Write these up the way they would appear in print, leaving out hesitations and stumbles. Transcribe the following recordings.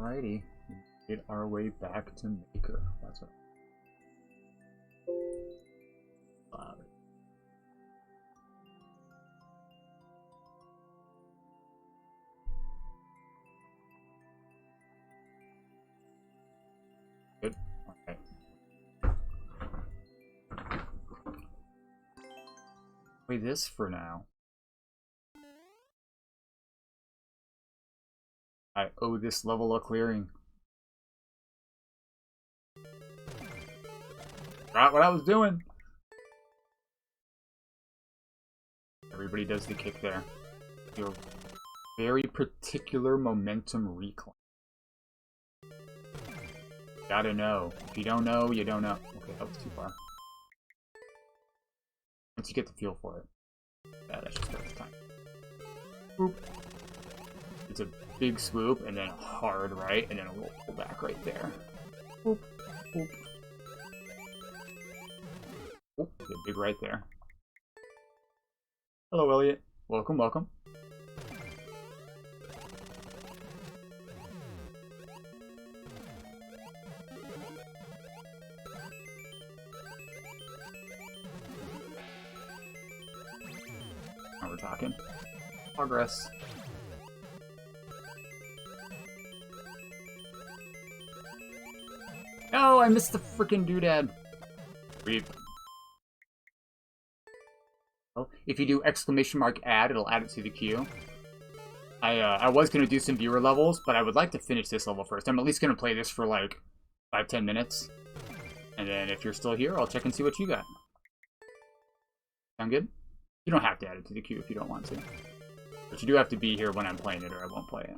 Alrighty. We made our way back to Maker. That's what. Good. Okay. Play this for now. I owe this level a clearing. Forgot what I was doing. Everybody does the kick there. Your very particular momentum reclaim. Gotta know. If you don't know, you don't know. Okay, that was too far. Once you get the feel for it. Yeah, that should start the time. Boop. It's a big swoop, and then a hard right, and then a little pullback right there. Boop. Boop. Oh, a big right there. Hello, Elliot. Welcome, welcome. Now we're talking. Progress. No, I missed the freaking doodad. Reap. Oh, if you do exclamation mark add, it'll add it to the queue. I was gonna do some viewer levels, but I would like to finish this level first. I'm at least gonna play this for like 5-10 minutes. And then if you're still here, I'll check and see what you got. Sound good? You don't have to add it to the queue if you don't want to. But you do have to be here when I'm playing it or I won't play it.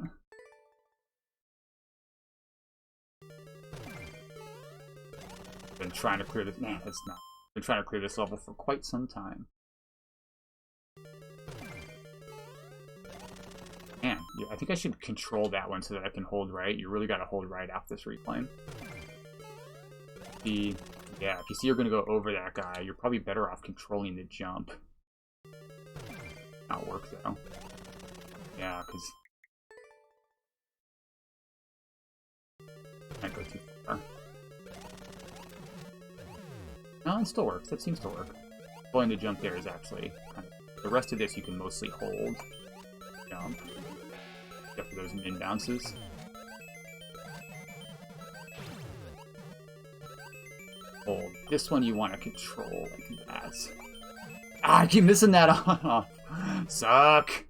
Been trying to clear this. Nah, it's not. Been trying to clear this level for quite some time. Man, yeah, I think I should control that one so that I can hold right. You really got to hold right off this reclaim. Yeah, if you see you're going to go over that guy, you're probably better off controlling the jump. Not work though. Yeah, because might go too far. No, it still works. That seems to work. Pulling the jump there is actually kind of... The rest of this you can mostly hold. Jump. Except for those min bounces. Hold. This one you want to control like that. Ah, I keep missing that off. Suck.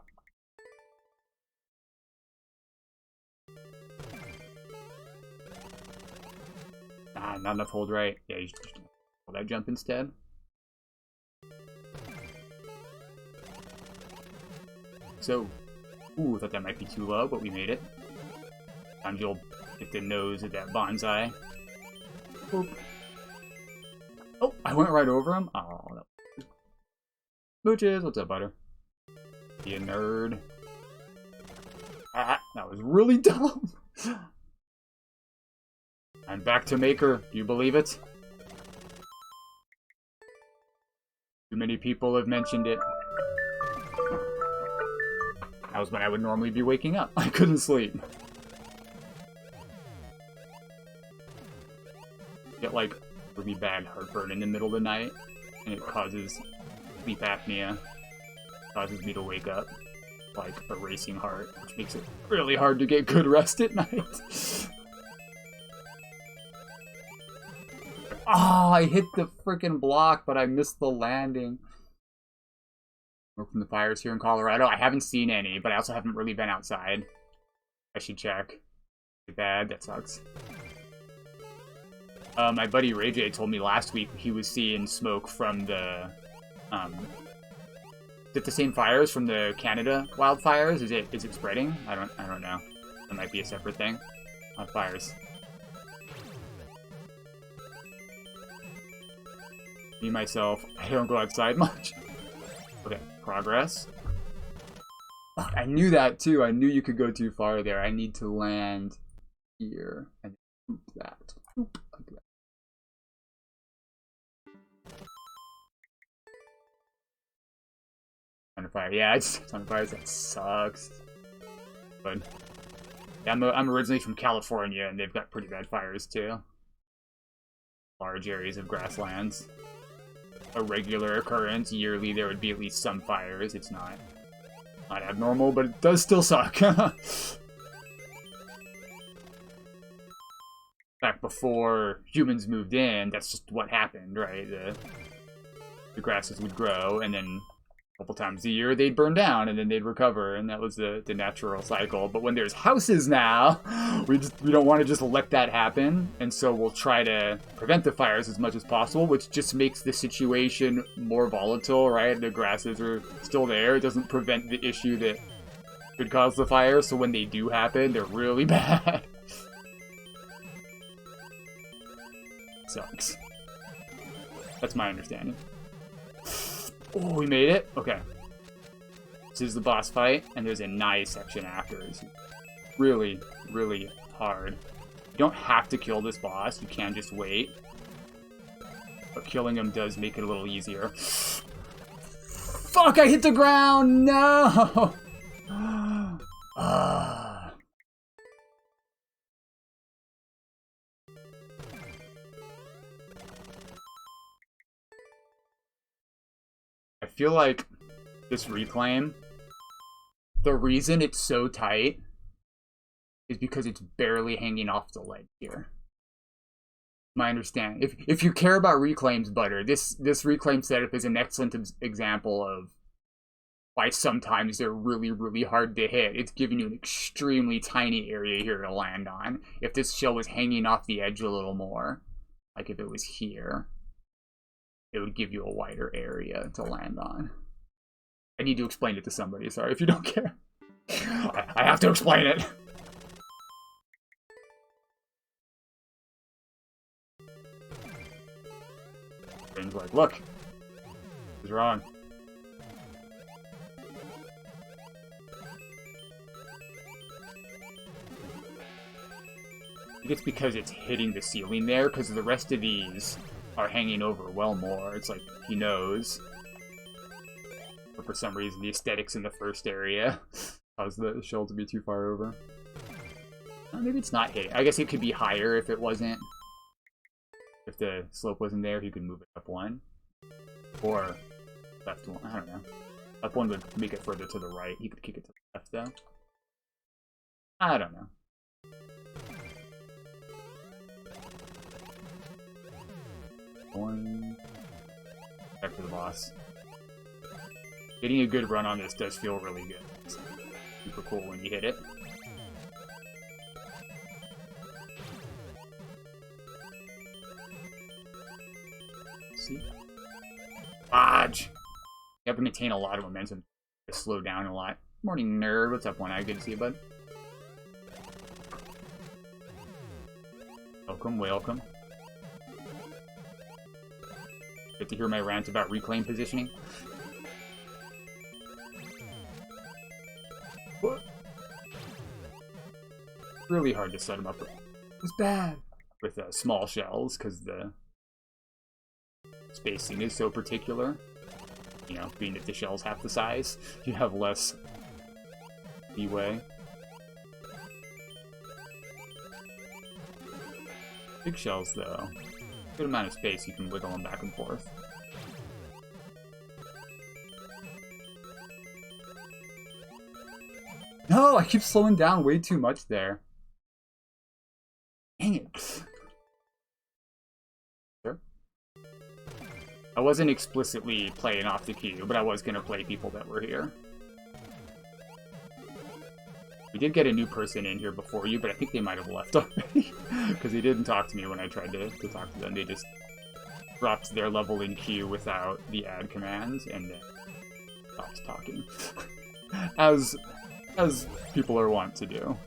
Ah, not enough hold right. Yeah, you should hold that jump instead. So, ooh, I thought that might be too low, but we made it. Sometimes you'll hit the nose of that bonsai. Boop. Oh, I went right over him. Oh, no. Mooches, what's up, butter? You nerd. Ah, that was really dumb. I'm back to Maker. Do you believe it? Too many people have mentioned it. That was when I would normally be waking up. I couldn't sleep. Get like really bad heartburn in the middle of the night, and it causes sleep apnea. Causes me to wake up like a racing heart, which makes it really hard to get good rest at night. Oh, I hit the freaking block, but I missed the landing. Smoke from the fires here in Colorado. I haven't seen any, but I also haven't really been outside. I should check. Too bad, that sucks. My buddy Ray J told me last week he was seeing smoke from the, is it the same fires from the Canada wildfires? Is it spreading? I don't know. It might be a separate thing. Fires. Me myself, I don't go outside much. Okay, progress. Oh, I knew that too. I knew you could go too far there. I need to land here and oop that. Oop, like that. Ton of fire. Yeah, it's ton of fires. That sucks. But I'm originally from California, and they've got pretty bad fires, too. Large areas of grasslands. A regular occurrence. Yearly, there would be at least some fires. It's not abnormal, but it does still suck. Back before humans moved in, that's just what happened, right? The grasses would grow, and then a couple times a year they'd burn down, and then they'd recover, and that was the natural cycle. But when there's houses now, we don't want to just let that happen, and so we'll try to prevent the fires as much as possible, which just makes the situation more volatile, right? The grasses are still there. It doesn't prevent the issue that could cause the fire, so when they do happen, they're really bad. Sucks. That's my understanding. Oh, we made it? Okay. This is the boss fight, and there's a nice section after. It's really, really hard. You don't have to kill this boss, you can just wait. But killing him does make it a little easier. Fuck, I hit the ground! No! I feel like this reclaim, the reason it's so tight is because it's barely hanging off the ledge here. My understanding. If you care about reclaims, Butter, this reclaim setup is an excellent example of why sometimes they're really, really hard to hit. It's giving you an extremely tiny area here to land on. If this shell was hanging off the edge a little more, like if it was here, it would give you a wider area to land on. I need to explain it to somebody, sorry if you don't care. I have to explain it! Things like, look! What's wrong? I think it's because it's hitting the ceiling there, because the rest of these are hanging over well more. It's like, he knows. But for some reason, the aesthetics in the first area cause the shell to be too far over. Maybe it's not hitting. I guess it could be higher if it wasn't. If the slope wasn't there, he could move it up one. Or left one. I don't know. Up one would make it further to the right. He could kick it to the left, though. I don't know. Back to the boss. Getting a good run on this does feel really good. It's super cool when you hit it. See? Dodge! You have to maintain a lot of momentum to slow down a lot. Morning, nerd. What's up, One Eye? Good to see you, bud. Welcome, welcome. Get to hear my rant about reclaim positioning. What? Really hard to set them up. It was bad with small shells because the spacing is so particular. You know, being that the shell's half the size, you have less leeway. Big shells, though. Good amount of space, you can wiggle them back and forth. No, I keep slowing down way too much there. Dang it. Sure. I wasn't explicitly playing off the queue, but I was going to play people that were here. We did get a new person in here before you, but I think they might have left already. Because they didn't talk to me when I tried to talk to them. They just dropped their level in queue without the add commands, and then stopped talking. As people are wont to do.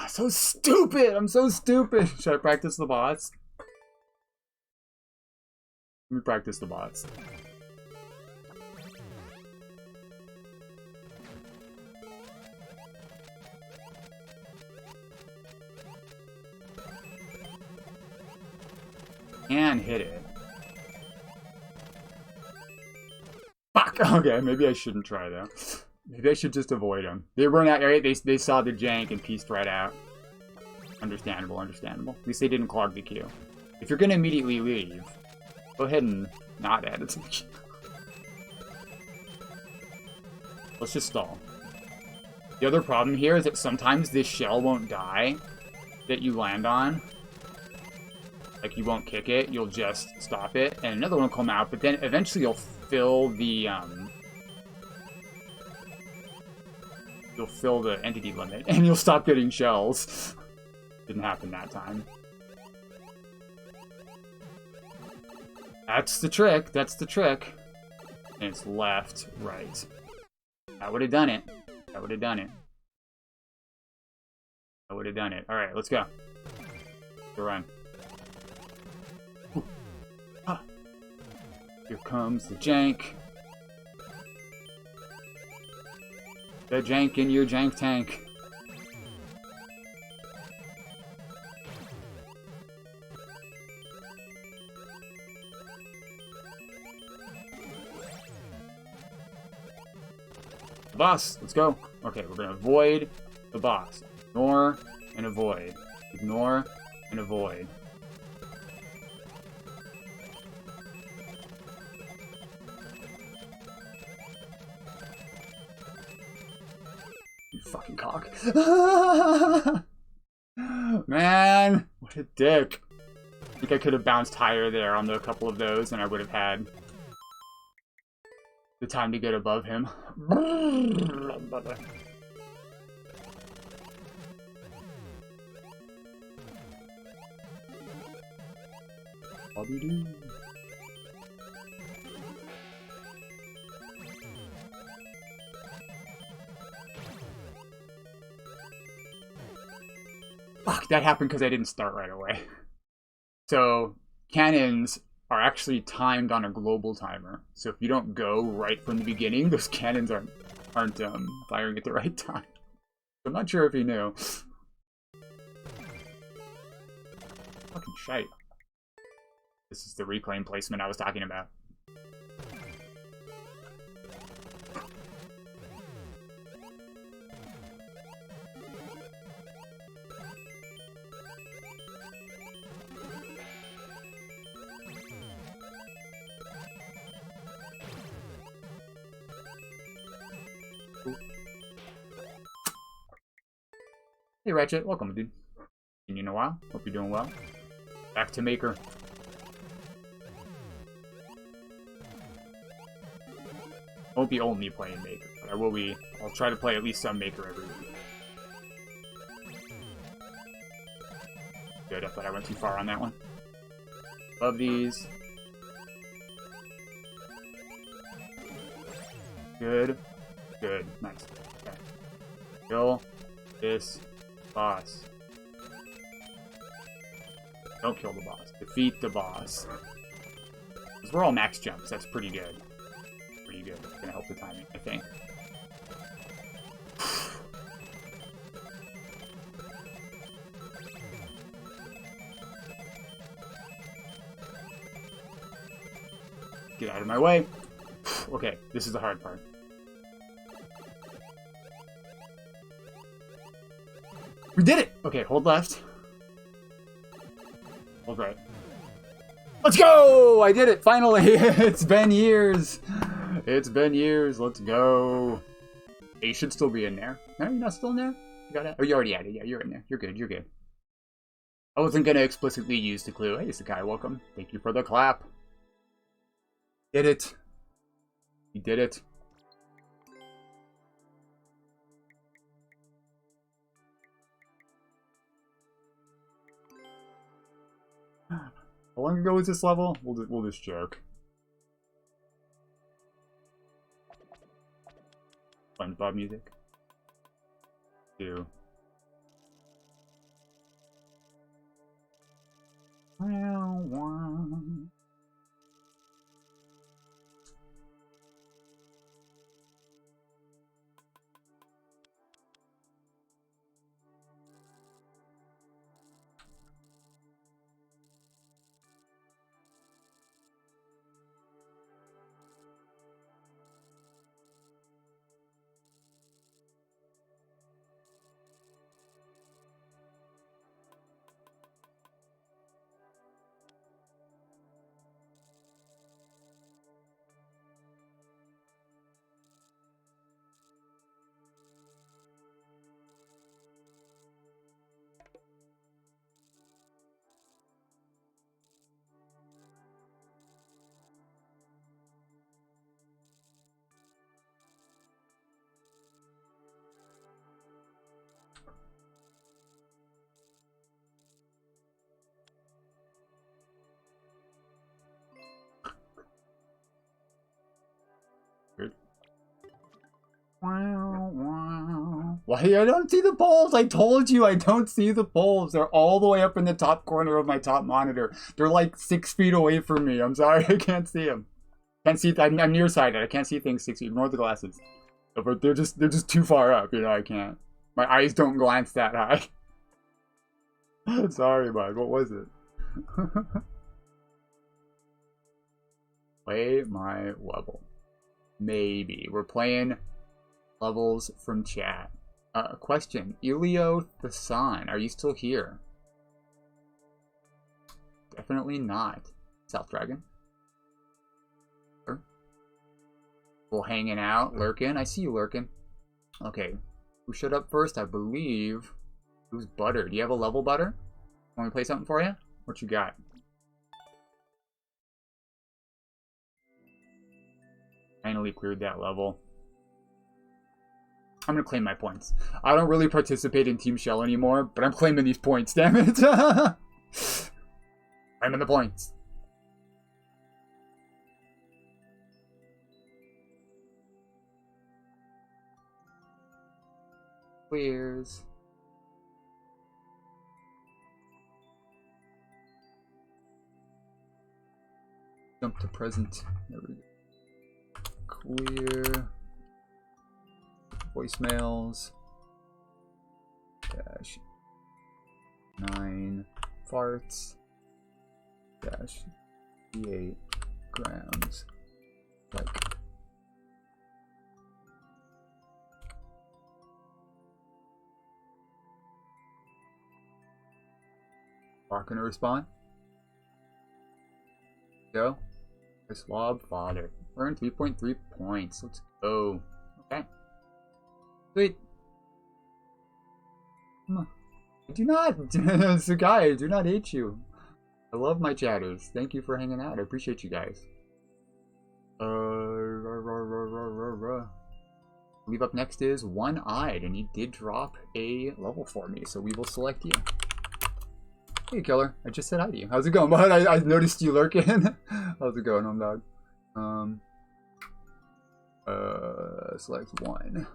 So stupid! I'm so stupid! Should I practice the bots? Let me practice the bots. hit it. Fuck! Okay, maybe I shouldn't try that. Maybe I should just avoid them. They run out, right? They saw the jank and pieced right out. Understandable, understandable. At least they didn't clog the queue. If you're gonna immediately leave, go ahead and not add it to the queue. Let's just stall. The other problem here is that sometimes this shell won't die that you land on. Like, you won't kick it, you'll just stop it, and another one will come out, but then eventually you'll fill the, you'll fill the entity limit, and you'll stop getting shells. Didn't happen that time. That's the trick, that's the trick. And it's left, right. That would have done it. That would have done it. That would have done it. Alright, let's go. Go run. Ah. Here comes the jank. The jank in your jank tank. The boss, let's go. Okay, we're gonna avoid the boss. Ignore and avoid. Ignore and avoid. You fucking cock. Man, what a dick. I think I could have bounced higher there on a couple of those and I would have had the time to get above him. Fuck, that happened because I didn't start right away. So, cannons are actually timed on a global timer. So if you don't go right from the beginning, those cannons aren't firing at the right time. I'm not sure if he knew. Fucking shite. This is the reclaim placement I was talking about. Hey Ratchet, welcome dude. Seen you in a while. Hope you're doing well. Back to Maker. Won't be only playing Maker, but I'll try to play at least some Maker every week. Good, I thought I went too far on that one. Love these. Good. Good. Nice. Okay. Kill this boss. Don't kill the boss. Defeat the boss. Because we're all max jumps. That's pretty good. Pretty good. It's gonna help the timing, I think. Get out of my way. Okay, this is the hard part. We did it! Okay, hold left. Hold right. Let's go! I did it, finally! It's been years! It's been years, let's go. Hey, you should still be in there. No, you're not still in there? You got it? Oh, you already had it. Yeah, you're in there. You're good, you're good. I wasn't gonna explicitly use the clue. Hey, Sakai, welcome. Thank you for the clap. Did it. You did it. How long ago was this level? We'll just joke. SpongeBob music. 2. Wow, wow. Why? I don't see the polls. I told you I don't see the polls. They're all the way up in the top corner of my top monitor. They're like 6 feet away from me. I'm sorry, I can't see them. Can't see. I'm nearsighted. I can't see things 6 feet. Ignore the glasses. But they're just too far up. You know, I can't. My eyes don't glance that high. Sorry, bud. What was it? Play my level. Maybe. We're playing levels from chat. Question. Elio the San, are you still here? Definitely not. South Dragon. Sure. Well, hanging out. Lurking. I see you lurking. Okay. Who showed up first? I believe. Who's Butter? Do you have a level, Butter? Want me to play something for you? What you got? Finally cleared that level. I'm gonna claim my points. I don't really participate in Team Shell anymore, but I'm claiming these points, damn it. I'm in the points. Clears. Jump to present. There we go. Clear. Voicemails. Dash 9 farts. Dash 8 grams. Like. Not gonna respond. Go. Swab father. Earn 3.3 points. Let's go. Okay. Sweet. I do not, Sakai, I do not hate you. I love my chatters. Thank you for hanging out. I appreciate you guys. I believe up next is One-Eyed, and he did drop a level for me, so we will select you. Hey, Killer. I just said hi to you. How's it going, bud? I noticed you lurking. How's it going, home dog? Select one.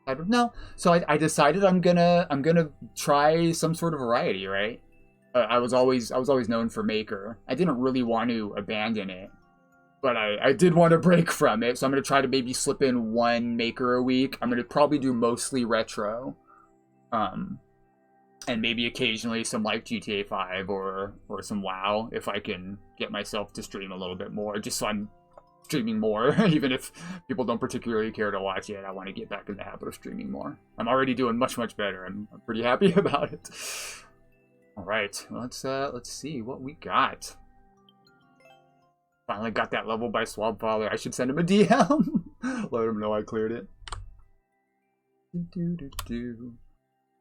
I don't know. So I decided I'm gonna try some sort of variety, right? I was always known for Maker. I didn't really want to abandon it, but I did want to break from it. So I'm gonna try to maybe slip in one Maker a week. I'm gonna probably do mostly retro, and maybe occasionally some like GTA 5 or some WoW if I can get myself to stream a little bit more, just so I'm streaming more. Even if people don't particularly care to watch it, I want to get back in the habit of streaming more. I'm already doing much better. I'm pretty happy about it. All right, let's see what we got. Finally got that level by Swab Father. I should send him a DM. Let him know I cleared it.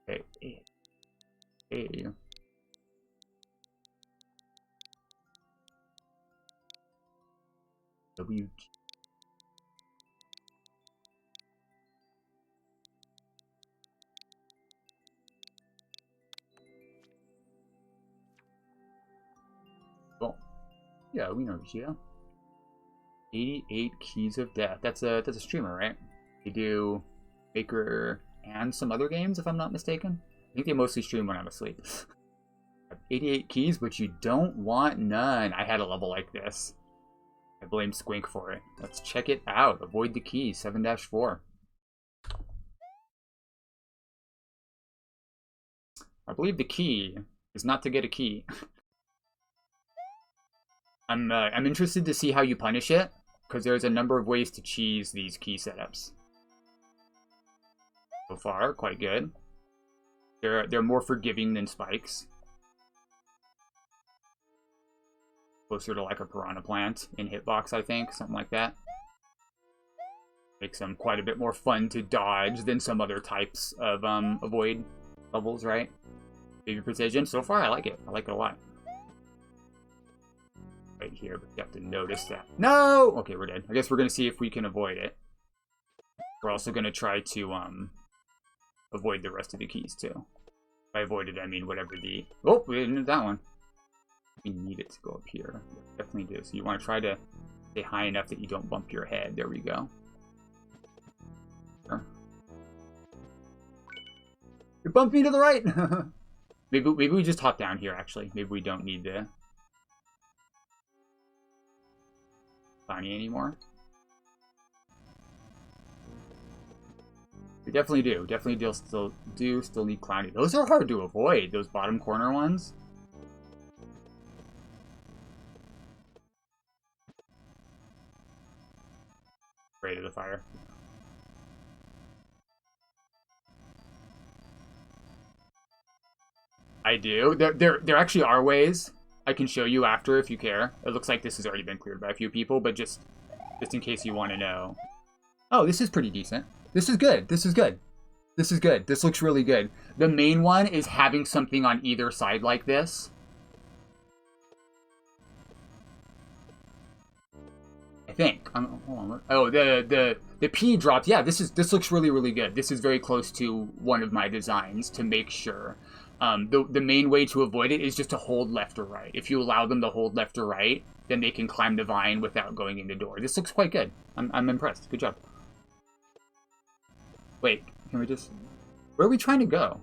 Hey. Hey. W. Well, yeah, we know Vegeta. 88 Keys of Death. That's a streamer, right? They do Maker and some other games, if I'm not mistaken. I think they mostly stream when I'm asleep. 88 keys, but you don't want none. I had a level like this. I blame Squink for it. Let's check it out. Avoid the key, 7-4. I believe the key is not to get a key. I'm interested to see how you punish it, because there's a number of ways to cheese these key setups. So far, quite good. They're more forgiving than spikes. Closer to like a piranha plant in hitbox, I think, something like that. Makes them quite a bit more fun to dodge than some other types of avoid levels, right? Baby precision. So far, I like it. I like it a lot. Right here, but you have to notice that. No! Okay, we're dead. I guess we're gonna see if we can avoid it. We're also gonna try to avoid the rest of the keys too. By avoided, I mean whatever the... Oh, we didn't do that one. We need it to go up here. Definitely do. So you want to try to stay high enough that you don't bump your head. There we go. bump me to the right. maybe we just hop down here, actually. Maybe we don't need the Bonnie anymore. We definitely do. Definitely still need Clowny. Those are hard to avoid, those bottom corner ones. Afraid of the fire. I do. There actually are ways I can show you after if you care. It looks like this has already been cleared by a few people, but just in case you want to know. Oh, this is pretty decent. This is good. This is good. This is good. This looks really good. The main one is having something on either side like this. I think. Hold on. Oh, the P dropped. Yeah, this looks really, really good. This is very close to one of my designs to make sure. The main way to avoid it is just to hold left or right. If you allow them to hold left or right, then they can climb the vine without going in the door. This looks quite good. I'm impressed. Good job. Wait, can we just... Where are we trying to go?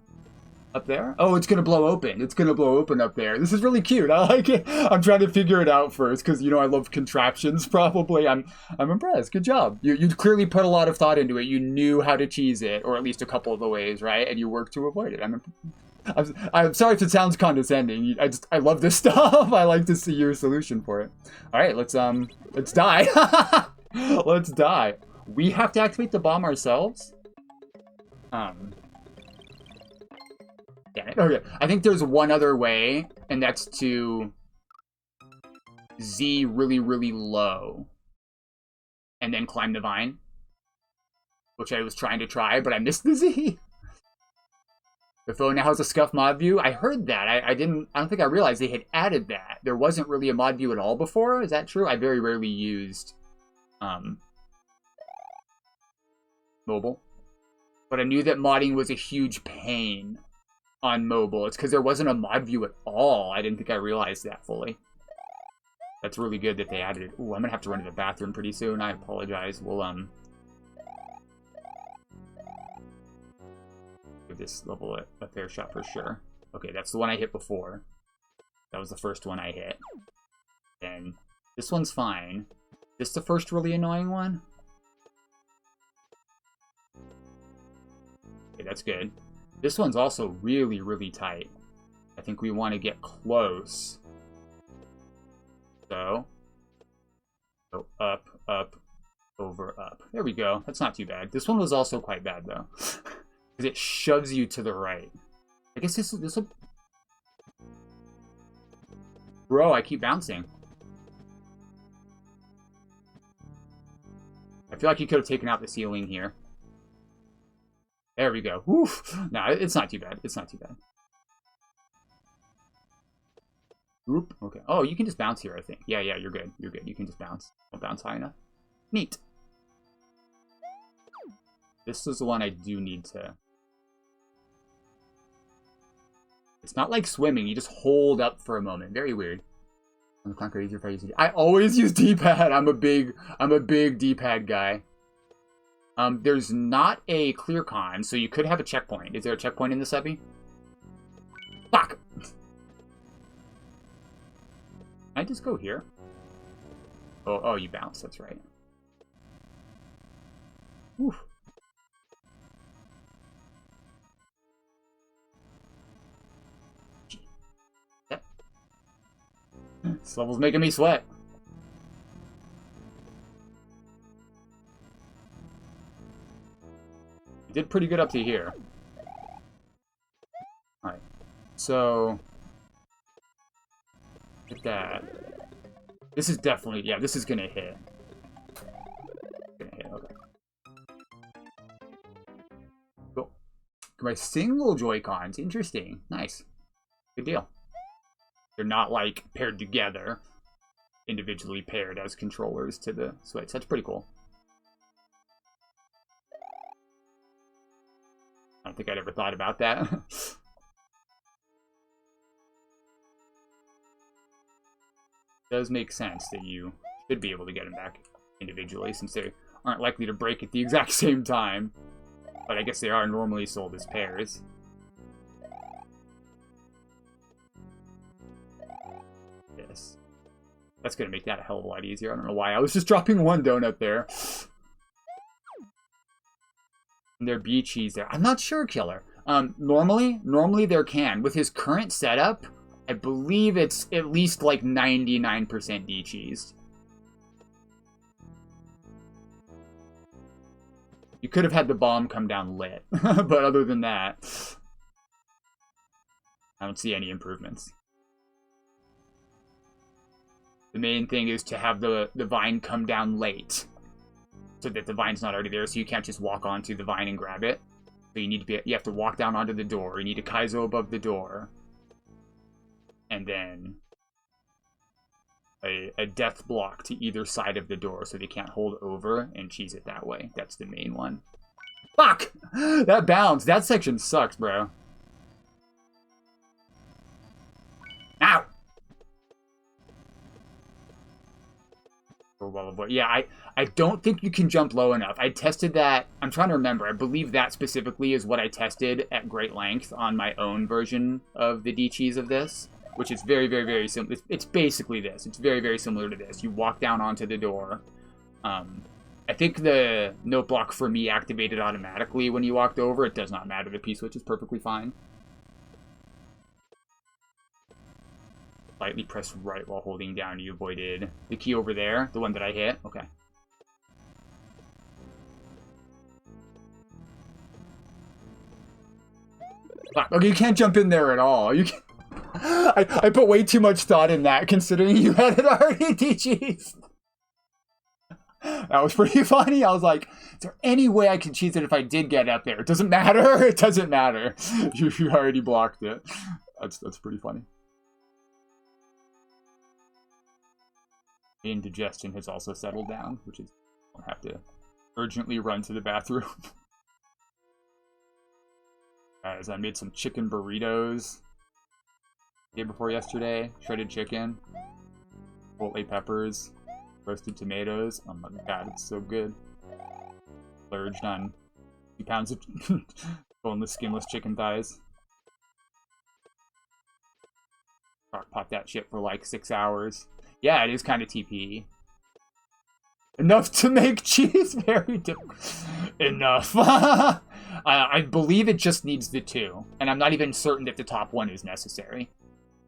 Up there? Oh, it's gonna blow open. It's gonna blow open up there. This is really cute. I like it. I'm trying to figure it out first, because, you know, I love contraptions, probably. I'm impressed. Good job. You clearly put a lot of thought into it. You knew how to cheese it, or at least a couple of the ways, right? And you worked to avoid it. I'm sorry if it sounds condescending. I love this stuff. I like to see your solution for it. All right, let's die. Let's die. We have to activate the bomb ourselves. Damn it. Okay, I think there's one other way, and that's to Z really, really low, and then climb the vine, which I was trying to try, but I missed the Z. The phone now has a scuff mod view. I heard that. I don't think I realized they had added that. There wasn't really a mod view at all before. Is that true? I very rarely used mobile. But I knew that modding was a huge pain on mobile. It's because there wasn't a mod view at all. I didn't think I realized that fully. That's really good that they added it. Ooh, I'm gonna have to run to the bathroom pretty soon. I apologize. We'll give this level a fair shot for sure. Okay, that's the one I hit before. That was the first one I hit. And this one's fine. Is this the first really annoying one? Okay, that's good. This one's also really, really tight. I think we want to get close. So, go up, up, over, up. There we go. That's not too bad. This one was also quite bad, though. Because it shoves you to the right. I guess this will... Bro, I keep bouncing. I feel like you could have taken out the ceiling here. There we go. Oof. No, it's not too bad. It's not too bad. Oop. Okay. Oh, you can just bounce here, I think. Yeah, you're good. You're good. You can just bounce. Don't bounce high enough. Neat. This is the one I do need to... It's not like swimming. You just hold up for a moment. Very weird. I always use D-pad. I'm a big D-pad guy. There's not a clear con, so you could have a checkpoint. Is there a checkpoint in the subby? Fuck! Can I just go here? Oh, you bounce. That's right. Oof. This level's making me sweat. Did pretty good up to here. Alright. So... Get that. This is definitely... Yeah, this is gonna hit. Okay. Cool. My single Joy-Cons. Interesting. Nice. Good deal. They're not, like, paired together. Individually paired as controllers to the Switch. That's pretty cool. I don't think I'd ever thought about that. It does make sense that you should be able to get them back individually, since they aren't likely to break at the exact same time. But I guess they are normally sold as pairs. That's going to make that a hell of a lot easier. I don't know why. I was just dropping one donut there. And there be cheese there. I'm not sure, Killer. Normally there can. With his current setup, I believe it's at least like 99% de-cheesed. You could have had the bomb come down lit. But other than that, I don't see any improvements. The main thing is to have the vine come down late, so that the vine's not already there, so you can't just walk onto the vine and grab it. So you have to walk down onto the door. You need a Kaizo above the door, and then a death block to either side of the door, so they can't hold over and cheese it that way. That's the main one. Fuck! That bounce. That section sucks, bro. Ow! Yeah, I don't think you can jump low enough. I tested that. I'm trying to remember. I believe that specifically is what I tested at great length on my own version of the D-Cheese of this, which is very, very, very simple. It's basically this. It's very, very similar to this. You walk down onto the door. I think the note block for me activated automatically when you walked over. It does not matter. The P-switch is perfectly fine. Lightly press right while holding down. You avoided the key over there, the one that I hit. Okay. Fuck. Okay, you can't jump in there at all. You can't. I put way too much thought in that, considering you had it already DG'd. That was pretty funny. I was like, is there any way I can cheese it if I did get up there? It doesn't matter. It doesn't matter. You already blocked it. That's pretty funny. Indigestion has also settled down, which is I'll have to urgently run to the bathroom. Guys, I made some chicken burritos the day before yesterday. Shredded chicken, chipotle peppers, roasted tomatoes. Oh my god, it's so good. Splurged on 2 pounds of boneless, skinless chicken thighs. Pot that shit for like 6 hours. Yeah, it is kind of TPE. Enough to make cheese very difficult. Enough. I believe it just needs the 2. And I'm not even certain that the top one is necessary.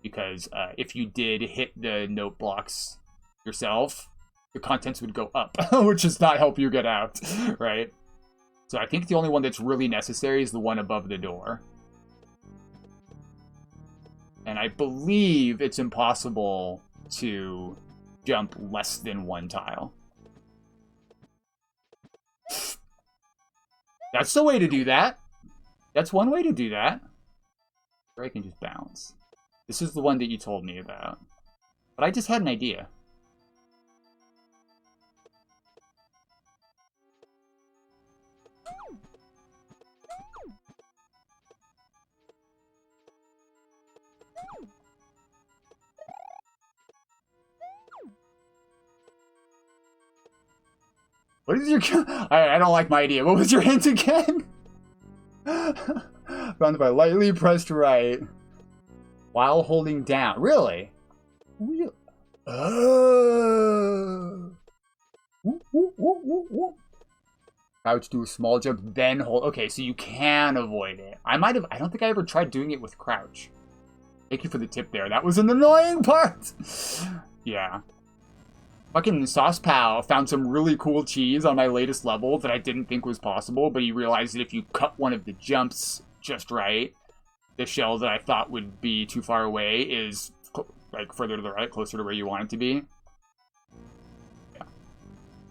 Because if you did hit the note blocks yourself, the contents would go up, which does not help you get out, right? So I think the only one that's really necessary is the one above the door. And I believe it's impossible to jump less than 1 tile. That's the way to do that. That's one way to do that. Or I can just bounce. This is the one that you told me about. But I just had an idea. What is your... I don't like my idea. What was your hint again? Found by lightly pressed right while holding down. Really? Crouch, do a small jump, then hold. Okay, so you can avoid it. I don't think I ever tried doing it with crouch. Thank you for the tip there. That was an annoying part. Yeah. Fucking Sauce Pal found some really cool cheese on my latest level that I didn't think was possible, but he realized that if you cut one of the jumps just right, the shell that I thought would be too far away is like further to the right, closer to where you want it to be. Yeah.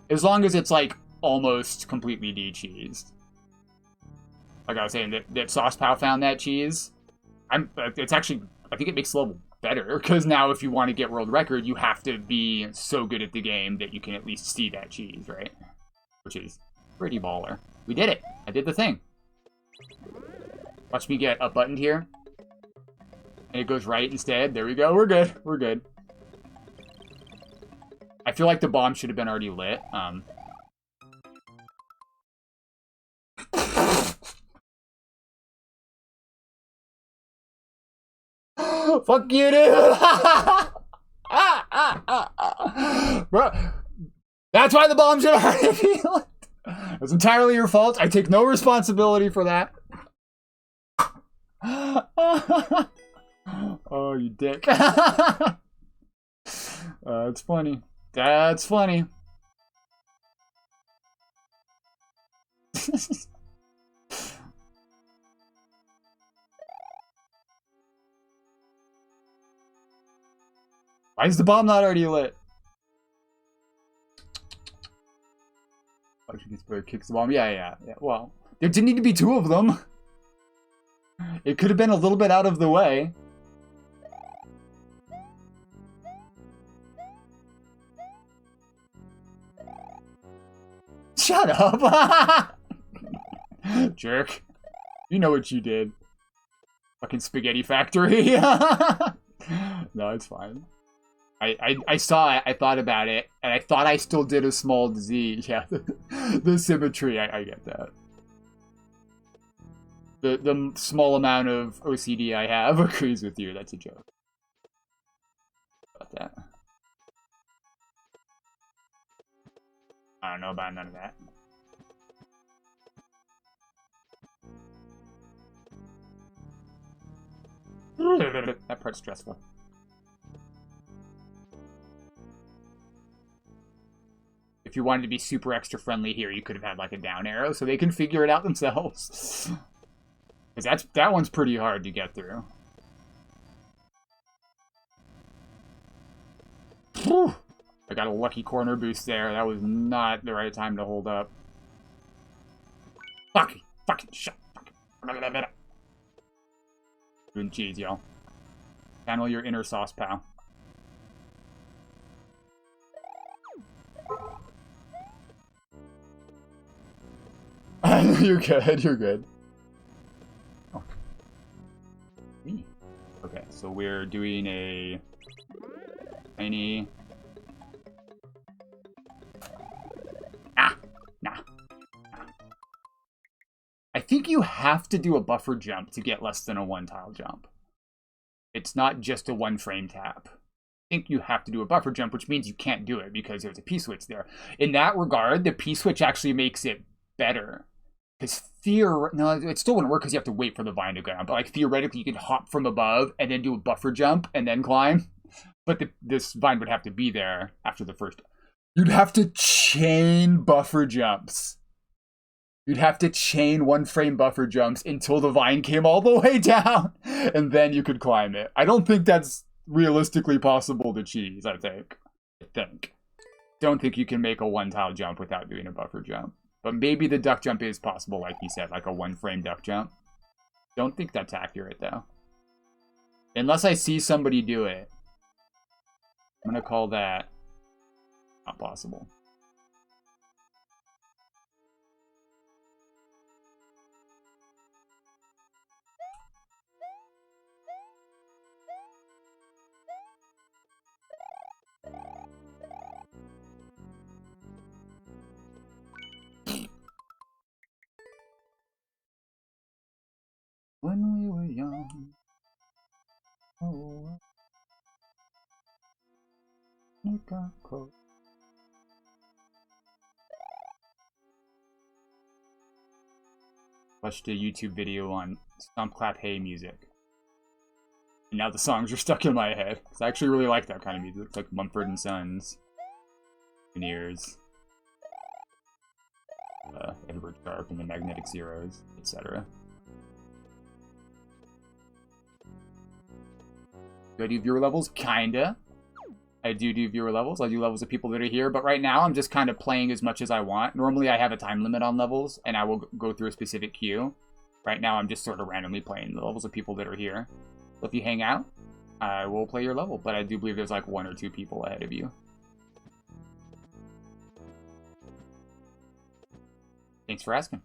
As long as it's like almost completely de-cheesed. Like I was saying, that Sauce Pal found that cheese. It's actually, I think it makes the level better, because now if you want to get world record, you have to be so good at the game that you can at least see that cheese, right? Which is pretty baller. We did it. I did the thing. Watch me get up buttoned here. And it goes right instead. There we go. We're good. We're good. I feel like the bomb should have been already lit. Fuck you, dude! Bro, that's why the bomb should have hurt you. It's entirely your fault. I take no responsibility for that. Oh, you dick. That's funny. That's funny. Why is the bomb not already lit? Actually gets better, kicks the bomb. Yeah. Well, there didn't need to be two of them. It could have been a little bit out of the way. Shut up! Jerk. You know what you did. Fucking spaghetti factory. No, it's fine. I saw it, I thought about it, and I thought I still did a small Z. Yeah, the symmetry, I get that. The small amount of OCD I have agrees with you, that's a joke. About that. I don't know about none of that. That part's stressful. If you wanted to be super extra friendly here, you could have had like a down arrow so they can figure it out themselves. Because that one's pretty hard to get through. Whew. I got a lucky corner boost there. That was not the right time to hold up. Fucking shit. Doing cheese, y'all. Channel your inner sauce, pal. You're good, you're good. Oh. Me. Okay, so we're doing a tiny... Nah. I think you have to do a buffer jump to get less than a one-tile jump. It's not just a one-frame tap. I think you have to do a buffer jump, which means you can't do it because there's a P-switch there. In that regard, the P-switch actually makes it better. Because no, it still wouldn't work because you have to wait for the vine to go down. But like theoretically, you could hop from above and then do a buffer jump and then climb. But this vine would have to be there after the first. You'd have to chain buffer jumps. You'd have to chain one-frame buffer jumps until the vine came all the way down, and then you could climb it. I don't think that's realistically possible to cheese, I think. Don't think you can make a one-tile jump without doing a buffer jump. But maybe the duck jump is possible, like you said, like a one-frame duck jump. Don't think that's accurate, though. Unless I see somebody do it. I'm gonna call that not possible. When we were young, oh, it got close. Watched a YouTube video on Stomp Clap Hey music. And now the songs are stuck in my head. I actually really like that kind of music. It's like Mumford & Sons, Veneers, Edward Sharpe and the Magnetic Zeros, etc. Do I do viewer levels? Kinda. I do viewer levels. I do levels of people that are here, but right now I'm just kind of playing as much as I want. Normally I have a time limit on levels, and I will go through a specific queue. Right now I'm just sort of randomly playing the levels of people that are here. So if you hang out, I will play your level, but I do believe there's like 1 or 2 people ahead of you. Thanks for asking.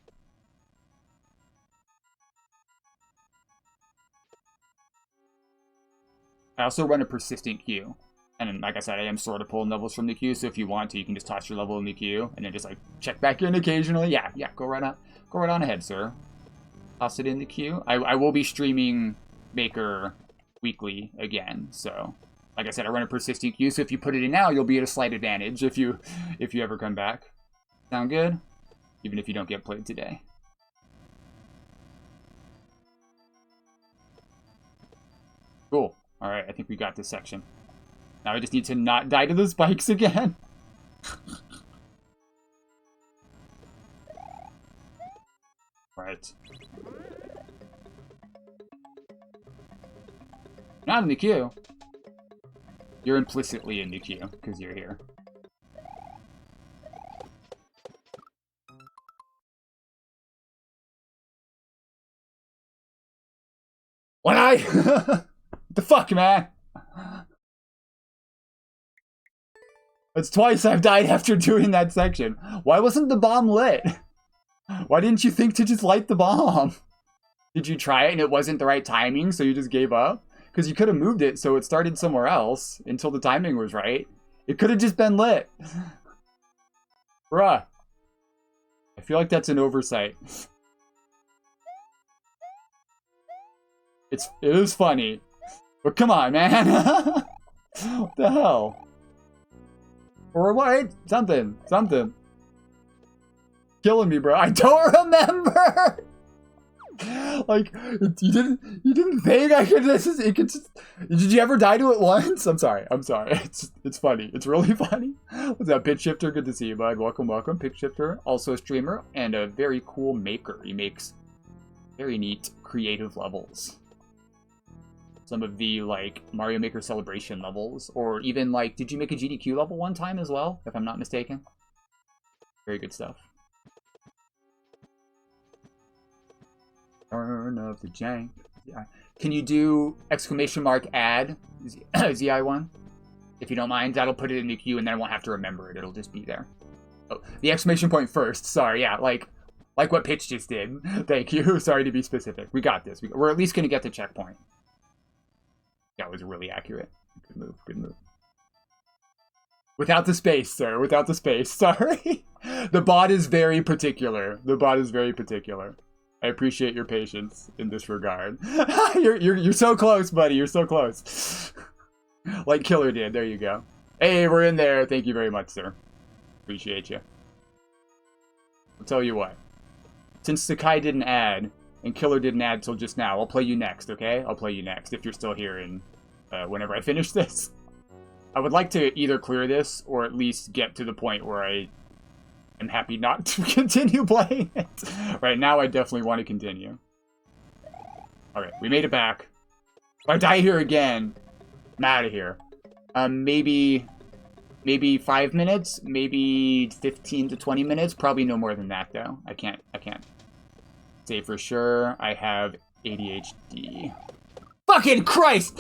I also run a persistent queue. And like I said, I am sort of pulling levels from the queue, so if you want to, you can just toss your level in the queue, and then just like check back in occasionally. Yeah, go right on ahead, sir. Toss it in the queue. I will be streaming Maker weekly again, so Like I said, I run a persistent queue, so if you put it in now, you'll be at a slight advantage if you ever come back. Sound good? Even if you don't get played today. Cool. Alright, I think we got this section. Now I just need to not die to the spikes again. Right. Not in the queue. You're implicitly in the queue, because you're here. What the fuck, man? It's twice I've died after doing that section. Why wasn't the bomb lit? Why didn't you think to just light the bomb? Did you try it and it wasn't the right timing, so you just gave up? Because you could have moved it so it started somewhere else until the timing was right. It could have just been lit. Bruh. I feel like that's an oversight. It is funny. But come on, man. What the hell? Or what? Something. Killing me, bro. I don't remember. Like, you didn't think I could did you ever die to it once? I'm sorry. It's funny. It's really funny. What's up, Pitch Shifter? Good to see you, bud. Welcome, Pitch Shifter. Also a streamer and a very cool maker. He makes very neat, creative levels. Some of the, like, Mario Maker Celebration levels, or even, like, did you make a GDQ level one time as well, if I'm not mistaken? Very good stuff. Turn of the Jank. Yeah. Can you do !add ZI1? If you don't mind, that'll put it in the queue and then I won't have to remember it. It'll just be there. Oh, the exclamation point first. Sorry, yeah, like what Pitch just did. Thank you. Sorry to be specific. We got this. We're at least going to get the checkpoint. That was really accurate. Good move. Without the space, sir. Without the space. Sorry. The bot is very particular. I appreciate your patience in this regard. You're so close, buddy. You're so close. Like Killer did. There you go. Hey, we're in there. Thank you very much, sir. Appreciate you. I'll tell you what. Since Sakai didn't add, and Killer didn't add till just now, I'll play you next, okay? I'll play you next if you're still here and whenever I finish this. I would like to either clear this or at least get to the point where I am happy not to continue playing it. Right now, I definitely want to continue. Alright, we made it back. If I die here again, I'm out of here. Maybe 5 minutes, maybe 15 to 20 minutes. Probably no more than that, though. I can't say for sure. I have ADHD. Fucking Christ!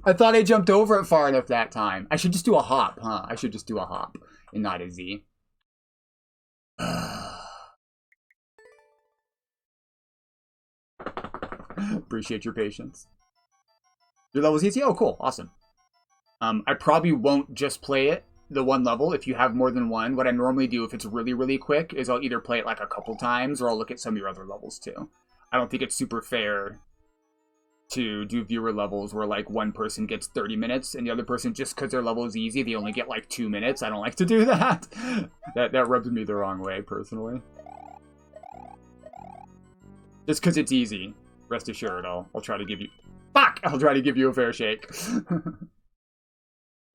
I thought I jumped over it far enough that time. I should just do a hop, huh? I should just do a hop and not a Z. Appreciate your patience. Your level's easy? Oh, cool. Awesome. I probably won't just play it, the one level, if you have more than one. What I normally do, if it's really, really quick, is I'll either play it like a couple times, or I'll look at some of your other levels, too. I don't think it's super fair to do viewer levels where, like, one person gets 30 minutes, and the other person, just because their level is easy, they only get, like, 2 minutes. I don't like to do that. That rubs me the wrong way, personally. Just because it's easy. Rest assured, I'll try to give you... Fuck! I'll try to give you a fair shake.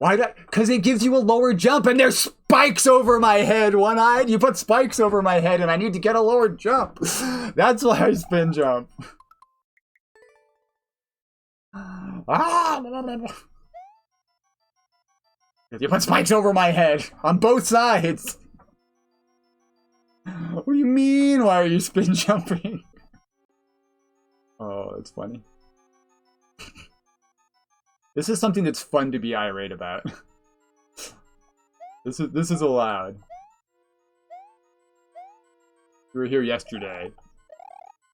Why that? Because it gives you a lower jump, and there's spikes over my head, one-eyed. You put spikes over my head, and I need to get a lower jump. That's why I spin jump. You put spikes over my head on both sides. What do you mean? Why are you spin jumping? Oh, that's funny. This is something that's fun to be irate about. This is allowed. You were here yesterday.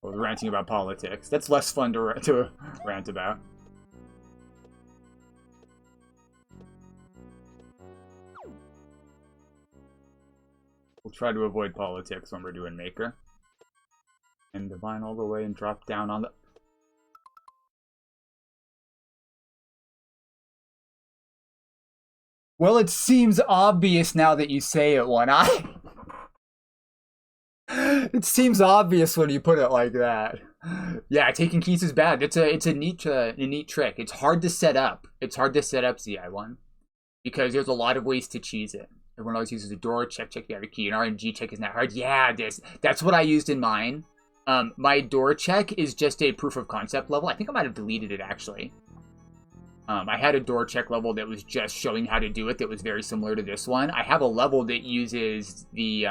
I was ranting about politics. That's less fun to rant about. We'll try to avoid politics when we're doing Maker. And divine all the way and drop down on the... Well, it seems obvious now that you say it, One Eye. It seems obvious when you put it like that. Yeah, taking keys is bad. It's a neat trick. It's hard to set up. It's hard to set up ZI1 because there's a lot of ways to cheese it. Everyone always uses a door check. You have a key. An RNG check is not hard. Yeah, that's what I used in mine. My door check is just a proof of concept level. I think I might have deleted it actually. I had a door check level that was just showing how to do it that was very similar to this one. I have a level that uses the,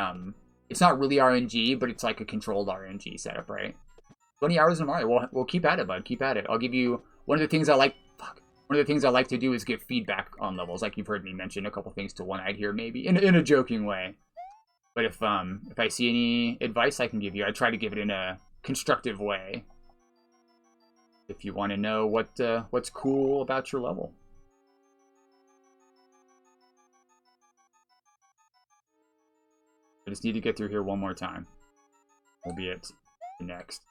it's not really RNG, but it's like a controlled RNG setup, right? 20 hours in Mario. We'll keep at it, bud. Keep at it. I'll give you, one of the things I like, one of the things I like to do is give feedback on levels, like you've heard me mention a couple things to One-Eyed here, maybe, in a joking way. But if I see any advice I can give you, I try to give it in a constructive way. If you want to know what's cool about your level. I just need to get through here one more time. Albeit next.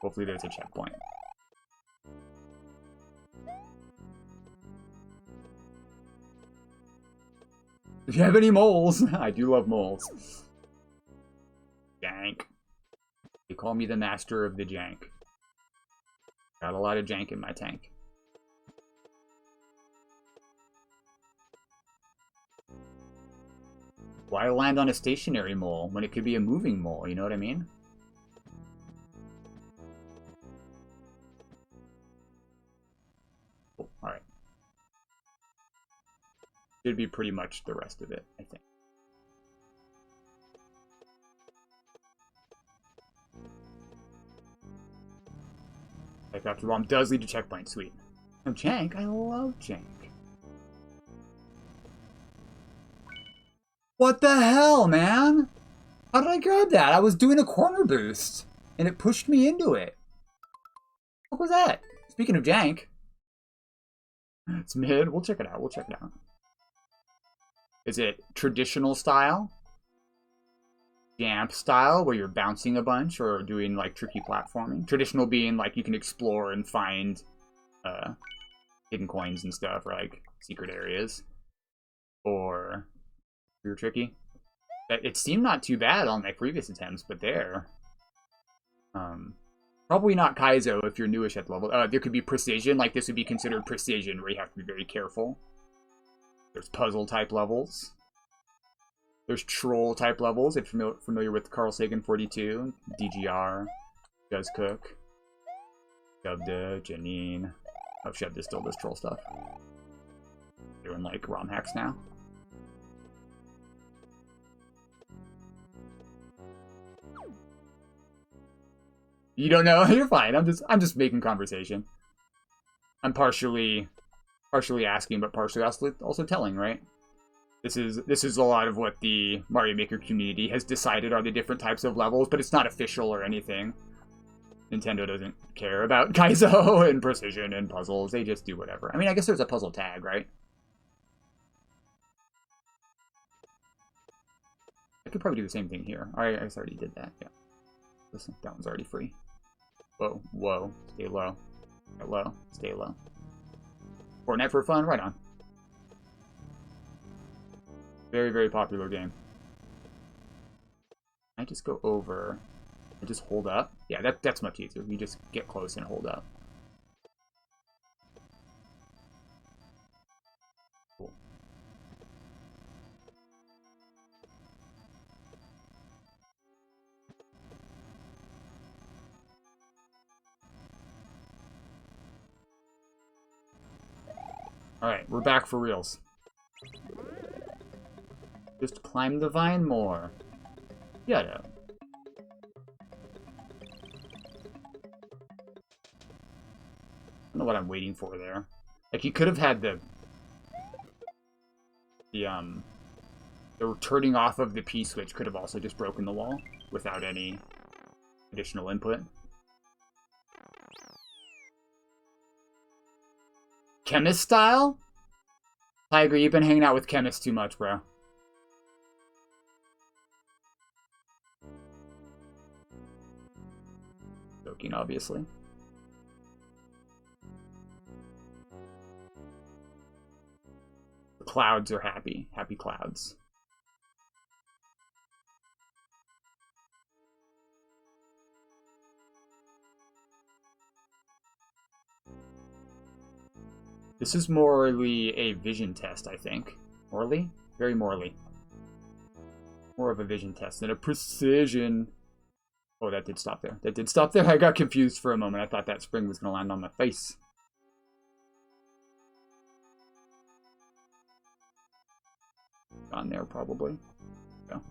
Hopefully there's a checkpoint. If you have any moles, I do love moles. Jank. They call me the master of the jank. Got a lot of jank in my tank. Why land on a stationary mole when it could be a moving mole, you know what I mean? Oh, alright. Should be pretty much the rest of it, I think. Like after bomb does lead to checkpoint, sweet. Oh, jank, I love jank. What the hell, man? How did I grab that? I was doing a corner boost, and it pushed me into it. What was that? Speaking of jank. It's mid. We'll check it out. We'll check it out. Is it traditional style? Jamp style, where you're bouncing a bunch or doing, like, tricky platforming? Traditional being, like, you can explore and find hidden coins and stuff, or, like, secret areas. Or you're tricky. It seemed not too bad on my previous attempts, but there. Probably not Kaizo if you're newish at the level. There could be precision, like this would be considered precision, where you have to be very careful. There's puzzle-type levels. There's troll-type levels, if you're familiar with Carl Sagan 42, DGR, Does Cook, Shovda, Janine. Oh, Shovda still does troll stuff. Doing, like, ROM hacks now. You don't know? You're fine. I'm just making conversation. I'm partially asking, but partially also telling, right? This is a lot of what the Mario Maker community has decided are the different types of levels, but it's not official or anything. Nintendo doesn't care about Kaizo and precision and puzzles. They just do whatever. I mean, I guess there's a puzzle tag, right? I could probably do the same thing here. I already did that, yeah. Listen, that one's already free. Whoa, whoa, stay low. Get low, stay low. Fortnite for fun, right on. Very, very popular game. I just go over and just hold up. Yeah, that's much easier. You just get close and hold up. Cool. Alright, we're back for reals. Just climb the vine more. Yeah, no. I don't know what I'm waiting for there. Like, you could have had the turning off of the P switch could have also just broken the wall without any additional input. Chemist style? Tiger, you've been hanging out with chemists too much, bro. Joking, obviously. clouds are happy. Happy clouds. This is morally a vision test, I think. Morally? Very morally. More of a vision test than a precision. Oh, that did stop there. That did stop there. I got confused for a moment. I thought that spring was going to land on my face. On there, probably. So.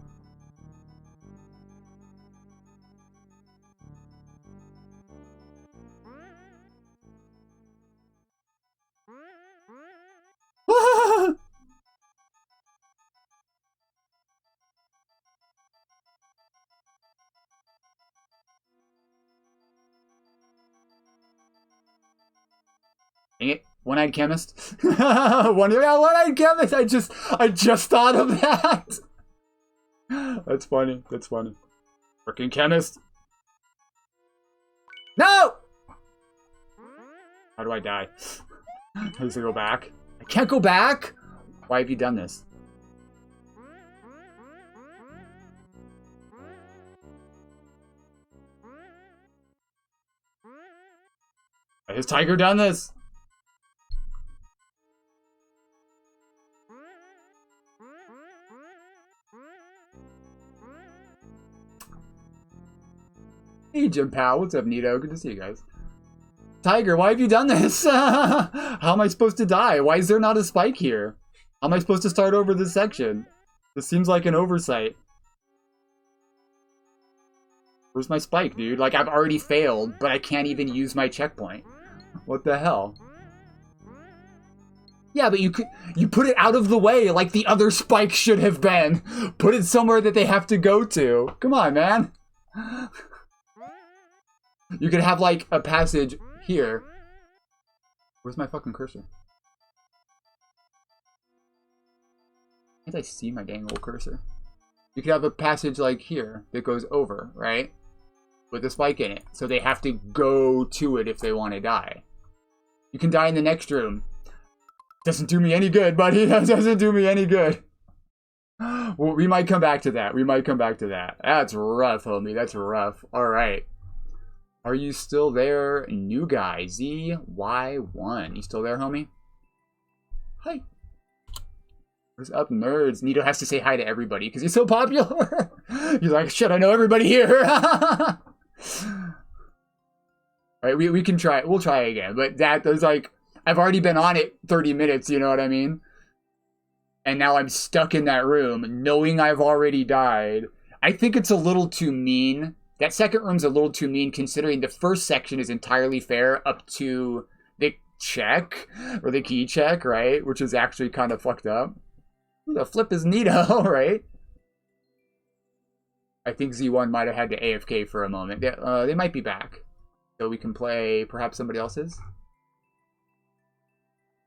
Dang it. One-eyed chemist. One-eyed chemist. I just thought of that. That's funny. That's funny. Freaking chemist. No! How do I die? I have to go back. I can't go back? Why have you done this? Why has Tiger done this? Hey, Jim Powell. What's up, Nito? Good to see you guys. Tiger, why have you done this? How am I supposed to die? Why is there not a spike here? How am I supposed to start over this section? This seems like an oversight. Where's my spike, dude? Like, I've already failed, but I can't even use my checkpoint. What the hell? Yeah, but you put it out of the way like the other spike should have been. Put it somewhere that they have to go to. Come on, man. You could have, like, a passage here. Where's my fucking cursor? Can't I see my dang old cursor? You could have a passage, like, here that goes over, right? With a spike in it. So they have to go to it if they want to die. You can die in the next room. Doesn't do me any good, buddy. That doesn't do me any good. Well, we might come back to that. We might come back to that. That's rough, homie. That's rough. All right. Are you still there, new guy? ZY1. You still there, homie? Hi. What's up, nerds? Nito has to say hi to everybody because he's so popular. He's like, shit, I know everybody here. All right, we can try. We'll try again. But there's like, I've already been on it 30 minutes, you know what I mean? And now I'm stuck in that room knowing I've already died. I think it's a little too mean. That second room's a little too mean considering the first section is entirely fair up to the check, or the key check, right? Which is actually kind of fucked up. Who the flip is Nito, right? I think Z1 might have had to AFK for a moment. They might be back. So we can play perhaps somebody else's.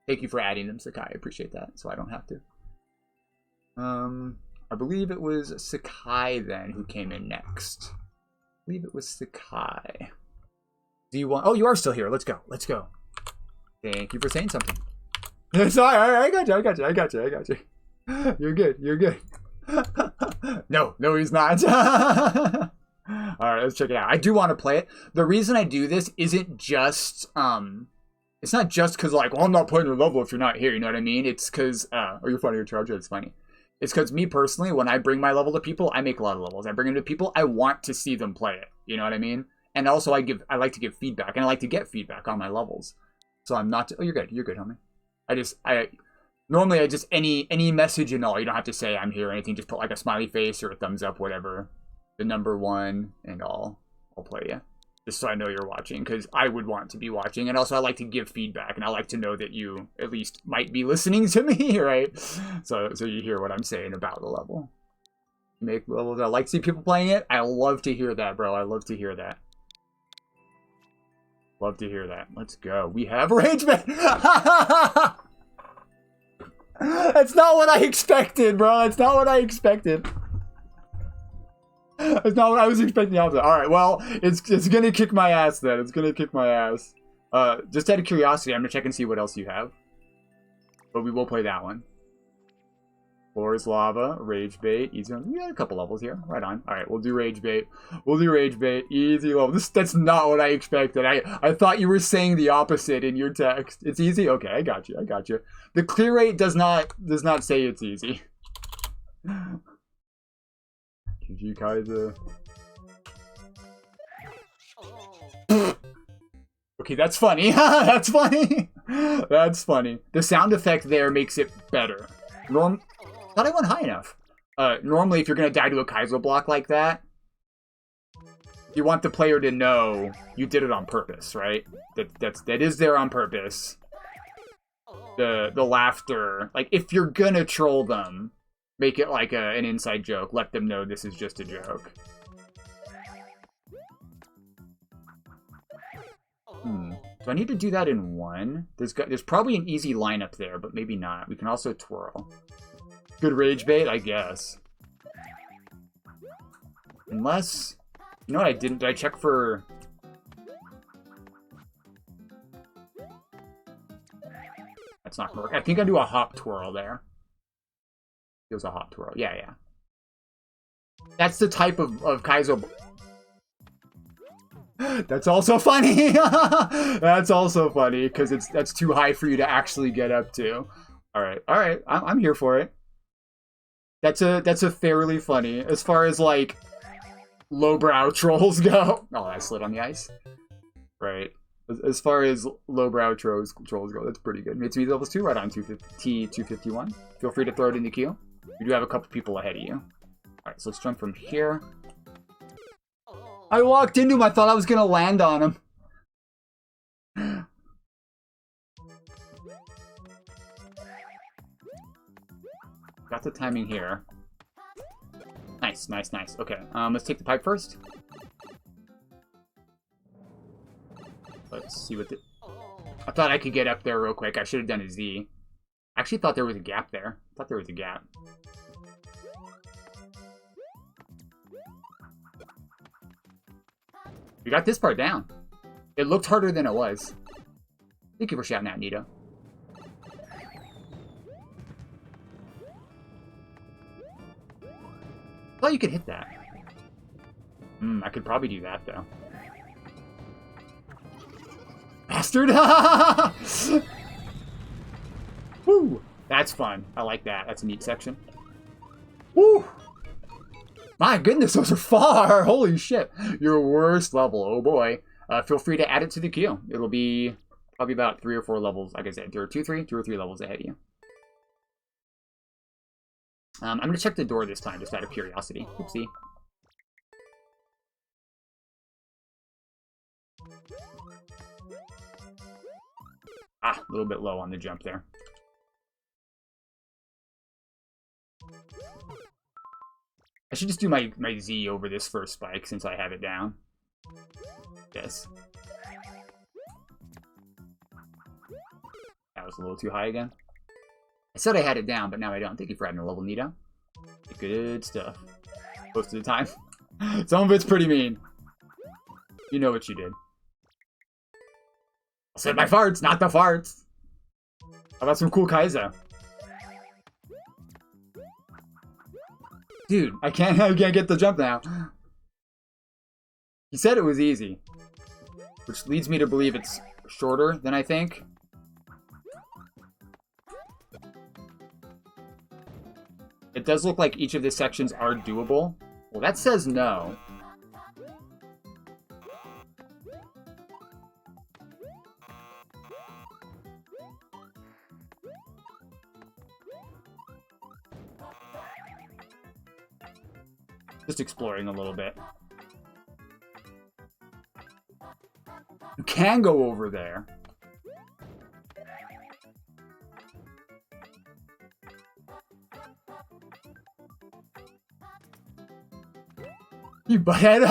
Thank you for adding them, Sakai. I appreciate that, so I don't have to. I believe it was Sakai then who came in next. I believe it was Sakai. Z1. Oh, you are still here. Let's go. Let's go. Thank you for saying something. Sorry, I got you. You're good. You're good. No, he's not. All right, let's check it out. I do want to play it. The reason I do this isn't just it's not just because like, well, I'm not playing your level if you're not here. You know what I mean? It's because oh, you're funny, you're charged. It's funny. It's because me personally, when I bring my level to people, I make a lot of levels. I bring them to people. I want to see them play it. You know what I mean? And also, I like to give feedback, and I like to get feedback on my levels. So I'm not. Oh, you're good. You're good, homie. Normally I just any message and all. You don't have to say I'm here or anything. Just put like a smiley face or a thumbs up, whatever. The number 1 and all. I'll play you. Just so I know you're watching, because I would want to be watching. And also I like to give feedback, and I like to know that you at least might be listening to me, right? So you hear what I'm saying about the level. Make levels. I like to see people playing it. I love to hear that, bro. I love to hear that. Love to hear that. Let's go. We have Rageman. That's not what I expected, bro. That's not what I expected. That's not what I was expecting. All right, well, it's gonna kick my ass then. It's gonna kick my ass. Just out of curiosity, I'm gonna check and see what else you have. But we will play that one. Floor is lava. Rage bait. Easy one. We got a couple levels here. Right on. All right, we'll do rage bait. We'll do rage bait. Easy level. That's not what I expected. I thought you were saying the opposite in your text. It's easy? Okay, I got you. I got you. The clear rate does not say it's easy. GG Kaiser. Okay, that's funny. That's funny. That's funny. The sound effect there makes it better. Thought I went high enough. Normally, if you're gonna die to a Kaiser block like that, you want the player to know you did it on purpose, right? That is there on purpose. The laughter, like if you're gonna troll them, make it like an inside joke. Let them know this is just a joke. Do I need to do that in one? There's probably an easy lineup there, but maybe not. We can also twirl. Good rage bait, I guess. Unless... You know what I didn't? Did I check for... That's not gonna work. I think I do a hop twirl there. It was a hop twirl. Yeah, yeah. That's the type of Kaiser... That's also funny. That's also funny because that's too high for you to actually get up to. All right, I'm here for it. That's a fairly funny as far as like lowbrow trolls go. Oh, I slid on the ice. Right. As far as lowbrow trolls go, that's pretty good. Mitsumi levels 2, right on T251. Feel free to throw it in the queue. We do have a couple people ahead of you. All right, so let's jump from here. I walked into him. I thought I was going to land on him. Got the timing here. Nice, nice, nice. Okay, let's take the pipe first. Let's see what the... I thought I could get up there real quick. I should have done a Z. I actually thought there was a gap there. I thought there was a gap. We got this part down. It looked harder than it was. Thank you for shouting out, Nito. I thought you could hit that. I could probably do that, though. Bastard! Woo! That's fun. I like that. That's a neat section. Woo! My goodness, those are far! Holy shit! Your worst level, oh boy. Feel free to add it to the queue. It'll be probably about 3 or 4 levels, like I said. 2 or 3 levels ahead of you. I'm going to check the door this time, just out of curiosity. Oopsie. Ah, a little bit low on the jump there. I should just do my Z over this first spike since I have it down. Yes. That was a little too high again. I said I had it down, but now I don't. Thank you for adding a level, Nito. Good stuff. Most of the time. Some of it's pretty mean. You know what you did. I said my farts, not the farts. How about some cool Kaiser? Dude, I can't get the jump now. He said it was easy. Which leads me to believe it's shorter than I think. It does look like each of the sections are doable. Well, that says no. Just exploring a little bit. You can go over there. You butthead!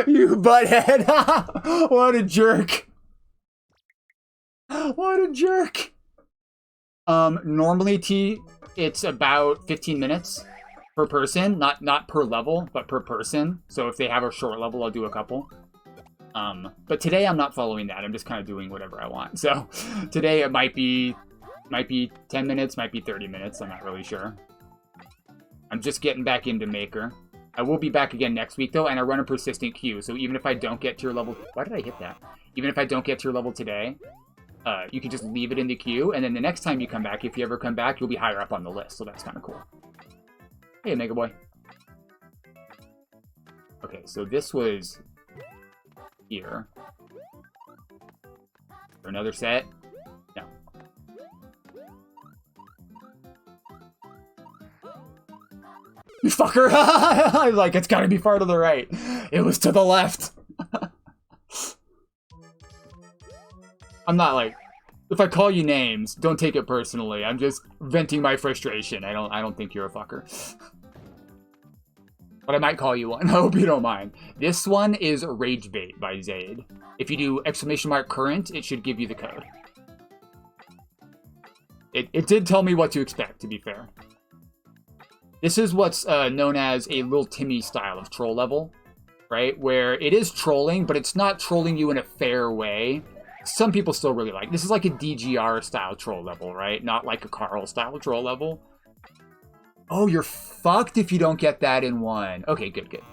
You butthead! What a jerk! What a jerk! Normally, it's about 15 minutes per person, not per level, but per person. So if they have a short level, I'll do a couple. But today I'm not following that. I'm just kind of doing whatever I want. So today it might be Might be 10 minutes, might be 30 minutes, I'm not really sure. I'm just getting back into Maker. I will be back again next week, though, and I run a persistent queue, so even if I don't get to your level... Why did I hit that? Even if I don't get to your level today, you can just leave it in the queue, and then the next time you come back, if you ever come back, you'll be higher up on the list, so that's kind of cool. Hey, Mega Boy. Okay, so this was... here. For another set? No. You fucker! I'm like, it's gotta be far to the right. It was to the left. I'm not like, if I call you names, don't take it personally. I'm just venting my frustration. I don't think you're a fucker. But I might call you one. I hope you don't mind. This one is Rage Bait by Zaid. If you do !current, it should give you the code. It did tell me what to expect, to be fair. This is what's known as a Lil Timmy style of troll level, right? Where it is trolling, but it's not trolling you in a fair way. Some people still really like it. This is like a DGR style troll level, right? Not like a Carl style troll level. Oh, you're fucked if you don't get that in one. Okay, good. Good.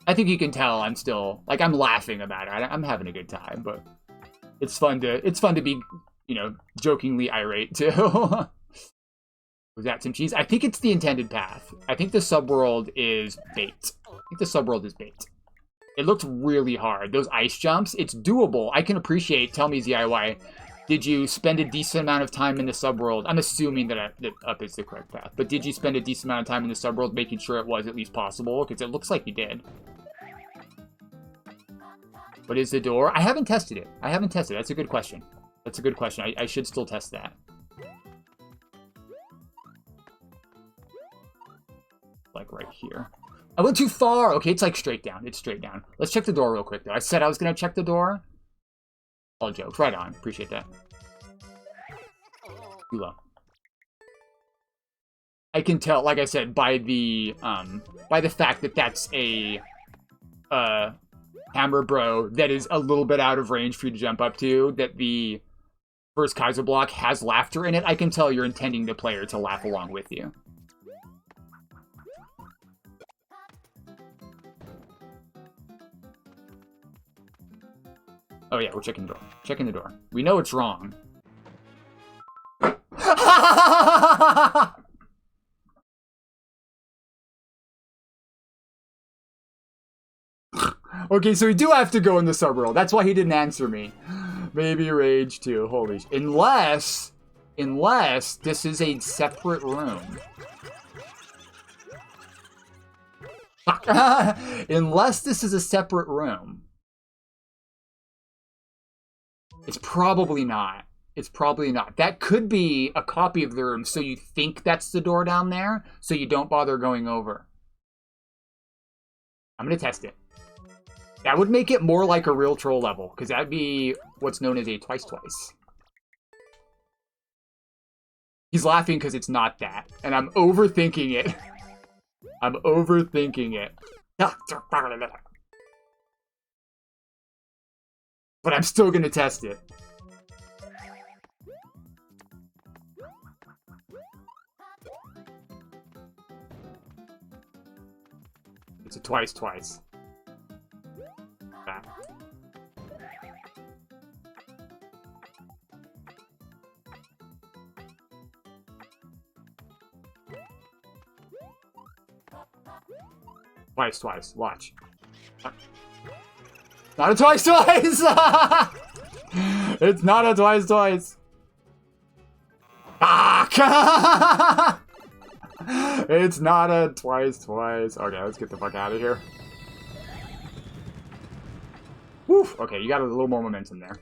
I think you can tell I'm still, like, I'm laughing about it. I'm having a good time, but it's fun to be, you know, jokingly irate too. Was that some cheese? I think it's the intended path. I think the subworld is bait. It looked really hard. Those ice jumps, it's doable. I can appreciate, tell me ZIY, did you spend a decent amount of time in the subworld? I'm assuming that up is the correct path. But did you spend a decent amount of time in the subworld making sure it was at least possible? Because it looks like you did. What is the door? I haven't tested it. That's a good question. I should still test that. Like right here. I went too far. Okay, it's like straight down. Let's check the door real quick, though. I said I was going to check the door. All jokes. Right on. Appreciate that. Too low. I can tell, like I said, by the fact that that's a hammer bro that is a little bit out of range for you to jump up to, that the first Kaiser block has laughter in it. I can tell you're intending the player to laugh along with you. Oh yeah, we're checking the door. We know it's wrong. Okay, so we do have to go in the subworld. That's why he didn't answer me. Maybe Rage 2. Holy shit. Unless this is a separate room. Unless this is a separate room. It's probably not. That could be a copy of the room, so you think that's the door down there, so you don't bother going over. I'm gonna test it. That would make it more like a real troll level, because that'd be what's known as a twice. He's laughing because it's not that, and I'm overthinking it. But I'm still gonna test it. It's a twice. Back. Twice. Watch. Not a twice! It's not a twice. Ah! It's not a twice. Okay, let's get the fuck out of here. Woo! Okay, you got a little more momentum there.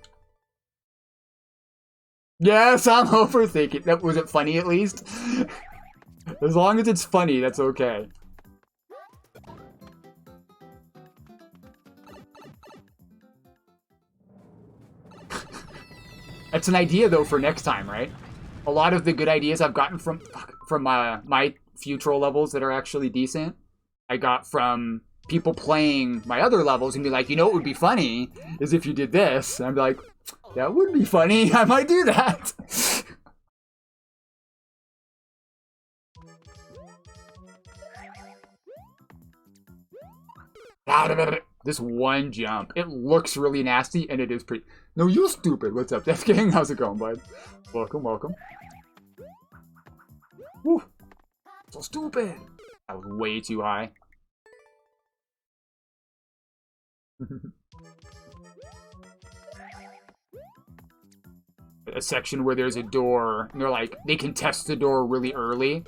Yes, I'm overthinking. Was it funny at least? As long as it's funny, that's okay. That's an idea, though, for next time, right? A lot of the good ideas I've gotten from my few troll levels that are actually decent, I got from people playing my other levels and be like, you know what would be funny is if you did this. And I'd be like, That would be funny. I might do that. This one jump. It looks really nasty, and it is pretty... No, you stupid. What's up, Death Gang? How's it going, bud? Welcome, welcome. Woo. So stupid. That was way too high. A section where there's a door, and they're like, they can test the door really early,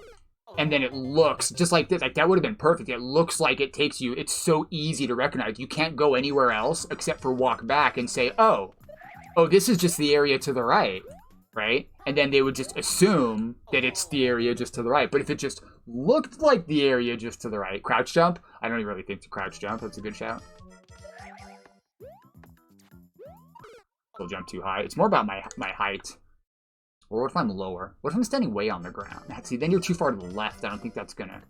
and then it looks just like this. Like, that would have been perfect. It looks like it takes you, it's so easy to recognize. You can't go anywhere else except for walk back and say, oh, this is just the area to the right, right? And then they would just assume that it's the area just to the right. But if it just looked like the area just to the right, crouch jump, I don't really think to crouch jump. That's a good shout. Still jump too high. It's more about my height. Or what if I'm lower? What if I'm standing way on the ground? See, then you're too far to the left. I don't think that's gonna...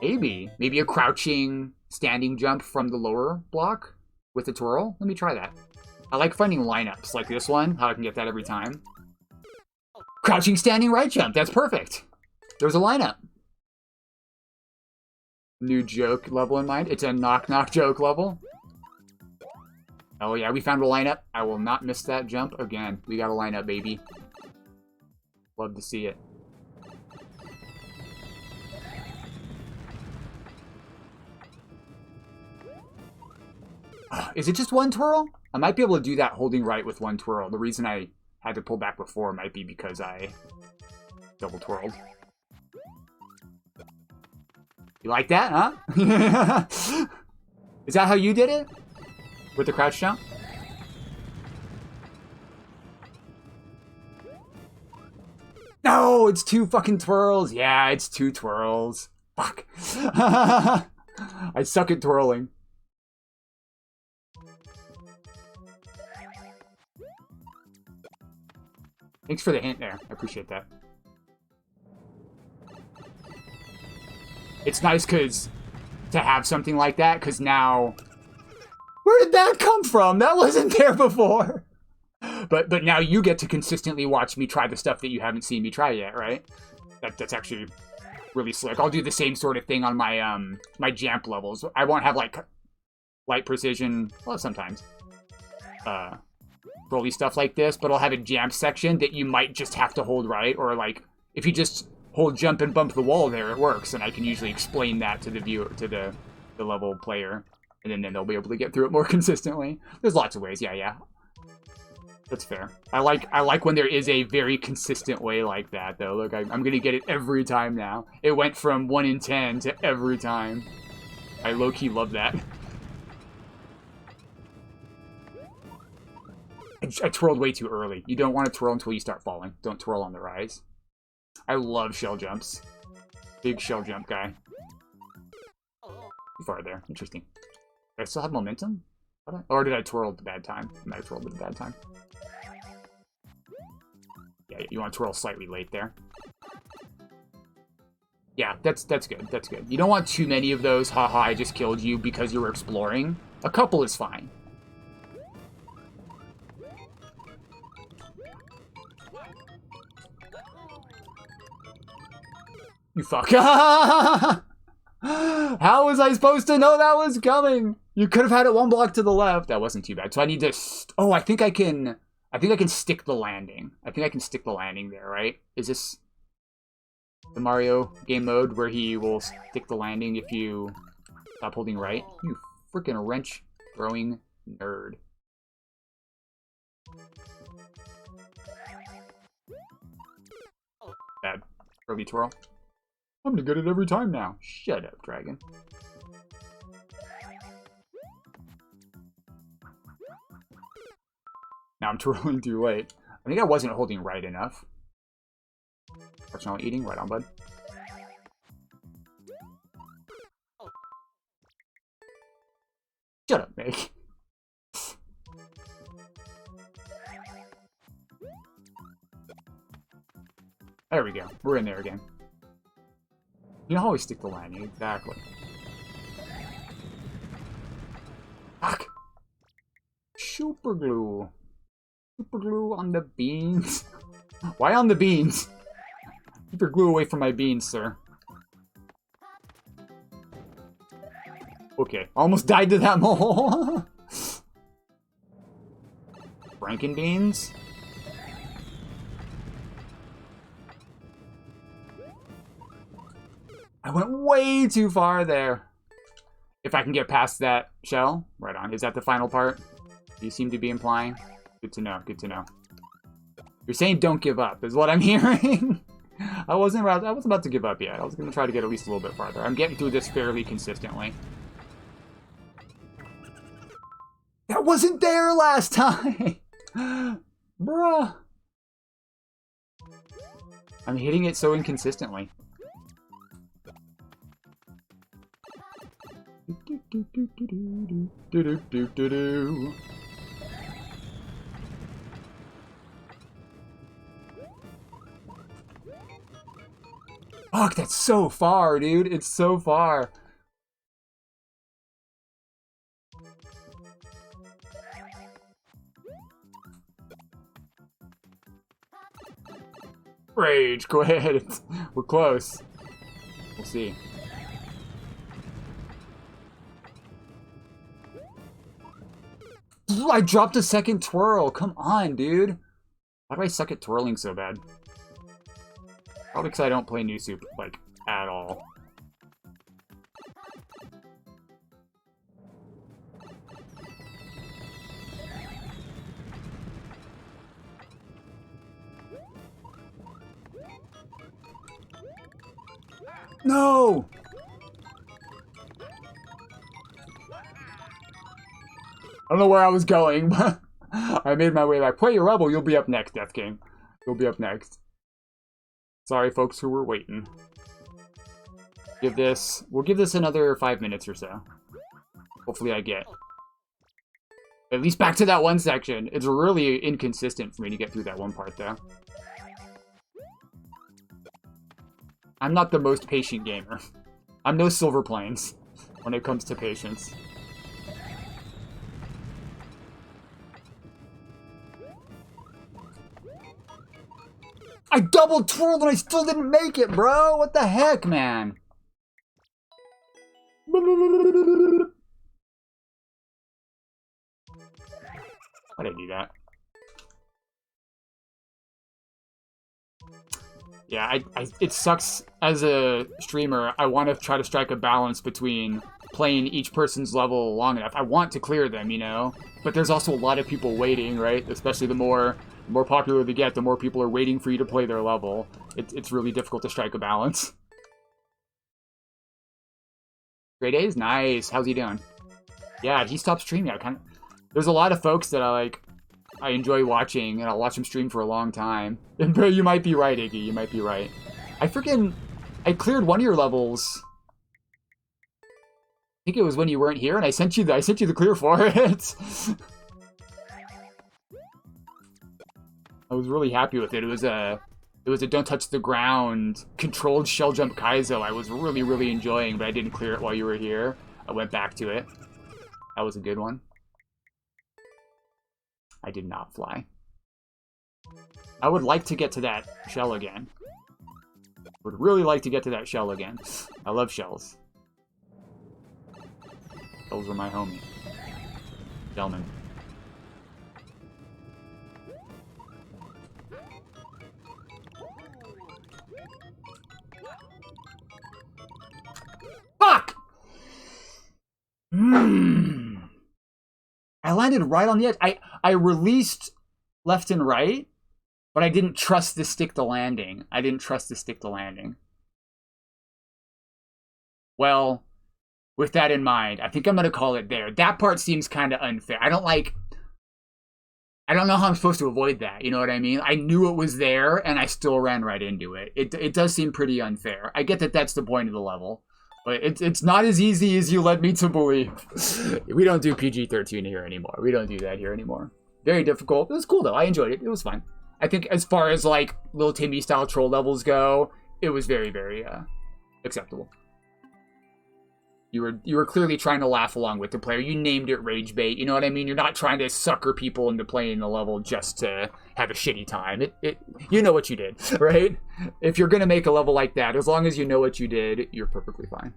Maybe a crouching standing jump from the lower block with a twirl. Let me try that. I like finding lineups like this one, how I can get that every time. Crouching standing right jump. That's perfect. There's a lineup. New joke level in mind. It's a knock-knock joke level. Oh yeah, we found a lineup. I will not miss that jump again. We got a lineup, baby. Love to see it. Is it just one twirl? I might be able to do that holding right with one twirl. The reason I had to pull back before might be because I double twirled. You like that, huh? Is that how you did it? With the crouch jump? No, it's 2 fucking twirls. Yeah, it's 2 twirls. Fuck. I suck at twirling. Thanks for the hint there. I appreciate that. It's nice to have something like that, because now... Where did that come from? That wasn't there before. But now you get to consistently watch me try the stuff that you haven't seen me try yet, right? That's actually really slick. I'll do the same sort of thing on my my Jank levels. I won't have like light precision, well, sometimes. Rolly stuff like this, but I'll have a Jank section that you might just have to hold right, or like if you just hold jump and bump the wall there, it works, and I can usually explain that to the viewer, to the level player. And then they'll be able to get through it more consistently. There's lots of ways, yeah. That's fair. I like when there is a very consistent way like that, though. Look, I'm gonna get it every time now. It went from 1 in 10 to every time. I low-key love that. I twirled way too early. You don't want to twirl until you start falling. Don't twirl on the rise. I love shell jumps. Big shell jump guy. Too far there. Interesting. Do I still have momentum? Or did I twirl at the bad time? I might have twirled at the bad time. Yeah, you want to twirl slightly late there. Yeah, that's good. That's good. You don't want too many of those, haha, I just killed you because you were exploring. A couple is fine. You fuck. How was I supposed to know that was coming? You could have had it 1 block to the left. That wasn't too bad. So I need to... Oh, I think I can stick the landing. I think I can stick the landing there, right? Is this the Mario game mode where he will stick the landing if you stop holding right? You freaking wrench throwing nerd. Bad. Early twirl. I'm gonna get it every time now. Shut up, dragon. Now I'm twirling too late. I think I wasn't holding right enough. Marshmallow eating, right on, bud. Shut up, Meg. There we go. We're in there again. You know how we stick the landing, exactly. Fuck. Super glue. Super glue on the beans. Why on the beans? Keep your glue away from my beans, sir. Okay, almost died to that mole. Frankenbeans? I went way too far there. If I can get past that shell, right on. Is that the final part? You seem to be implying? Good to know, good to know. You're saying don't give up, is what I'm hearing. I wasn't about to give up yet. I was going to try to get at least a little bit farther. I'm getting through this fairly consistently. That wasn't there last time! Bruh. I'm hitting it so inconsistently. Fuck, that's so far, dude. It's so far. Rage, go ahead. We're close. We'll see. I dropped a second twirl. Come on, dude. Why do I suck at twirling so bad? Probably because I don't play New Soup, like, at all. No! I don't know where I was going, but I made my way back. Play your rebel, you'll be up next, Death King. You'll be up next. Sorry, folks who were waiting. We'll give this another 5 minutes or so. Hopefully I get at least back to that one section. It's really inconsistent for me to get through that one part, though. I'm not the most patient gamer. I'm no Silver Plains when it comes to patience. I double twirled and I still didn't make it, bro! What the heck, man? Why'd I do that? Yeah, it sucks as a streamer. I want to try to strike a balance between playing each person's level long enough. I want to clear them, you know? But there's also a lot of people waiting, right? Especially the more popular they get, the more people are waiting for you to play their level. It's really difficult to strike a balance. Great A's? Nice. How's he doing? Yeah, he stopped streaming. There's a lot of folks that I enjoy watching, and I'll watch him stream for a long time. But you might be right, Iggy. You might be right. I cleared one of your levels. I think it was when you weren't here, and I sent you the clear for it. I was really happy with it. It was a don't touch the ground controlled shell jump Kaizo. I was really, really enjoying, but I didn't clear it while you were here. I went back to it. That was a good one. I did not fly. I would like to get to that shell again. Would really like to get to that shell again. I love shells. Shells are my homie. Gentlemen. Fuck! I landed right on the edge. I released left and right, but I didn't trust the stick to landing. Well, with that in mind, I think I'm going to call it there. That part seems kind of unfair. I don't know how I'm supposed to avoid that. You know what I mean? I knew it was there, and I still ran right into it. It does seem pretty unfair. I get that that's the point of the level. But it's not as easy as you led me to believe. We don't do PG-13 here anymore. We don't do that here anymore. Very difficult. It was cool, though. I enjoyed it. It was fun. I think as far as, like, Lil Timmy-style troll levels go, it was very, very acceptable. You were clearly trying to laugh along with the player. You named it rage bait. You know what I mean? You're not trying to sucker people into playing the level just to have a shitty time. You know what you did, right? If you're gonna make a level like that, as long as you know what you did, you're perfectly fine.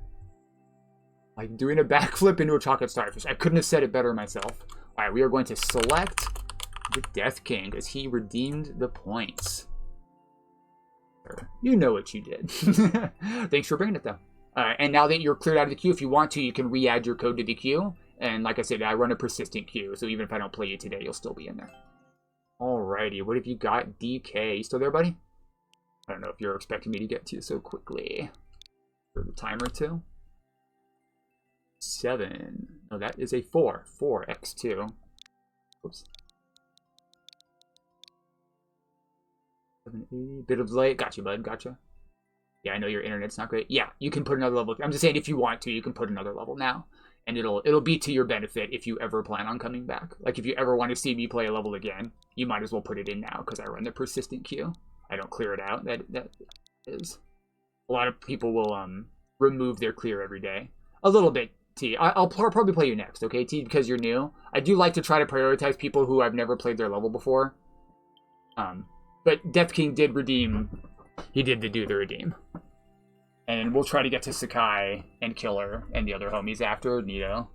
Like doing a backflip into a chocolate starfish. I couldn't have said it better myself. All right, we are going to select the Death King as he redeemed the points. You know what you did. Thanks for bringing it though. And now that you're cleared out of the queue, if you want to, you can re-add your code to the queue. And like I said, I run a persistent queue, so even if I don't play you today, you'll still be in there. Alrighty, what have you got? DK. You still there, buddy? I don't know if you're expecting me to get to you so quickly. For the timer too. 7. No, that is a 4. 4x2. Oops. 780. Bit of delay. Gotcha, bud. Gotcha. Yeah, I know your internet's not great. Yeah, you can put another level. I'm just saying, if you want to, you can put another level now. And it'll be to your benefit if you ever plan on coming back. Like, if you ever want to see me play a level again, you might as well put it in now, because I run the persistent queue. I don't clear it out. That is... A lot of people will remove their clear every day. A little bit, T. I'll probably play you next, okay, T, because you're new. I do like to try to prioritize people who I've never played their level before. But Death King did redeem... He did do the redeem. And we'll try to get to Sakai and Killer and the other homies after, Nito.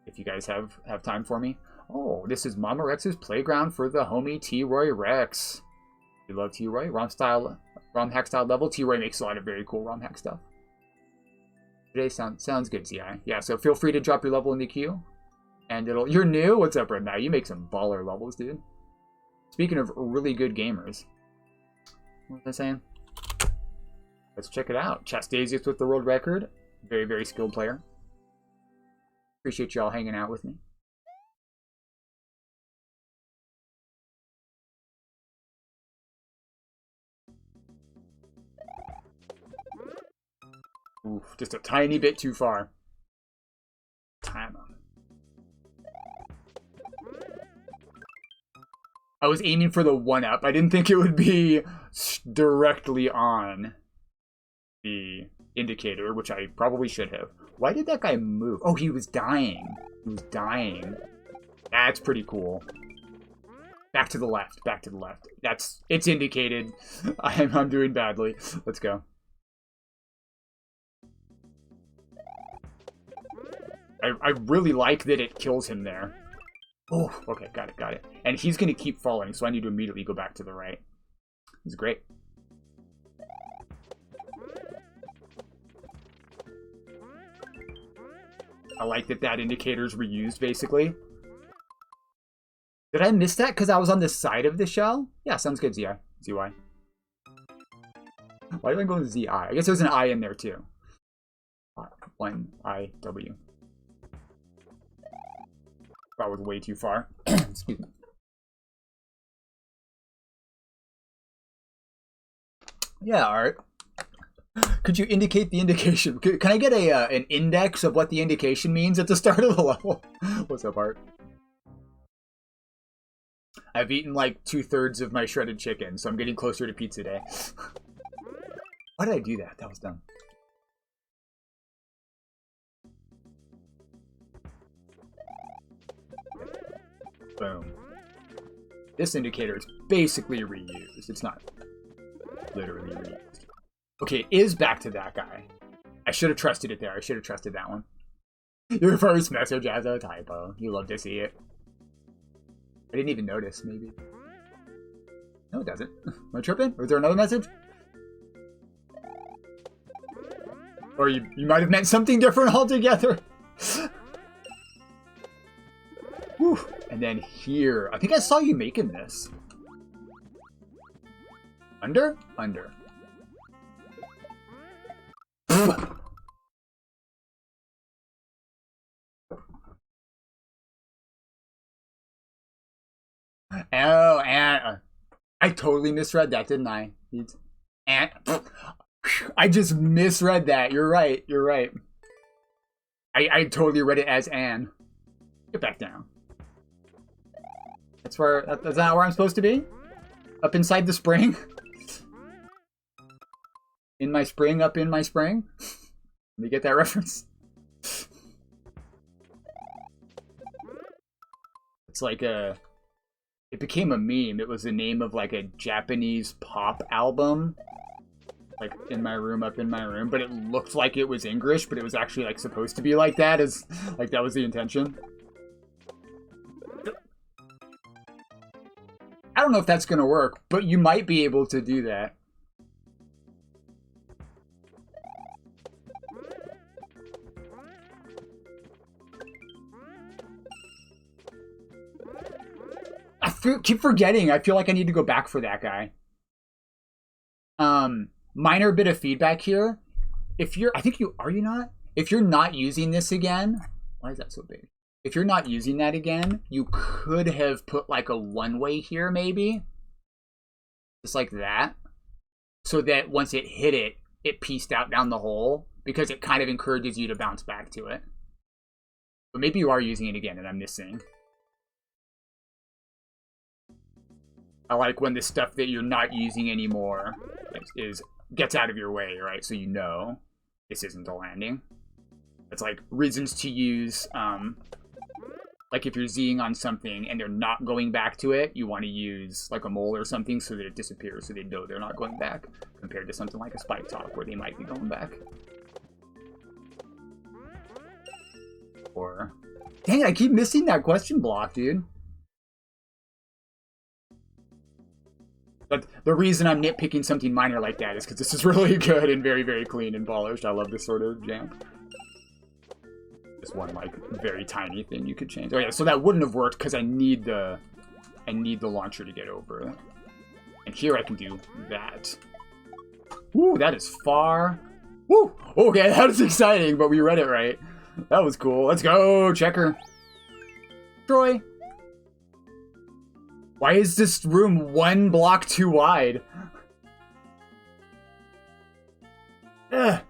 If you guys have time for me. Oh, this is Mama Rex's playground for the homie T-Roy Rex. You love T-Roy? ROM hack style level. T-Roy makes a lot of very cool ROM hack stuff. Today sounds good, CI. Yeah, so feel free to drop your level in the queue. And you're new? What's up, Red Now? You make some baller levels, dude. Speaking of really good gamers. What was I saying? Let's check it out. Chastasius with the world record. Very, very skilled player. Appreciate y'all hanging out with me. Oof, just a tiny bit too far. Time on. I was aiming for the 1-up. I didn't think it would be directly on the indicator, which I probably should have. Why did that guy move? Oh, he was dying. He was dying. That's pretty cool. Back to the left. Back to the left. It's indicated. I'm doing badly. Let's go. I really like that it kills him there. Oh, okay, got it. And he's going to keep falling, so I need to immediately go back to the right. This is great. I like that indicator's reused, basically. Did I miss that because I was on the side of the shell? Yeah, sounds good, ZI. ZY. Why did I go with ZI? I guess there's an I in there, too. 1IW. That was way too far. Excuse me. Yeah, Art. Could you indicate the indication? Can I get an index of what the indication means at the start of the level? What's up, Art? I've eaten like 2/3 of my shredded chicken, so I'm getting closer to pizza day. Why did I do that? That was dumb. Boom. This indicator is basically reused. It's not literally reused. Okay, it is back to that guy. I should have trusted it there. I should have trusted that one. Your first message has a typo. You love to see it. I didn't even notice, maybe. No, it doesn't. Am I tripping? Or is there another message? Or you might have meant something different altogether. Whew. And then here. I think I saw you making this. Under? Under. Oh, and I totally misread that, didn't I? And I just misread that. You're right. You're right. I totally read it as Anne. Get back down. That's not where I'm supposed to be? Up inside the spring? In my spring, up in my spring? Let me get that reference. It's like a... It became a meme. It was the name of like a Japanese pop album. Like in my room, up in my room. But it looked like it was English, but it was actually like supposed to be like that. As like that was the intention. I don't know if that's gonna work, but you might be able to do that. Keep forgetting. I feel like I need to go back for that guy. Minor bit of feedback here. If you're, are you not? If you're not using this again, why is that so big? If you're not using that again, you could have put like a one-way here, maybe. Just like that. So that once it hit it, it pieced out down the hole, because it kind of encourages you to bounce back to it. But maybe you are using it again and I'm missing. I like when the stuff that you're not using anymore gets out of your way, right? So you know this isn't a landing. It's like reasons to use, like if you're Zing on something and they're not going back to it, you want to use like a mole or something so that it disappears, so they know they're not going back, compared to something like a spike top where they might be going back. Or, dang it, I keep missing that question block, dude. But the reason I'm nitpicking something minor like that is because this is really good and very, very clean and polished. I love this sort of jump. This one, like, very tiny thing you could change. Oh yeah, so that wouldn't have worked because I need the launcher to get over. And here I can do that. Woo, that is far. Woo! Okay, that is exciting, but we read it right. That was cool. Let's go, checker. Troy. Why is this room one block too wide? That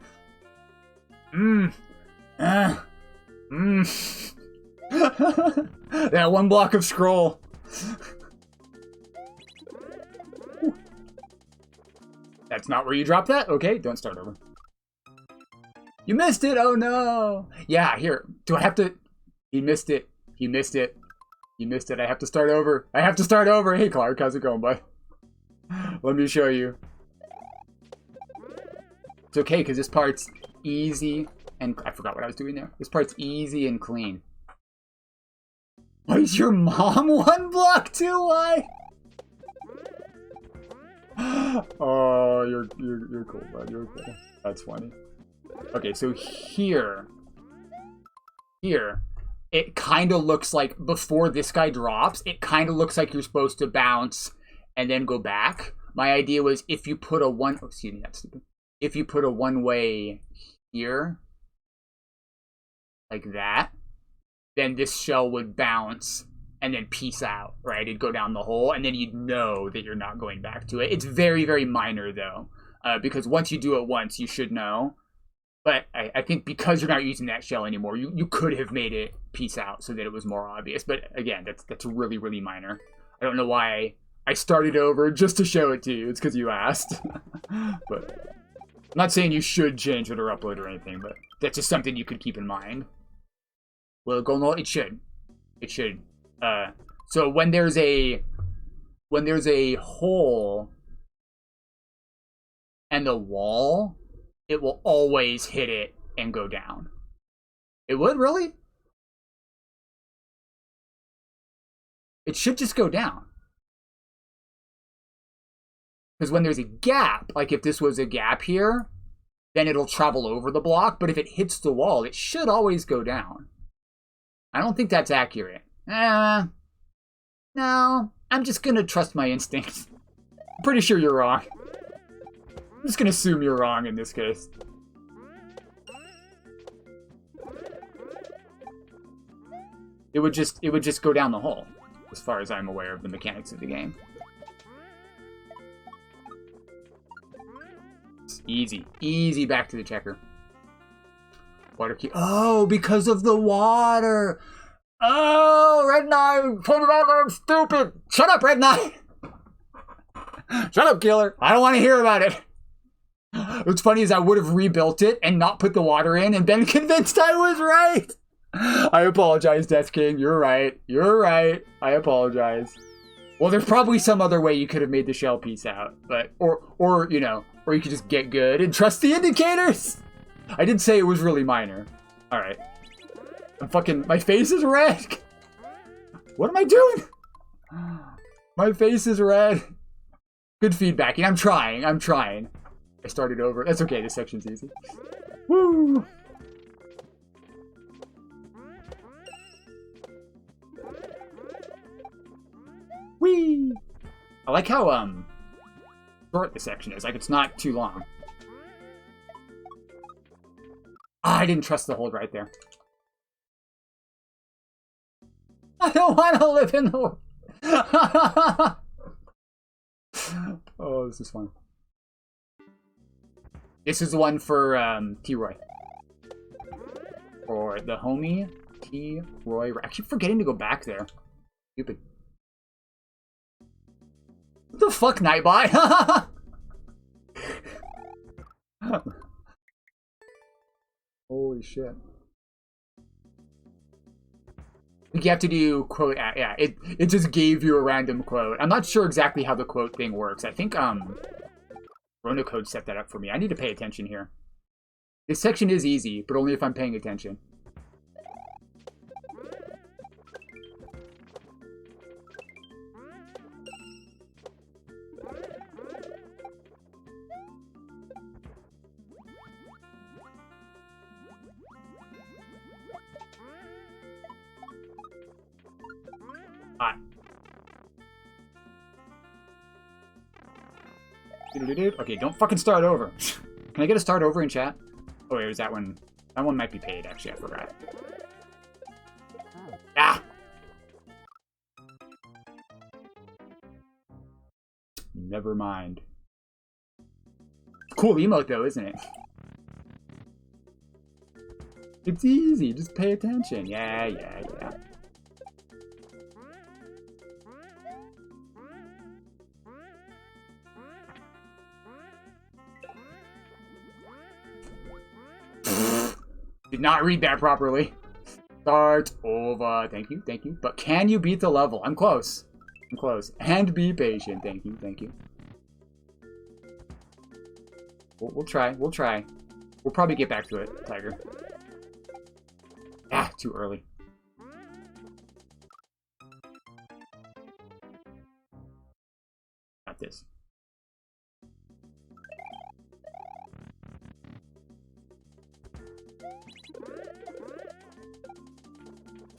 one block of scroll. That's not where you drop that? Okay, don't start over. You missed it! Oh no! Yeah, here. Do I have to... He missed it. He missed it. You missed it. I have to start over. I have to start over. Hey, Clark. How's it going, bud? Let me show you. It's okay, because this part's easy and... I forgot what I was doing there. This part's easy and clean. Why is your mom one block too wide? Oh, you're cool, bud. You're cool. That's funny. Okay, so here... it kind of looks like, before this guy drops, it kind of looks like you're supposed to bounce and then go back. My idea was if you put a excuse me, that's stupid. If you put a one-way here, like that, then this shell would bounce and then peace out, right? It'd go down the hole, and then you'd know that you're not going back to it. It's very, very minor, though, because once you do it once, you should know. But I think because you're not using that shell anymore, you could have made it peace out so that it was more obvious. But again, that's really, really minor. I don't know why I started over just to show it to you. It's because you asked. But I'm not saying you should change it or upload or anything, but that's just something you could keep in mind. Will it go no? It should. It should. So when there's a hole and the wall, it will always hit it and go down. It would, really? It should just go down. Because when there's a gap, like if this was a gap here, then it'll travel over the block. But if it hits the wall, it should always go down. I don't think that's accurate. No, I'm just going to trust my instincts. I'm pretty sure you're wrong. I'm just going to assume you're wrong in this case. It would just go down the hole, as far as I'm aware of the mechanics of the game. It's easy. Easy back to the checker. Water key. Oh, because of the water. Oh, Red Knight pointed out that I'm stupid. Shut up, Red Knight. Shut up, killer. I don't want to hear about it. What's funny is I would have rebuilt it and not put the water in and been convinced I was right. I apologize, Death King. You're right. You're right. I apologize. Well, there's probably some other way you could have made the shell piece out, but or you know, or you could just get good and trust the indicators. I did say it was really minor. All right. My face is red. What am I doing? My face is red. Good feedback. I'm trying. I started over. That's okay. This section's easy. Woo! Whee! I like how short this section is. Like it's not too long. Ah, I didn't trust the hold right there. I don't want to live in the... Oh, this is fun. This is the one for T-Roy. Or the homie T-Roy. I keep forgetting to go back there. Stupid. What the fuck, Nightbot? Holy shit. You have to do quote, yeah, it just gave you a random quote. I'm not sure exactly how the quote thing works. I think, Code set that up for me. I need to pay attention here. This section is easy, but only if I'm paying attention. Okay, don't fucking start over. Can I get a start over in chat? Oh wait, was that one? That one might be paid, actually, I forgot. Ah! Never mind. Cool emote though, isn't it? It's easy, just pay attention. Yeah. Did not read that properly. Start over. Thank you. But can you beat the level? I'm close. And be patient. Thank you. We'll try. We'll probably get back to it, Tiger. Ah, too early. Got this.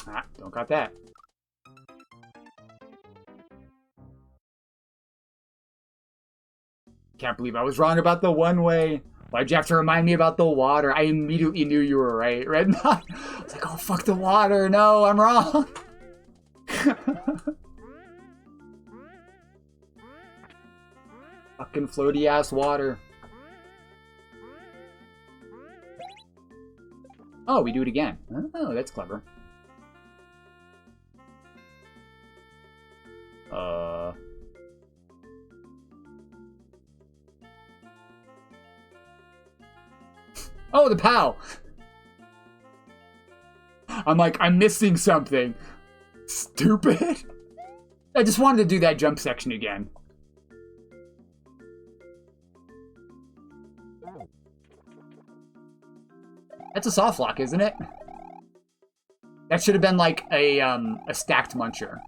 Ah, don't got that. Can't believe I was wrong about the one way. Why'd you have to remind me about the water? I immediately knew you were right. Red. I was like, oh, fuck the water. No, I'm wrong. Fucking floaty ass water. Oh, we do it again. Oh, that's clever. Oh, the POW! I'm like, I'm missing something. Stupid. I just wanted to do that jump section again. That's a soft lock, isn't it? That should have been like a stacked muncher,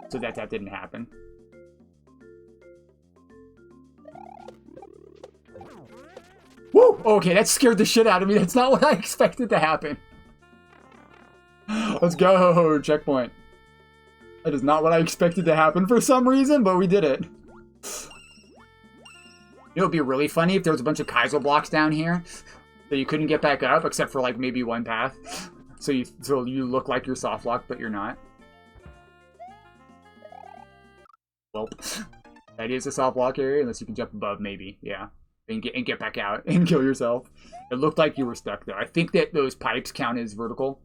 so that didn't happen. Woo! Okay, that scared the shit out of me. That's not what I expected to happen. Let's go! Checkpoint. That is not what I expected to happen for some reason, but we did it. You know, it'd be really funny if there was a bunch of Kaizo blocks down here that you couldn't get back up, except for like maybe one path. So you look like you're soft locked, but you're not. Well, that is a soft lock area, unless you can jump above, maybe. Yeah. And get back out and kill yourself. It looked like you were stuck there. I think that those pipes count as vertical,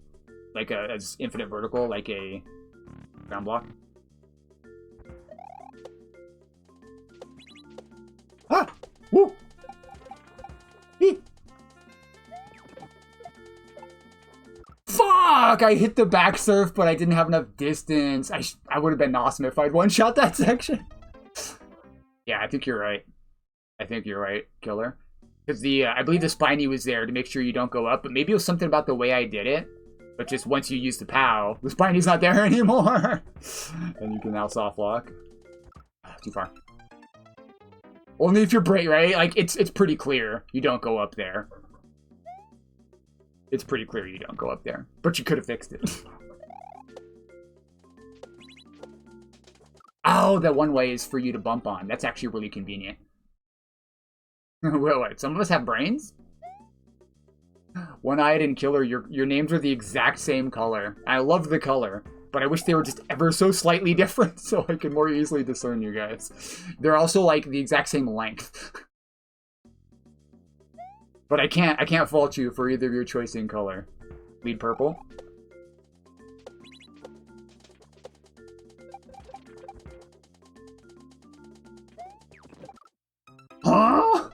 like as infinite vertical, like a ground block. Ah! Woo! Eee! Fuck! Fuck, I hit the back surf, but I didn't have enough distance. I would have been awesome if I'd one-shot that section. Yeah, I think you're right. I think you're right, Killer. Because I believe the Spiny was there to make sure you don't go up, but maybe it was something about the way I did it. But just once you use the POW, the Spiny's not there anymore. And you can now soft lock. Too far. Only if you're brave, right? Like, it's pretty clear you don't go up there. It's pretty clear you don't go up there. But you could have fixed it. Oh, that one way is for you to bump on. That's actually really convenient. Wait, some of us have brains? One-Eyed and Killer, your names are the exact same color. I love the color, but I wish they were just ever so slightly different so I could more easily discern you guys. They're also like the exact same length. But I can't fault you for either of your choice in color. Lead purple. Huh?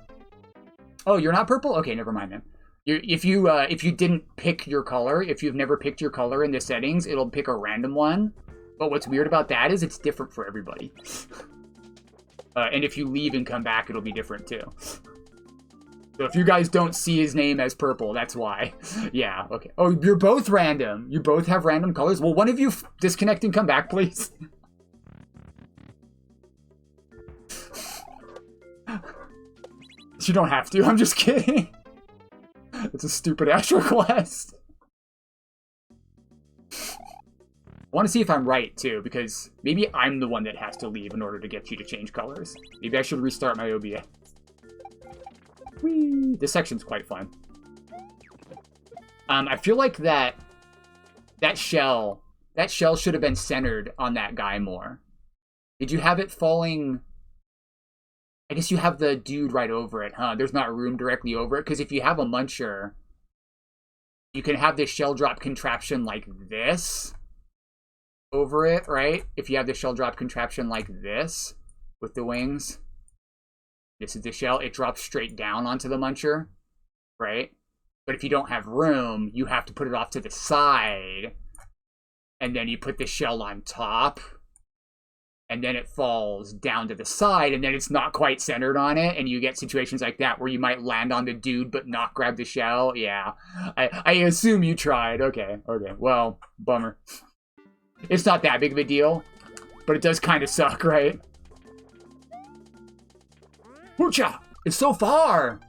Oh, you're not purple? Okay, never mind then. If you didn't pick your color, if you've never picked your color in the settings, it'll pick a random one. But what's weird about that is it's different for everybody. And if you leave and come back, it'll be different too. So if you guys don't see his name as purple, that's why. Yeah, okay. Oh, you're both random. You both have random colors. Well, one of you disconnect and come back, please. You don't have to. I'm just kidding. It's a stupid-ass request. I want to see if I'm right, too, because maybe I'm the one that has to leave in order to get you to change colors. Maybe I should restart my OBS. Whee! This section's quite fun. I feel like that shell should have been centered on that guy more. Did you have it falling... I guess you have the dude right over it, huh? There's not room directly over it, because if you have a muncher, you can have this shell drop contraption like this over it, right? If you have the shell drop contraption like this with the wings, this is the shell, it drops straight down onto the muncher, right? But if you don't have room, you have to put it off to the side, and then you put the shell on top, and then it falls down to the side, and then it's not quite centered on it, and you get situations like that where you might land on the dude but not grab the shell. Yeah, I assume you tried. Okay, well, bummer. It's not that big of a deal, but it does kind of suck, right? Hoocha! It's so far!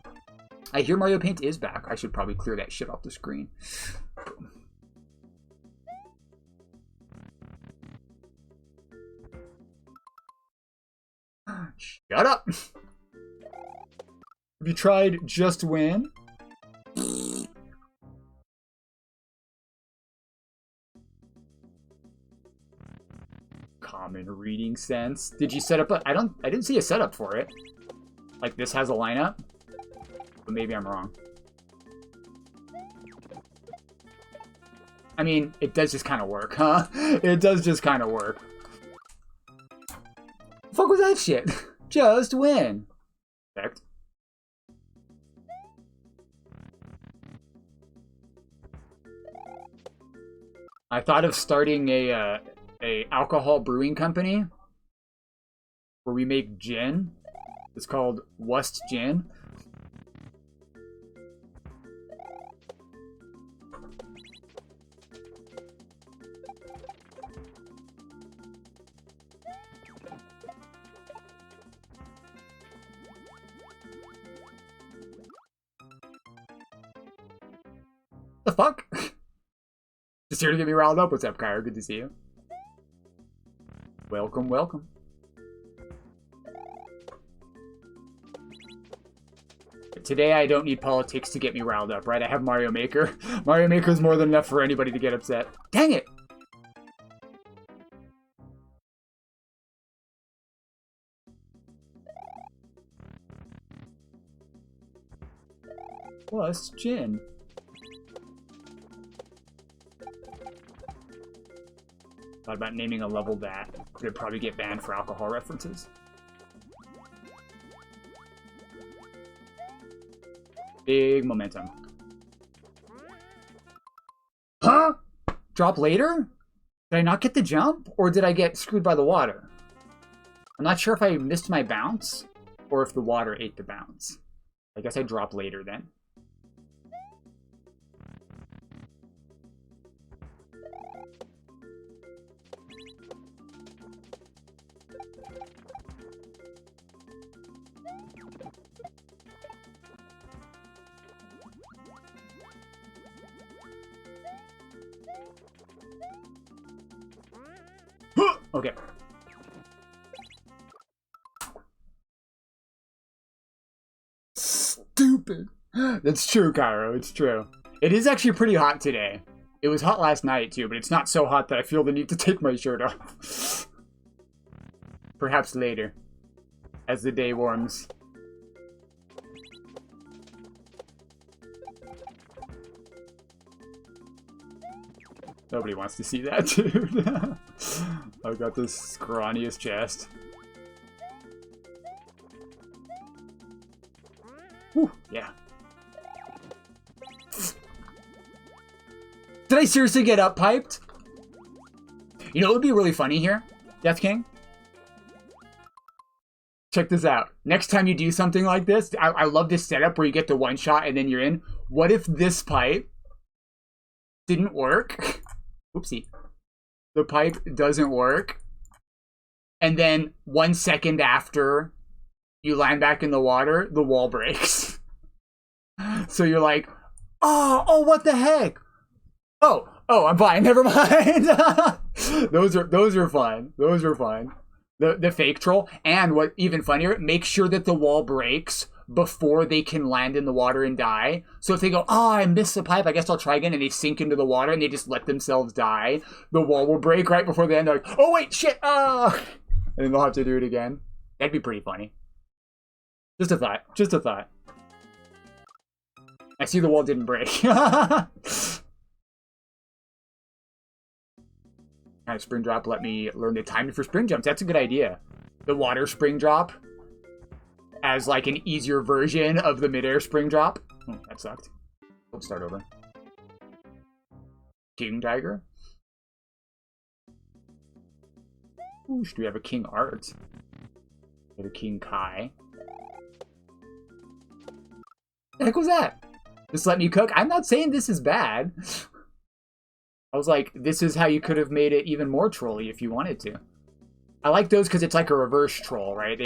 I hear Mario Paint is back. I should probably clear that shit off the screen. Shut up! Have you tried Just Win? Common reading sense. Did you set up a... I didn't see a setup for it. Like this has a lineup? But maybe I'm wrong. I mean, it does just kind of work, huh? It does just kind of work. Fuck was that shit? Just win. Perfect. I thought of starting a alcohol brewing company where we make gin. It's called Wust Gin. The fuck? Just here to get me riled up. What's up, Kyra? Good to see you. Welcome, welcome. Today I don't need politics to get me riled up, right? I have Mario Maker. Mario Maker is more than enough for anybody to get upset. Dang it! Plus gin. Thought about naming a level that could probably get banned for alcohol references. Big momentum. Huh? drop later? Did I not get the jump? Or did I get screwed by the water? I'm not sure if I missed my bounce or if the water ate the bounce. I guess I drop later then. Okay. Stupid. That's true, Cairo. It's true. It is actually pretty hot today. It was hot last night, too, but it's not so hot that I feel the need to take my shirt off. Perhaps later, as the day warms. Nobody wants to see that, dude. I've got the scrawniest chest. Whew, yeah. Did I seriously get up piped? You know what would be really funny here, Death King? Check this out. Next time you do something like this, I love this setup where you get the one shot and then you're in. What if this pipe didn't work? Oopsie. The pipe doesn't work. And then 1 second after you land back in the water, the wall breaks. So you're like, oh, what the heck? Oh, I'm fine. Never mind. Those are fun. Those are fun. The fake troll. And what even funnier, make sure that the wall breaks before they can land in the water and die. So if they go, oh, I missed the pipe, I guess I'll try again, and they sink into the water and they just let themselves die, the wall will break right before they end. They're like, oh wait, shit, and then they'll have to do it again. That'd be pretty funny. Just a thought. Just a thought. I see the wall didn't break. Kind of spring drop let me learn the timing for spring jumps. That's a good idea. The water spring drop as like an easier version of the midair spring drop. Oh, that sucked. Let's start over. King Tiger. Ooh, do we have a King Art? We have a King Kai. The heck was that? Just let me cook? I'm not saying this is bad. I was like, this is how you could have made it even more trolly if you wanted to. I like those because it's like a reverse troll, right?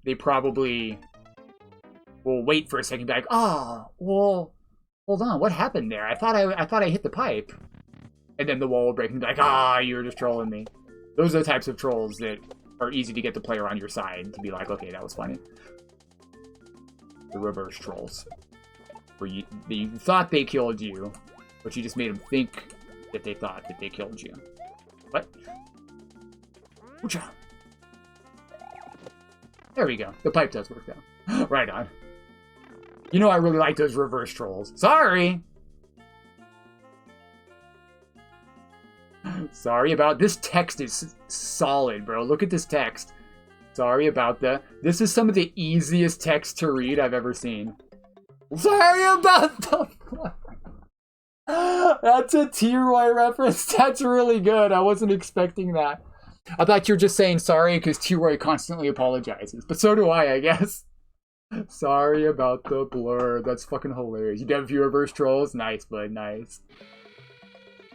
They probably will wait for a second, be like, oh, well, hold on, what happened there? I thought I hit the pipe, and then the wall will break and be like, you were just trolling me. Those are the types of trolls that are easy to get the player on your side to be like, okay, that was funny. The reverse trolls, where you thought they killed you, but you just made them think that they thought that they killed you. What? Oocha. There we go. The pipe does work though. Right on. You know I really like those reverse trolls. Sorry! Sorry about... This text is solid, bro. Look at this text. Sorry about the... This is some of the easiest text to read I've ever seen. Sorry about the... That's a T-Roy reference. That's really good. I wasn't expecting that. I thought you were just saying sorry because T-Roy constantly apologizes. But so do I guess. Sorry about the blur. That's fucking hilarious. You have a few reverse trolls? Nice, bud. Nice.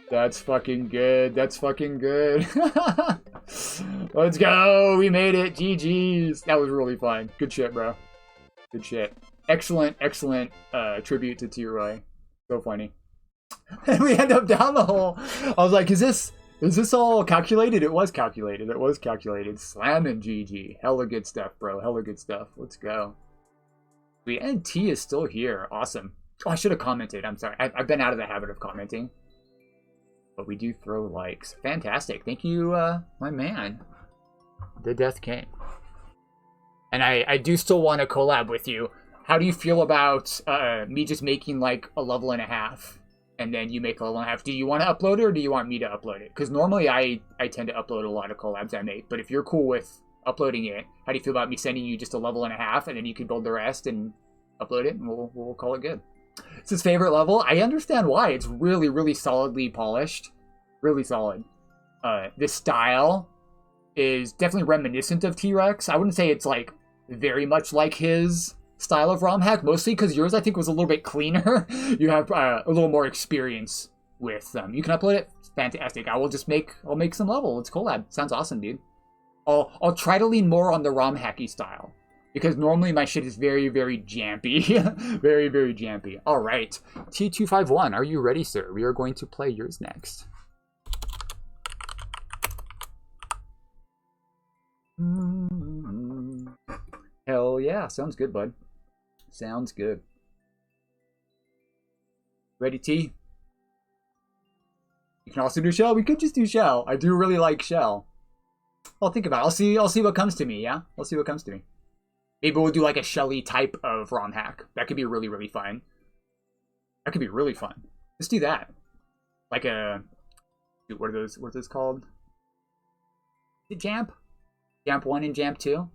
That's fucking good. That's fucking good. Let's go. We made it. GG's. That was really fun. Good shit, bro. Good shit. Excellent, excellent tribute to T-Roy. So funny. And we end up down the hole. I was like, is this all calculated? It was calculated. It was calculated. Slamming GG. Hella good stuff, bro. Hella good stuff. Let's go. And T is still here. Awesome. Oh, I should have commented. I'm sorry. I've been out of the habit of commenting. But we do throw likes. Fantastic. Thank you, my man. The Death King. And I do still want to collab with you. How do you feel about me just making like a level and a half? And then you make a level and a half. Do you want to upload it or do you want me to upload it? Because normally I tend to upload a lot of collabs I make. But if you're cool with uploading it, how do you feel about me sending you just a level and a half and then you can build the rest and upload it and we'll call it good? It's his favorite level. I understand why. It's really, really solidly polished. Really solid. This style is definitely reminiscent of T-Rex. I wouldn't say it's like very much like his style of ROM hack, mostly because yours I think was a little bit cleaner. You have a little more experience with them. You can upload it. Fantastic. I'll make some level. Let's collab. Sounds awesome, dude. I'll try to lean more on the ROM hacky style, because normally my shit is very, very jampy. Very, very jampy. All right. T251, are you ready, sir? We are going to play yours next. Hell yeah. Sounds good, bud. Sounds good. Ready, T? You can also do Shell. We could just do Shell. I do really like Shell. I'll think about it. I'll see what comes to me, yeah? I'll see what comes to me. Maybe we'll do like a Shelly type of ROM hack. That could be really, really fun. That could be really fun. Let's do that. Like a... What are those called? Is it Jamp? Jamp 1 and Jamp 2?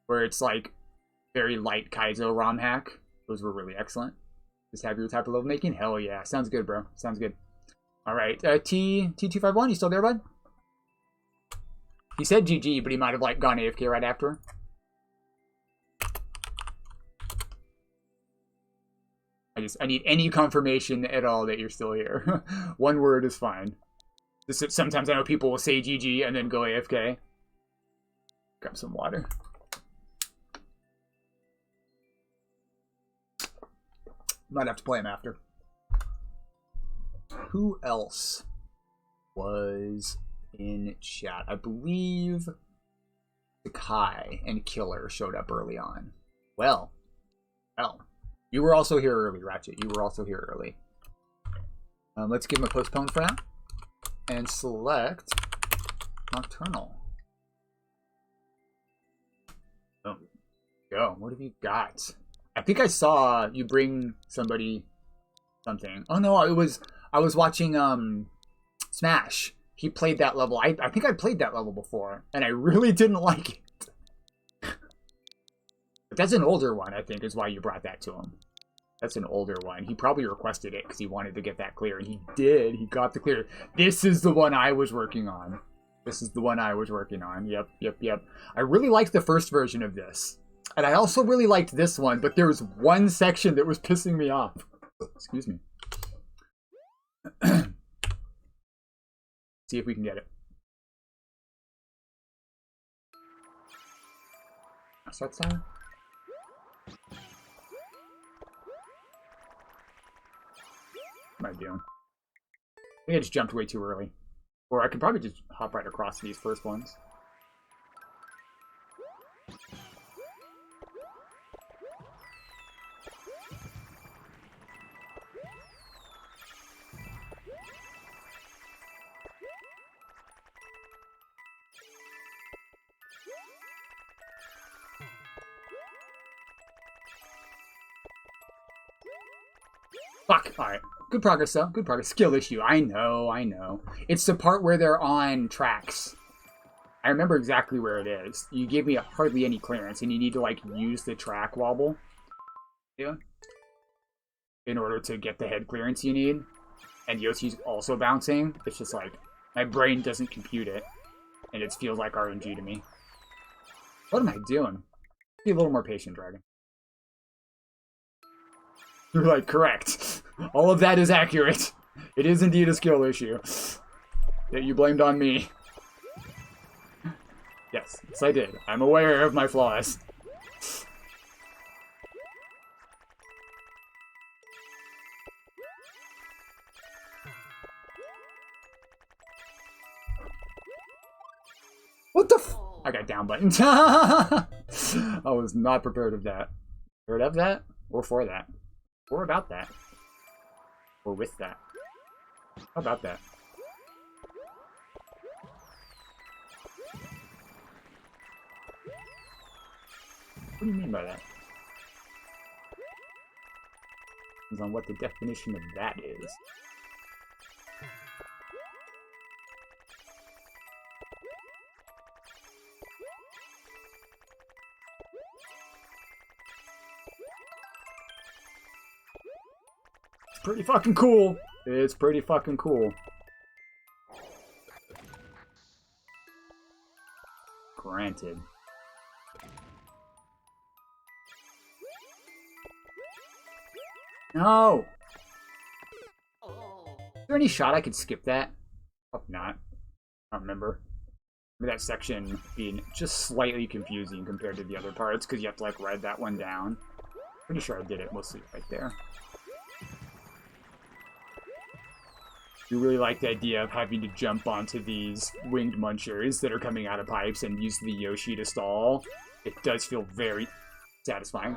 Where it's like very light Kaizo ROM hack. Those were really excellent. Just have your type of level making? Hell yeah. Sounds good, bro. Sounds good. Alright, T251, you still there, bud? He said GG, but he might have like gone AFK right after. I need any confirmation at all that you're still here. One word is fine. Sometimes I know people will say GG and then go AFK. Grab some water. Might have to play him after. Who else was in chat? I believe Sakai and Killer showed up early on. Well. You were also here early, Ratchet. You were also here early. Let's give him a postpone for now. And select Nocturnal. Oh, go. What have you got? I think I saw you bring somebody something. Oh no, I was watching Smash. He played that level. I think I played that level before, and I really didn't like it. But that's an older one, I think, is why you brought that to him. That's an older one. He probably requested it because he wanted to get that clear, and he did. He got the clear. This is the one I was working on. This is the one I was working on. Yep. I really liked the first version of this. And I also really liked this one, but there was one section that was pissing me off. Excuse me. See if we can get it. Start sound. What am I doing? I think I just jumped way too early. Or I could probably just hop right across these first ones. Fuck! Alright. Good progress, though. Good progress. Skill issue. I know. It's the part where they're on tracks. I remember exactly where it is. You gave me hardly any clearance, and you need to, like, use the track wobble. Yeah. In order to get the head clearance you need. And Yoshi's also bouncing. It's just like, my brain doesn't compute it. And it feels like RNG to me. What am I doing? Be a little more patient, Dragon. You're like, correct. All of that is accurate. It is indeed a skill issue that you blamed on me. Yes, I did. I'm aware of my flaws. What the f— I got down button. I was not prepared of that. Prepared of that? Or for that? Or about that? Or with that? How about that? What do you mean by that? Depends on what the definition of that is. Pretty fucking cool. It's pretty fucking cool. Granted. No! Is there any shot I could skip that? Probably not. I don't remember. That section being just slightly confusing compared to the other parts, because you have to, like, ride that one down. Pretty sure I did it mostly right there. You really like the idea of having to jump onto these winged munchers that are coming out of pipes and use the Yoshi to stall. It does feel very satisfying.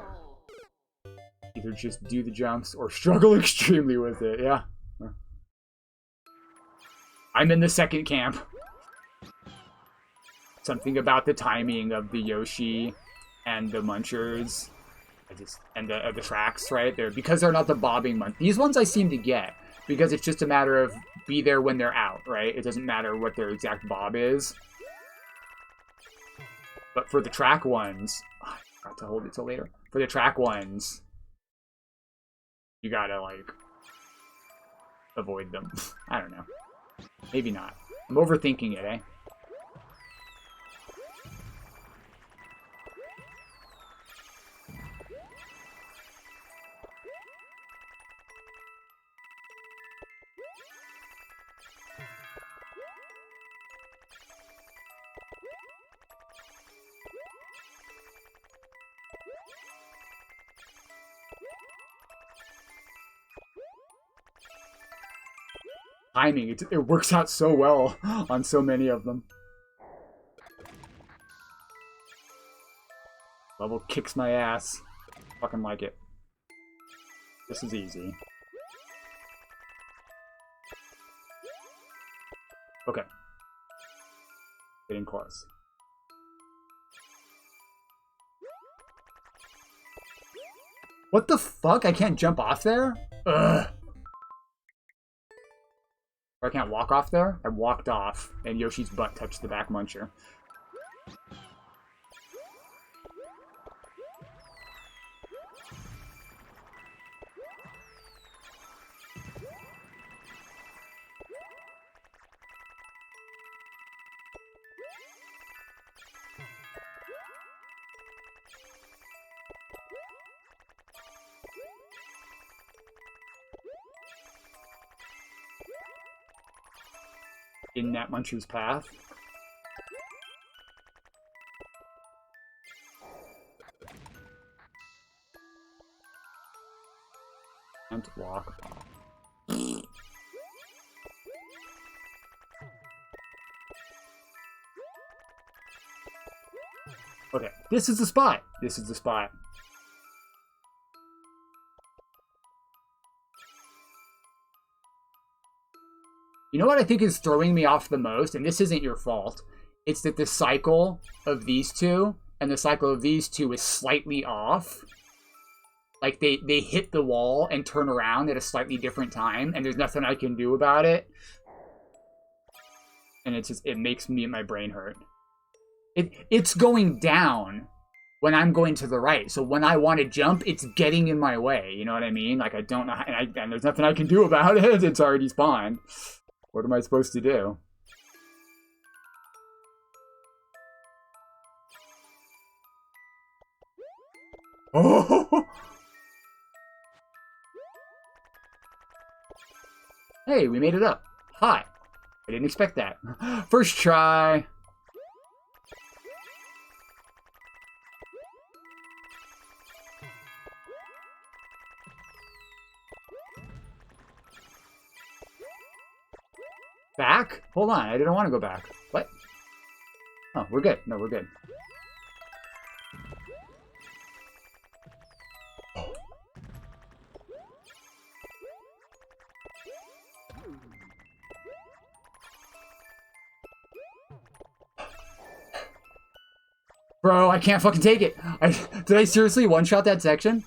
Either just do the jumps or struggle extremely with it, yeah. I'm in the second camp. Something about the timing of the Yoshi and the munchers, and the tracks, right? Because they're not the bobbing ones. These ones I seem to get, because it's just a matter of be there when they're out, right? It doesn't matter what their exact bob is. But for the track ones, I forgot to hold it till later. For the track ones, you gotta, like, avoid them. I don't know. Maybe not. I'm overthinking it, eh? Timing, it works out so well on so many of them. Level kicks my ass. Fucking like it. This is easy. Okay. Getting close. What the fuck? I can't jump off there? Ugh. Or I can't walk off there? I walked off, and Yoshi's butt touched the back muncher. In that muncher's path. And walk. Okay, this is the spot. This is the spot. You know what I think is throwing me off the most, and this isn't your fault, it's that the cycle of these two and the cycle of these two is slightly off. Like, they hit the wall and turn around at a slightly different time, and there's nothing I can do about it. And it makes my brain hurt. It's going down when I'm going to the right. So when I want to jump, it's getting in my way. You know what I mean? Like, I don't know, and there's nothing I can do about it. It's already spawned. What am I supposed to do? Oh! Hey, we made it up. Hi. I didn't expect that. First try. Back? Hold on, I didn't want to go back. What? Oh, we're good. No, we're good. Bro, I can't fucking take it. Did I seriously one-shot that section?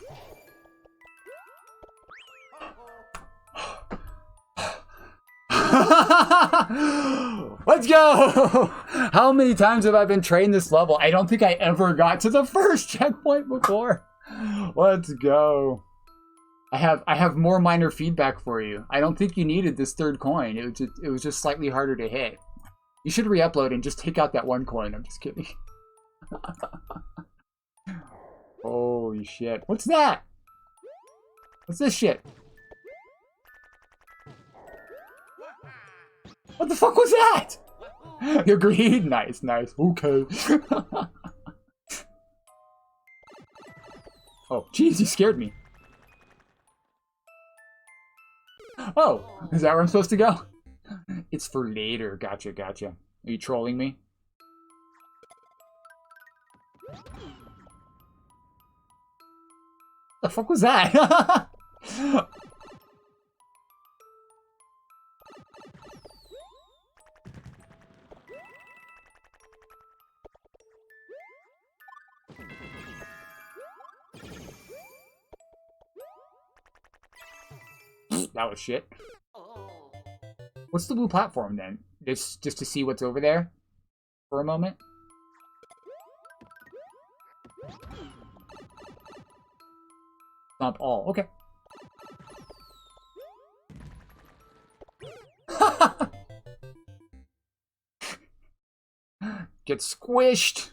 Let's go! How many times have I been trained this level? I don't think I ever got to the first checkpoint before. Let's go. I have more minor feedback for you. I don't think you needed this third coin. It was just slightly harder to hit. You should re-upload and just take out that one coin. I'm just kidding. Holy shit. What's that? What's this shit? What the fuck was that? You agreed? Nice, nice. Okay. Oh, jeez, you scared me. Oh, is that where I'm supposed to go? It's for later. Gotcha, gotcha. Are you trolling me? The fuck was that? That was shit. What's the blue platform then? Just to see what's over there for a moment? Stomp all. Okay. Get squished.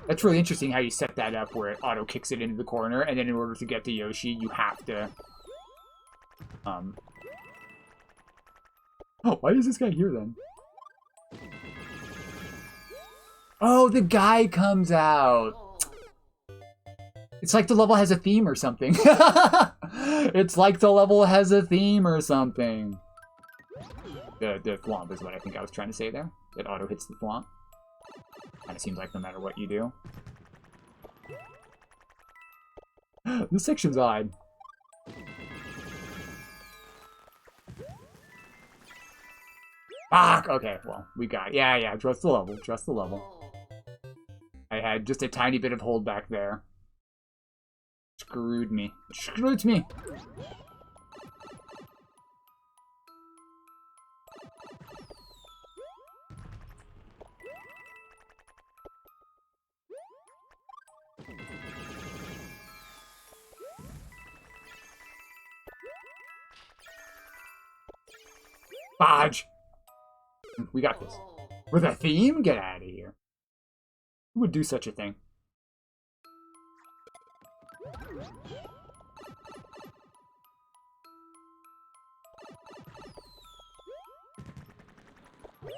That's really interesting how you set that up where it auto kicks it into the corner, and then in order to get to Yoshi, you have to... Oh, why is this guy here then? Oh, the guy comes out. It's like the level has a theme or something. It's like the level has a theme or something. The thwomp is what I think I was trying to say there. It auto hits the thwomp. Kind of seems like no matter what you do. This section's odd. Fuck! Okay, well, we got it. Yeah, yeah, trust the level, trust the level. I had just a tiny bit of hold back there. Screwed me. Screwed me! Bodge! We got this. With a theme? Get out of here. Who would do such a thing?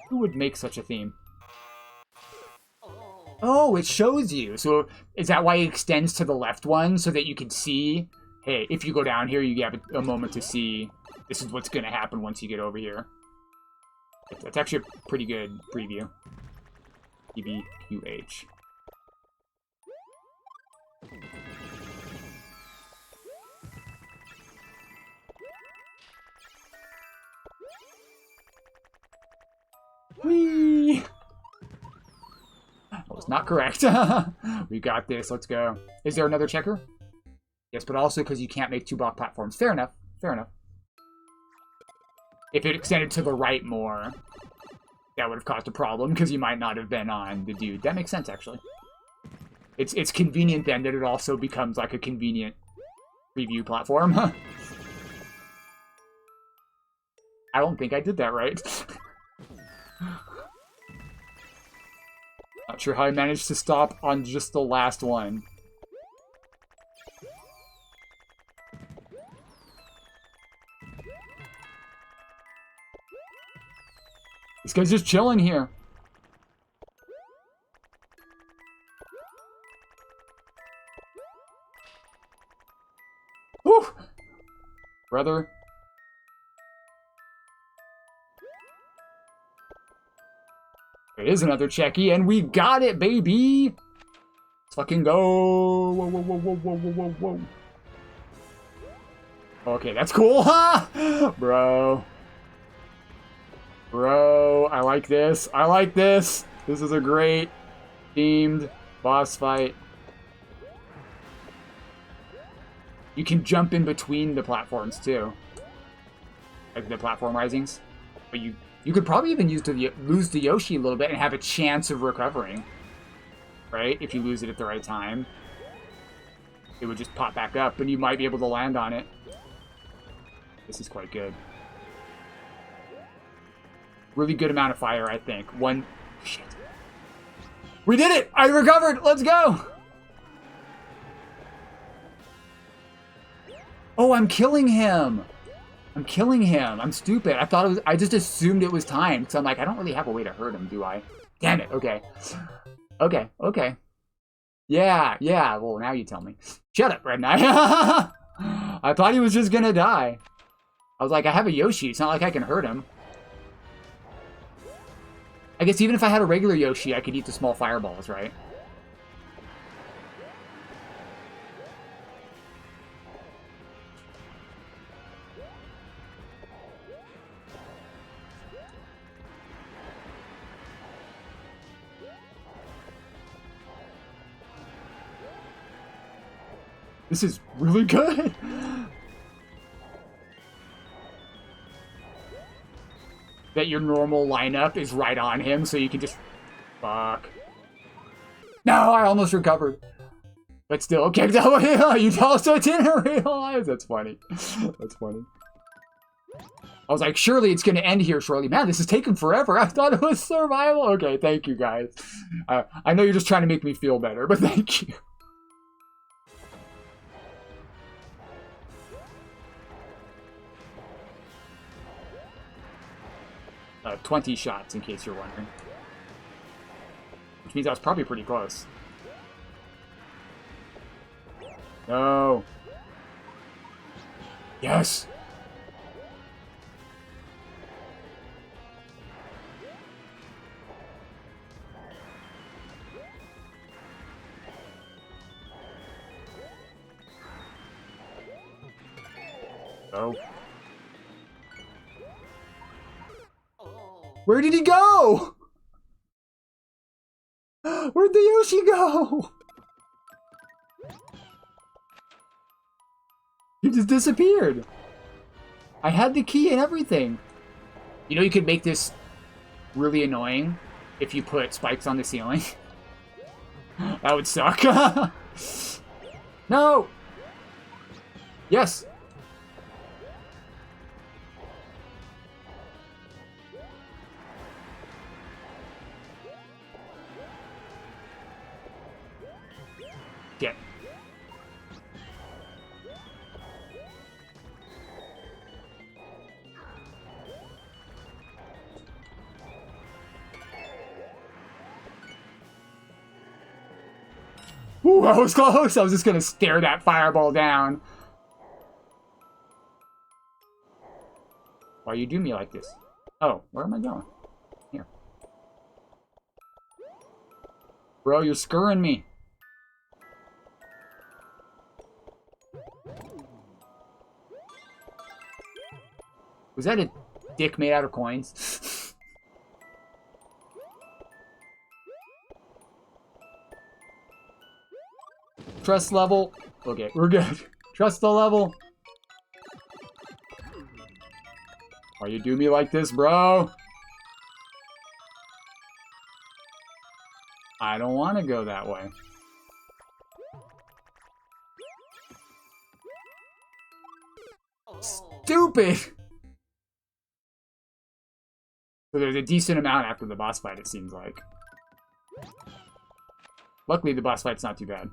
Who would make such a theme? Oh, it shows you. So is that why it extends to the left one? So that you can see, hey, if you go down here, you have a moment to see this is what's going to happen once you get over here. That's actually a pretty good preview. EBQH. Whee! That was not correct. We got this. Let's go. Is there another checker? Yes, but also because you can't make two block platforms. Fair enough. Fair enough. If it extended to the right more, that would have caused a problem because you might not have been on the dude. That makes sense, actually. It's convenient then that it also becomes like a convenient preview platform. I don't think I did that right. Not sure how I managed to stop on just the last one. This guy's just chilling here. Whew! Brother. It is another checky, and we got it, baby! Let's fucking go! Whoa, whoa, whoa, whoa, whoa, whoa, whoa, whoa. Okay, that's cool, huh? Bro. Bro, I like this. I like this. This is a great themed boss fight. You can jump in between the platforms too, like the platform risings. But you could probably even lose the Yoshi a little bit and have a chance of recovering, right? If you lose it at the right time, it would just pop back up, and you might be able to land on it. This is quite good. Really good amount of fire, I think. Shit. We did it! I recovered! Let's go! Oh, I'm killing him! I'm killing him. I'm stupid. I thought it was... I just assumed it was timed. So I'm like, I don't really have a way to hurt him, do I? Damn it. Okay. Okay. Okay. Yeah. Yeah. Well, now you tell me. Shut up, Red Knight. I thought he was just gonna die. I was like, I have a Yoshi. It's not like I can hurt him. I guess even if I had a regular Yoshi, I could eat the small fireballs, right? This is really good. That your normal lineup is right on him, so you can just... Fuck. No, I almost recovered. But still, kicked out. You also didn't realize. That's funny. That's funny. I was like, surely it's going to end here shortly. Man, this is taking forever. I thought it was survival. Okay, thank you, guys. I know you're just trying to make me feel better, but thank you. 20 shots, in case you're wondering. Which means I was probably pretty close. No. Yes. Oh. Where did he go? Where'd the Yoshi go? He just disappeared. I had the key and everything. You know, you could make this really annoying if you put spikes on the ceiling. That would suck. No. Yes. Get. Ooh, I was close. I was just gonna stare that fireball down. Why you do me like this? Oh, where am I going? Here. Bro, you're scurrying me. Was that a dick made out of coins? Trust level. Okay, we're good. Trust the level. Why you do me like this, bro? I don't want to go that way. Stupid! So there's a decent amount after the boss fight, it seems like. Luckily, the boss fight's not too bad.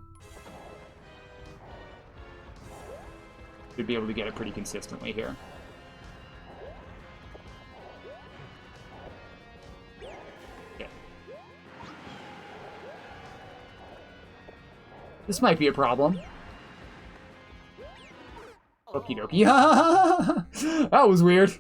Should be able to get it pretty consistently here. Okay. This might be a problem. Okie dokie. That was weird.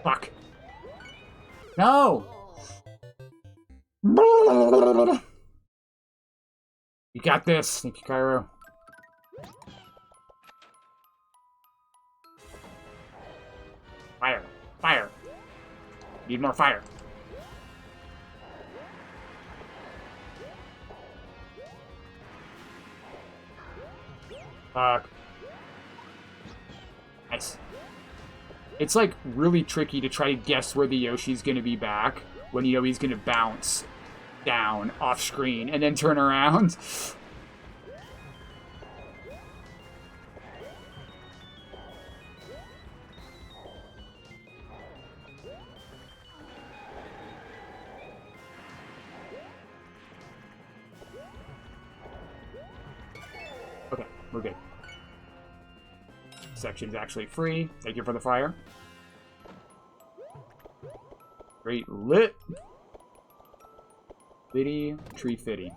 Fuck. No! You got this. Thank you, Cairo. Fire. Need more fire. Fuck. Nice. It's like really tricky to try to guess where the Yoshi's gonna be back when you know he's gonna bounce down off screen and then turn around. Okay, we're good. Section's actually free. Thank you for the fire. Great lit. Fitty, tree fitty.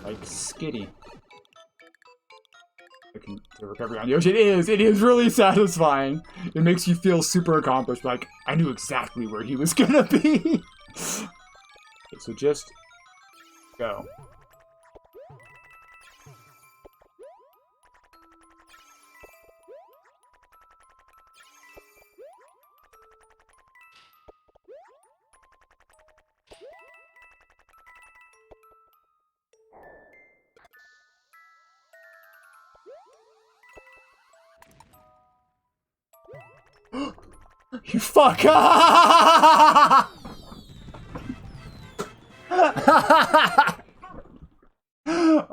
Like skitty. The recovery on Yoshi. It is really satisfying. It makes you feel super accomplished. Like, I knew exactly where he was gonna be. Okay, so just go. You fuck!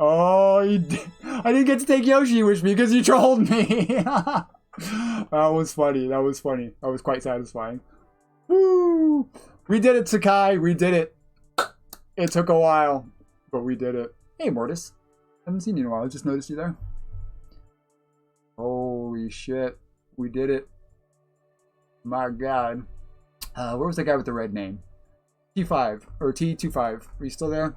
Oh, I didn't get to take Yoshi with me because you trolled me. That was funny. That was funny. That was quite satisfying. Woo! We did it, Sakai. We did it. It took a while, but we did it. Hey, Mortis. Haven't seen you in a while. I just noticed you there. Holy shit. We did it. My god. Where was that guy with the red name? T5. Or T25. Are you still there?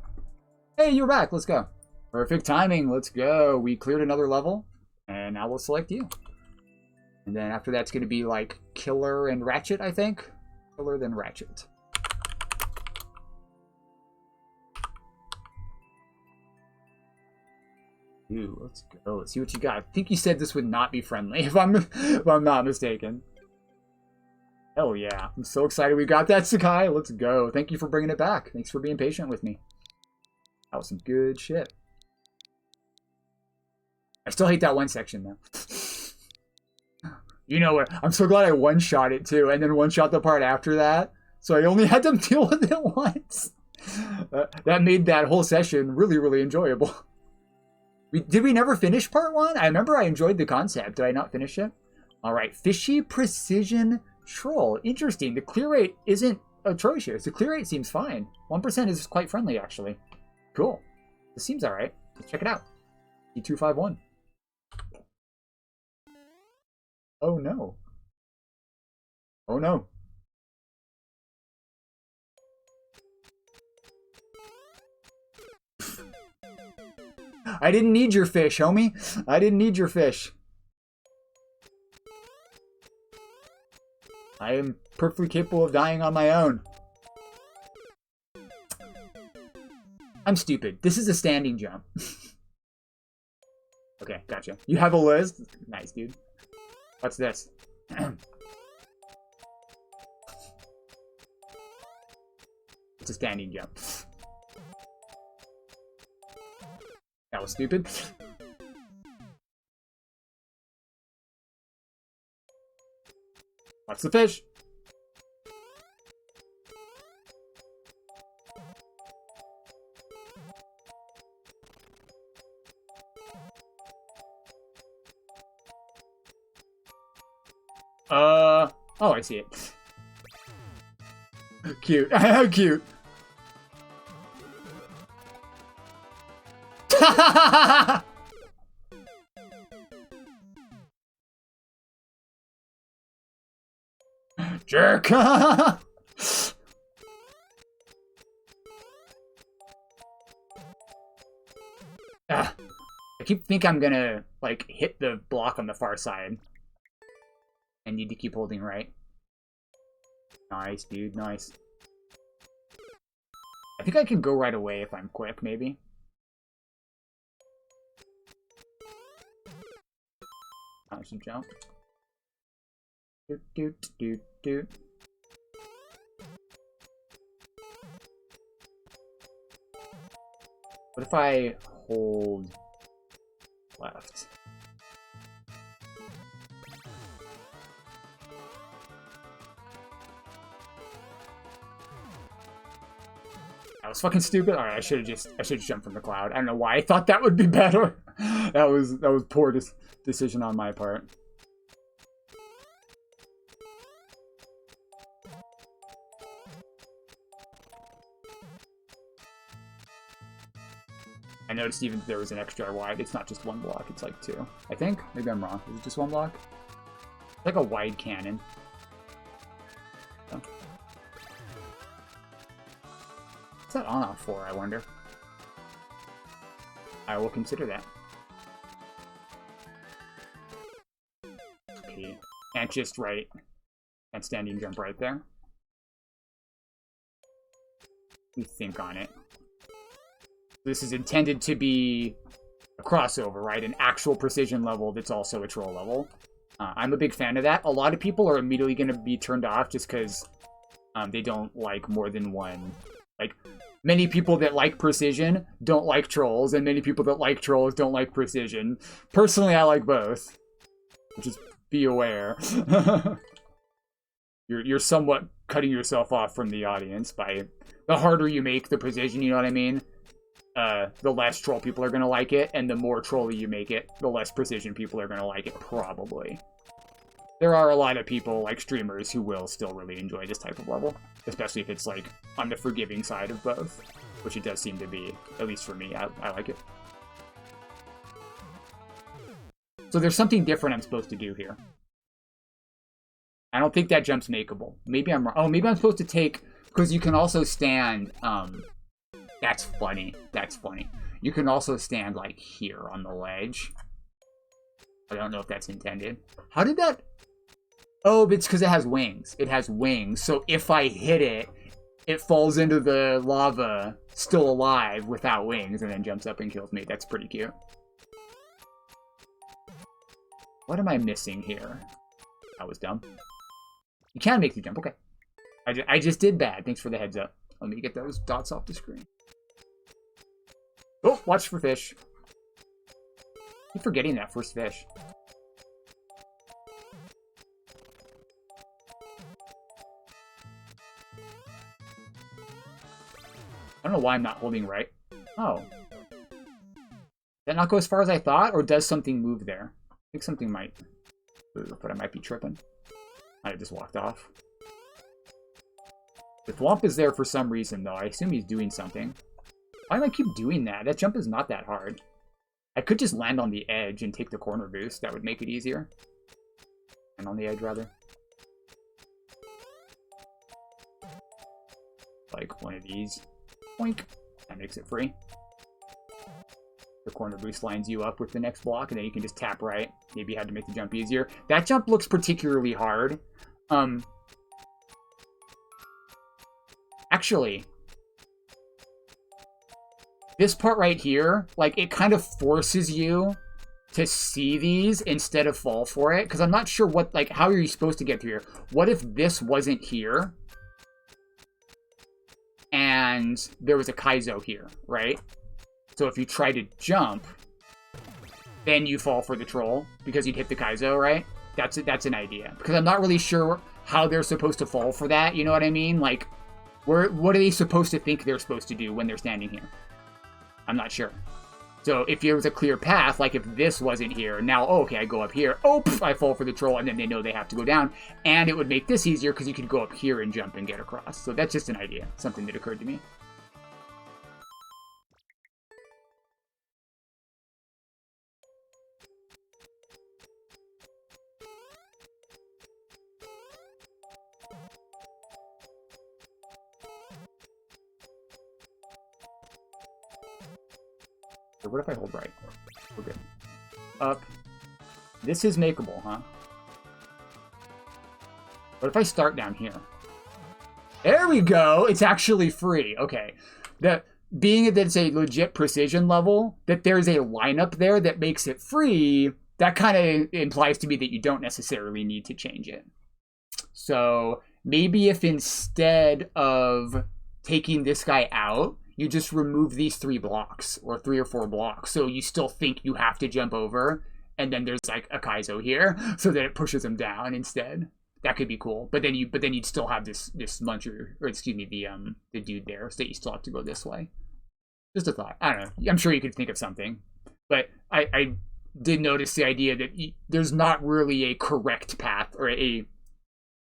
Hey, you're back. Let's go. Perfect timing. Let's go. We cleared another level. And now we'll select you. And then after that's going to be like Killer and Ratchet, I think. Killer, then Ratchet. Ooh, let's go. Let's see what you got. I think you said this would not be friendly, if I'm not mistaken. Hell yeah. I'm so excited we got that, Sakai. Let's go. Thank you for bringing it back. Thanks for being patient with me. That was some good shit. I still hate that one section, though. You know what? I'm so glad I one-shot it, too, and then one-shot the part after that. So I only had to deal with it once. That made that whole session really, really enjoyable. Did we never finish part 1? I remember I enjoyed the concept. Did I not finish it? All right. Fishy Precision Troll. Interesting. The clear rate isn't atrocious. The clear rate seems fine. 1% is quite friendly, actually. Cool. This seems all right. Let's check it out. E251. Oh, no. Oh, no. I didn't need your fish, homie. I didn't need your fish. I am perfectly capable of dying on my own. I'm stupid. This is a standing jump. Okay, gotcha. You have a list? Nice, dude. What's this? It's a standing jump. That was stupid. What's the fish? Oh, I see it. Cute. Cute. Jerk. I think I'm gonna like hit the block on the far side. I need to keep holding right. Nice, dude. Nice. I think I can go right away if I'm quick, maybe. I should jump. Doot, doot, doot, doot. What if I hold left? That was fucking stupid. All right, I should have jumped from the cloud. I don't know why I thought that would be better. that was poor decision on my part. I noticed even if there was an extra wide, it's not just one block, it's like two. I think? Maybe I'm wrong. Is it just one block? It's like a wide cannon. Oh. What's that on-off for, I wonder? I will consider that. Okay. Can't just right. Can't standing jump right there. Let me think on it. This is intended to be a crossover, right? An actual precision level that's also a troll level. I'm a big fan of that. A lot of people are immediately going to be turned off just because they don't like more than one. Like, many people that like precision don't like trolls, and many people that like trolls don't like precision. Personally, I like both. Just be aware. You're somewhat cutting yourself off from the audience by the harder you make the precision, you know what I mean? The less troll people are going to like it, and the more trolly you make it, the less precision people are going to like it, probably. There are a lot of people, like streamers, who will still really enjoy this type of level, especially if it's, like, on the forgiving side of both, which it does seem to be, at least for me. I like it. So there's something different I'm supposed to do here. I don't think that jump's makeable. Maybe I'm wrong. Oh, maybe I'm supposed to take... Because you can also stand... That's funny. That's funny. You can also stand, like, here on the ledge. I don't know if that's intended. How did that... Oh, it's because it has wings. It has wings. So if I hit it, it falls into the lava, still alive, without wings, and then jumps up and kills me. That's pretty cute. What am I missing here? That was dumb. You can make the jump. Okay. I just did bad. Thanks for the heads up. Let me get those dots off the screen. Oh, watch for fish. I keep forgetting that first fish. I don't know why I'm not holding right. Oh. Did that not go as far as I thought, or does something move there? I think something might move, but I might be tripping. I just walked off. The Thwomp is there for some reason, though. I assume he's doing something. Why do I keep doing that? That jump is not that hard. I could just land on the edge and take the corner boost. That would make it easier. And on the edge, rather. Like one of these. Boink. That makes it free. The corner boost lines you up with the next block, and then you can just tap right. Maybe you had to make the jump easier. That jump looks particularly hard. Actually, this part right here, like, it kind of forces you to see these instead of fall for it. Because I'm not sure what, like, how are you supposed to get through here? What if this wasn't here? And there was a Kaizo here, right? So if you try to jump, then you fall for the troll because you'd hit the Kaizo, right? That's an idea. Because I'm not really sure how they're supposed to fall for that, you know what I mean? Like, what are they supposed to think they're supposed to do when they're standing here? I'm not sure. So if there was a clear path, like if this wasn't here, now, oh, okay, I go up here, oh, pff, I fall for the troll, and then they know they have to go down. And it would make this easier because you could go up here and jump and get across. So that's just an idea, something that occurred to me. So what if I hold right? We're good. Up. This is makeable, huh? What if I start down here? There we go! It's actually free. Okay. Being that it's a legit precision level, that there's a lineup there that makes it free, that kind of implies to me that you don't necessarily need to change it. So maybe if instead of taking this guy out, you just remove these 3 blocks or 3 or 4 blocks, so you still think you have to jump over, and then there's like a Kaizo here, so that it pushes him down instead. That could be cool. But then you'd still have this muncher, or excuse me, the dude there, so that you still have to go this way. Just a thought. I don't know. I'm sure you could think of something. But I did notice the idea that there's not really a correct path, or a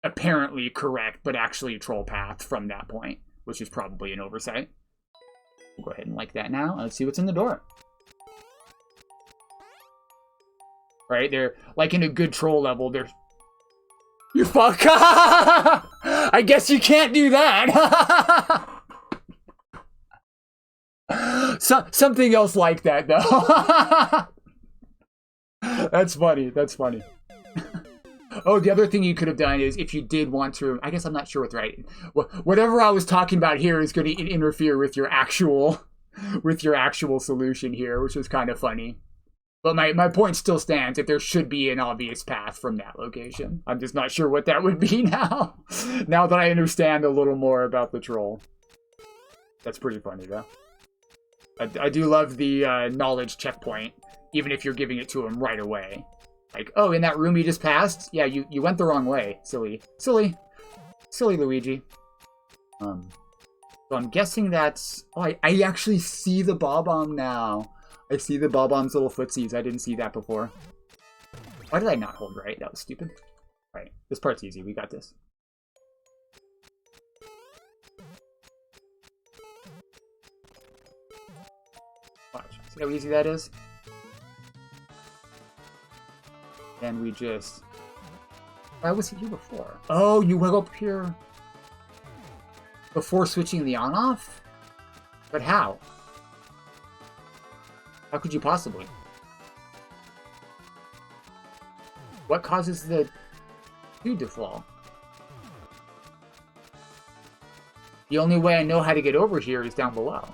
apparently correct, but actually a troll path from that point, which is probably an oversight. We'll go ahead and like that now. Let's see what's in the door. Right? They're like in a good troll level, they're... You fuck! I guess you can't do that! Something else like that, though. That's funny. That's funny. Oh, the other thing you could have done is, if you did want to, I guess I'm not sure what's right. Whatever I was talking about here is going to interfere with your actual solution here, which is kind of funny. But my point still stands that there should be an obvious path from that location. I'm just not sure what that would be now. Now that I understand a little more about the troll. That's pretty funny, though. I do love the knowledge checkpoint, even if you're giving it to him right away. Like, oh, in that room you just passed? Yeah, you went the wrong way. Silly Luigi. So I'm guessing that's... Oh, I actually see the Bob-omb now. I see the Bob-omb's little footsies. I didn't see that before. Why did I not hold right? That was stupid. Alright, this part's easy. We got this. Watch. See how easy that is? And we just... Why was he here before? Oh, you went up here before switching the on-off? But how? How could you possibly? What causes the dude to fall? The only way I know how to get over here is down below.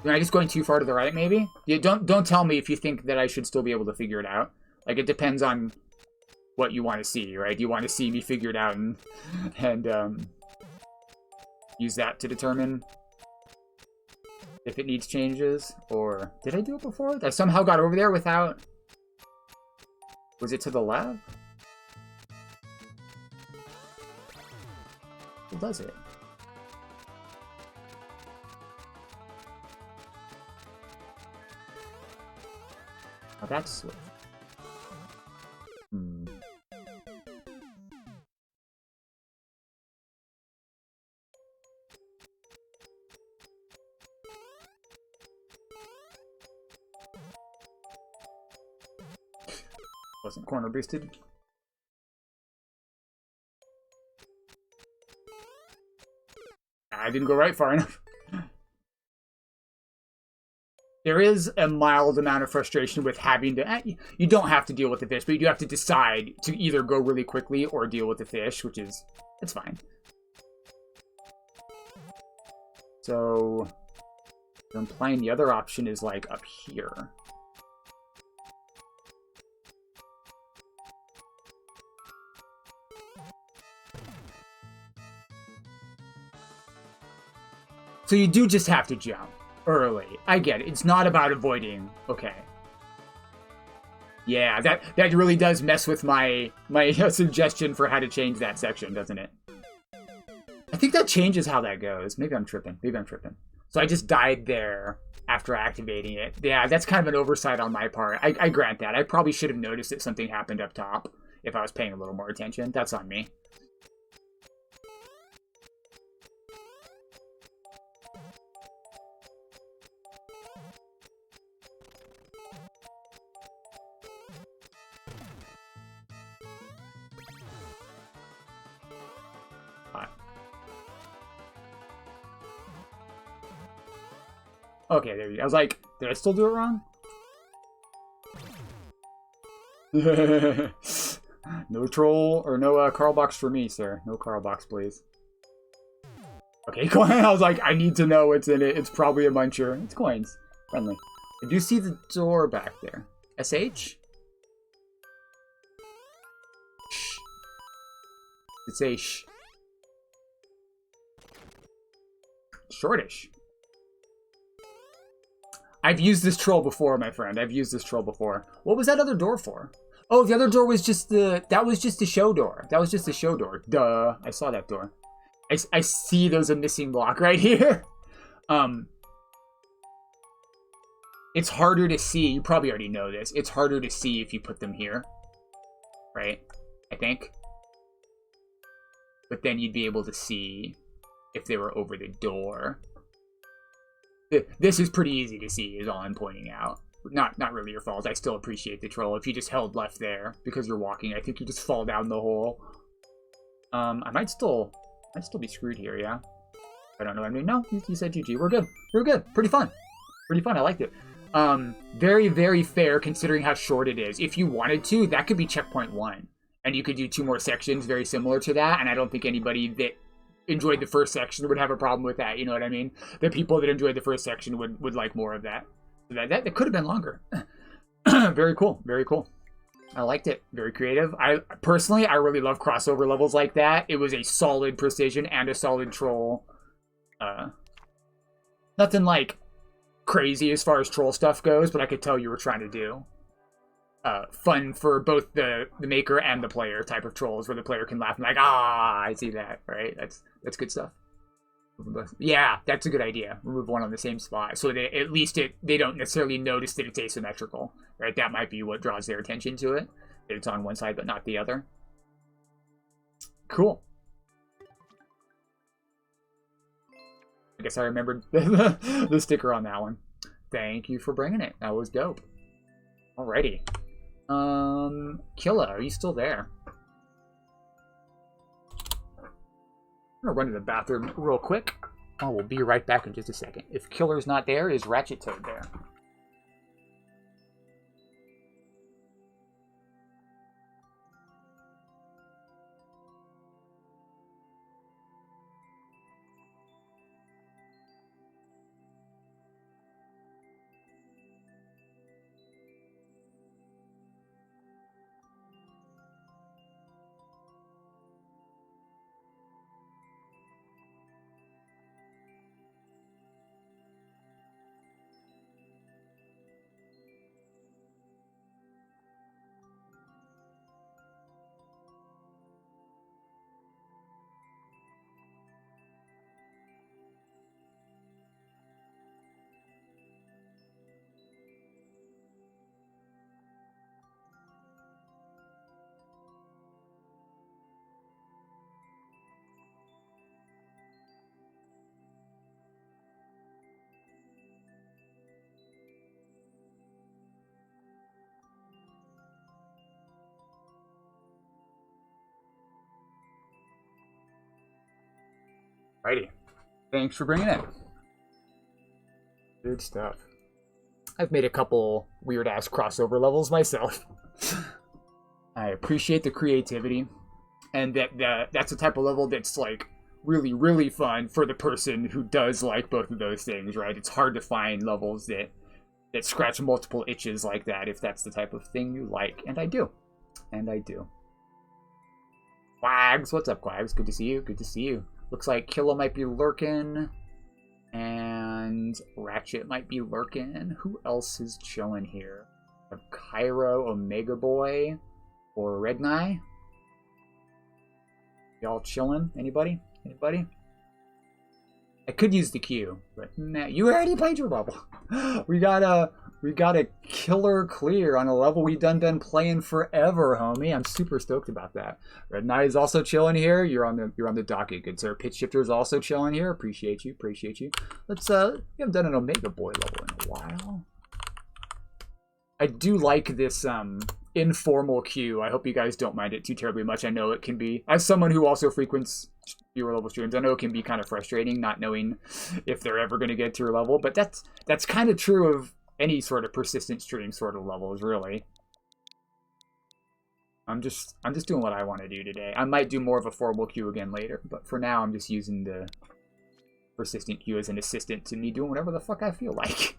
Am I just going too far to the right, maybe? Yeah, don't tell me if you think that I should still be able to figure it out. Like, it depends on what you want to see, right? Do you want to see me figure it out and use that to determine if it needs changes? Or did I do it before? I somehow got over there without... Was it to the left? What does it? Oh, that's swift. Wasn't corner boosted. I didn't go right far enough. There is a mild amount of frustration with having to... You don't have to deal with the fish, but you do have to decide to either go really quickly or deal with the fish, which is... It's fine. So... I'm implying the other option is, like, up here. So you do just have to jump early. I get it. It's not about avoiding. Okay. Yeah, that really does mess with my suggestion for how to change that section, doesn't it? I think that changes how that goes. Maybe I'm tripping. So I just died there after activating it. Yeah, that's kind of an oversight on my part. I grant that. I probably should have noticed that something happened up top if I was paying a little more attention. That's on me. Okay, there you go. I was like, did I still do it wrong? No troll, or no Carl box for me, sir. No Carl box, please. Okay, coin. I was like, I need to know what's in it. It's probably a muncher. It's coins. Friendly. I do see the door back there. SH? Shh. It's a sh. Shortish. I've used this troll before, my friend. I've used this troll before. What was that other door for? Oh, the other door was just the... That was just the show door. That was just the show door. Duh. I saw that door. I see there's a missing block right here. It's harder to see. You probably already know this. It's harder to see if you put them here. Right? I think. But then you'd be able to see if they were over the door. This is pretty easy to see, is all I'm pointing out. Not really your fault. I still appreciate the troll. If you just held left there because you're walking, I think you just fall down the hole. I might still be screwed here, yeah? I don't know what I mean. No, you said GG. We're good. We're good. Pretty fun. Pretty fun. I liked it. Very, very fair considering how short it is. If you wanted to, that could be checkpoint 1. And you could do 2 more sections very similar to that. And I don't think anybody that enjoyed the first section would have a problem with that. You know what I mean? The people that enjoyed the first section would like more of that. So that could have been longer. Very cool. Very cool. I liked it. Very creative. Personally, I really love crossover levels like that. It was a solid precision and a solid troll. Nothing like crazy as far as troll stuff goes, but I could tell you were trying to do fun for both the maker and the player type of trolls, where the player can laugh and like, ah, I see that, right? That's good stuff. Yeah, that's a good idea. Remove one on the same spot, so that at least they don't necessarily notice that it's asymmetrical, right? That might be what draws their attention to it, that it's on one side but not the other. Cool. I guess I remembered the sticker on that one. Thank you for bringing it. That was dope. Alrighty. Killa, are you still there? I'm gonna run to the bathroom real quick. Oh, we'll be right back in just a second. If Killer's not there, is Ratchet Toad there? Righty. Thanks for bringing it. Good stuff. I've made a couple weird-ass crossover levels myself. I appreciate the creativity, and that's the type of level that's, like, really, really fun for the person who does like both of those things, right? It's hard to find levels that scratch multiple itches like that if that's the type of thing you like, and I do. And I do. Quags, what's up, Quags? Good to see you. Good to see you. Looks like Killa might be lurking, and Ratchet might be lurking. Who else is chilling here? Cairo, Omega Boy, or Regnai? Y'all chilling? Anybody? Anybody? I could use the Q, but nah, you already played your level. We got a killer clear on a level we've been playing forever, homie. I'm super stoked about that. Red Knight is also chilling here. You're on the docket, good sir. Pitch Shifter is also chilling here. Appreciate you. Appreciate you. Let's we haven't done an Omega Boy level in a while. I do like this informal queue. I hope you guys don't mind it too terribly much. I know it can be, as someone who also frequents viewer level streams, I know it can be kind of frustrating not knowing if they're ever going to get to your level, but that's kind of true of any sort of persistent stream sort of levels, really. I'm just doing what I want to do today. I might do more of a formal queue again later, but for now I'm just using the persistent queue as an assistant to me doing whatever the fuck I feel like.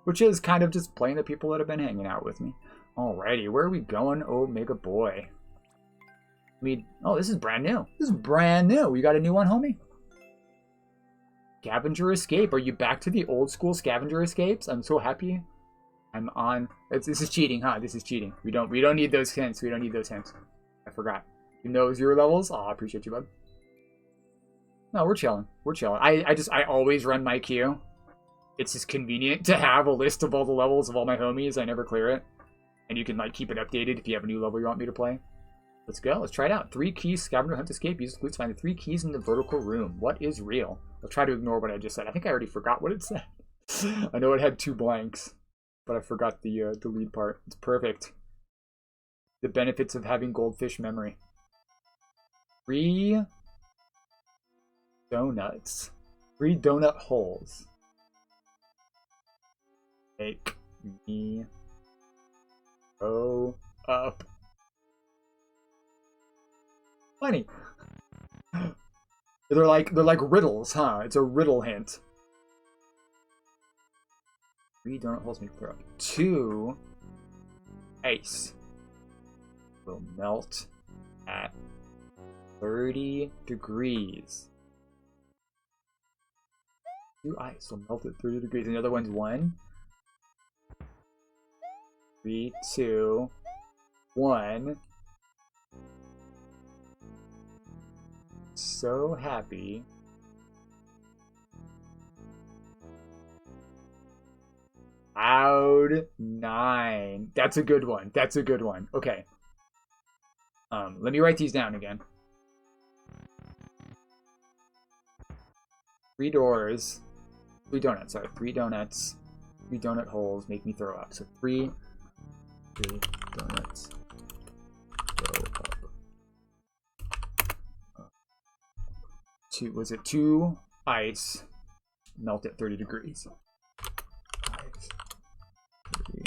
which is kind of just playing the people that have been hanging out with me. Alrighty, where are we going, Omega Boy? Oh, this is brand new. This is brand new. You got a new one, homie? Scavenger Escape. Are you back to the old school Scavenger Escapes? I'm so happy. I'm on. This is cheating, huh? This is cheating. We don't need those hints. We don't need those hints. I forgot. You know 0 levels? Oh, I appreciate you, bud. No, we're chilling. We're chilling. I always run my queue. It's just convenient to have a list of all the levels of all my homies. I never clear it. And you can like keep it updated if you have a new level you want me to play. Let's go. Let's try it out. 3 keys, scavenger hunt escape. Use the clues to find the 3 keys in the vertical room. What is real? I'll try to ignore what I just said. I think I already forgot what it said. I know it had 2 blanks, but I forgot the lead part. It's perfect. The benefits of having goldfish memory. 3 donuts. 3 donut holes. Make me go up. Funny. They're like riddles, huh? It's a riddle hint. 3 donut holes make throw up. 2 ice will melt at 30 degrees. 2 ice will melt at 30 degrees. And the other one's 1. 3, 2, 1. So happy. Cloud 9. That's a good one. That's a good one. Okay. Let me write these down again. 3 doors. 3 donuts. Sorry, 3 donuts. 3 donut holes make me throw up. So 3 donuts throw up. 2, was it 2 ice melt at 30 degrees? Ice, 30.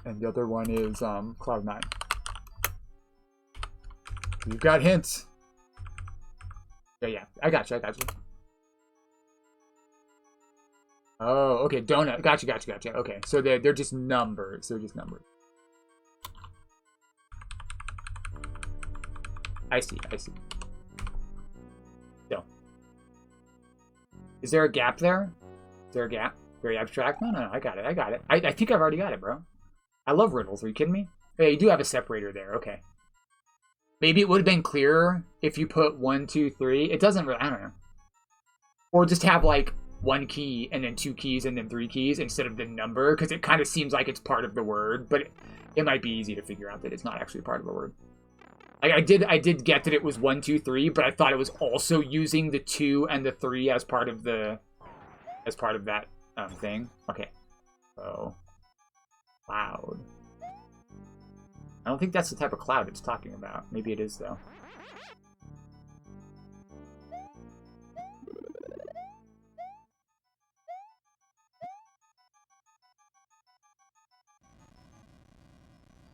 And the other one is Cloud 9. You've got hints. Yeah, I got you. Oh, okay, donut. Gotcha. Okay, so they're just numbers. They're just numbers. I see. So, is there a gap there? Is there a gap? Very abstract? No, I got it. I think I've already got it, bro. I love riddles. Are you kidding me? Hey, you do have a separator there. Okay. Maybe it would have been clearer if you put 1, 2, 3. It doesn't really, I don't know. Or just have like 1 key and then 2 keys and then 3 keys instead of the number, because it kind of seems like it's part of the word, but it might be easy to figure out that it's not actually part of the word. Like I did get that it was 1, 2, 3, but I thought it was also using the 2 and the 3 as part of that thing. Okay. So cloud. I don't think that's the type of cloud it's talking about. Maybe it is though.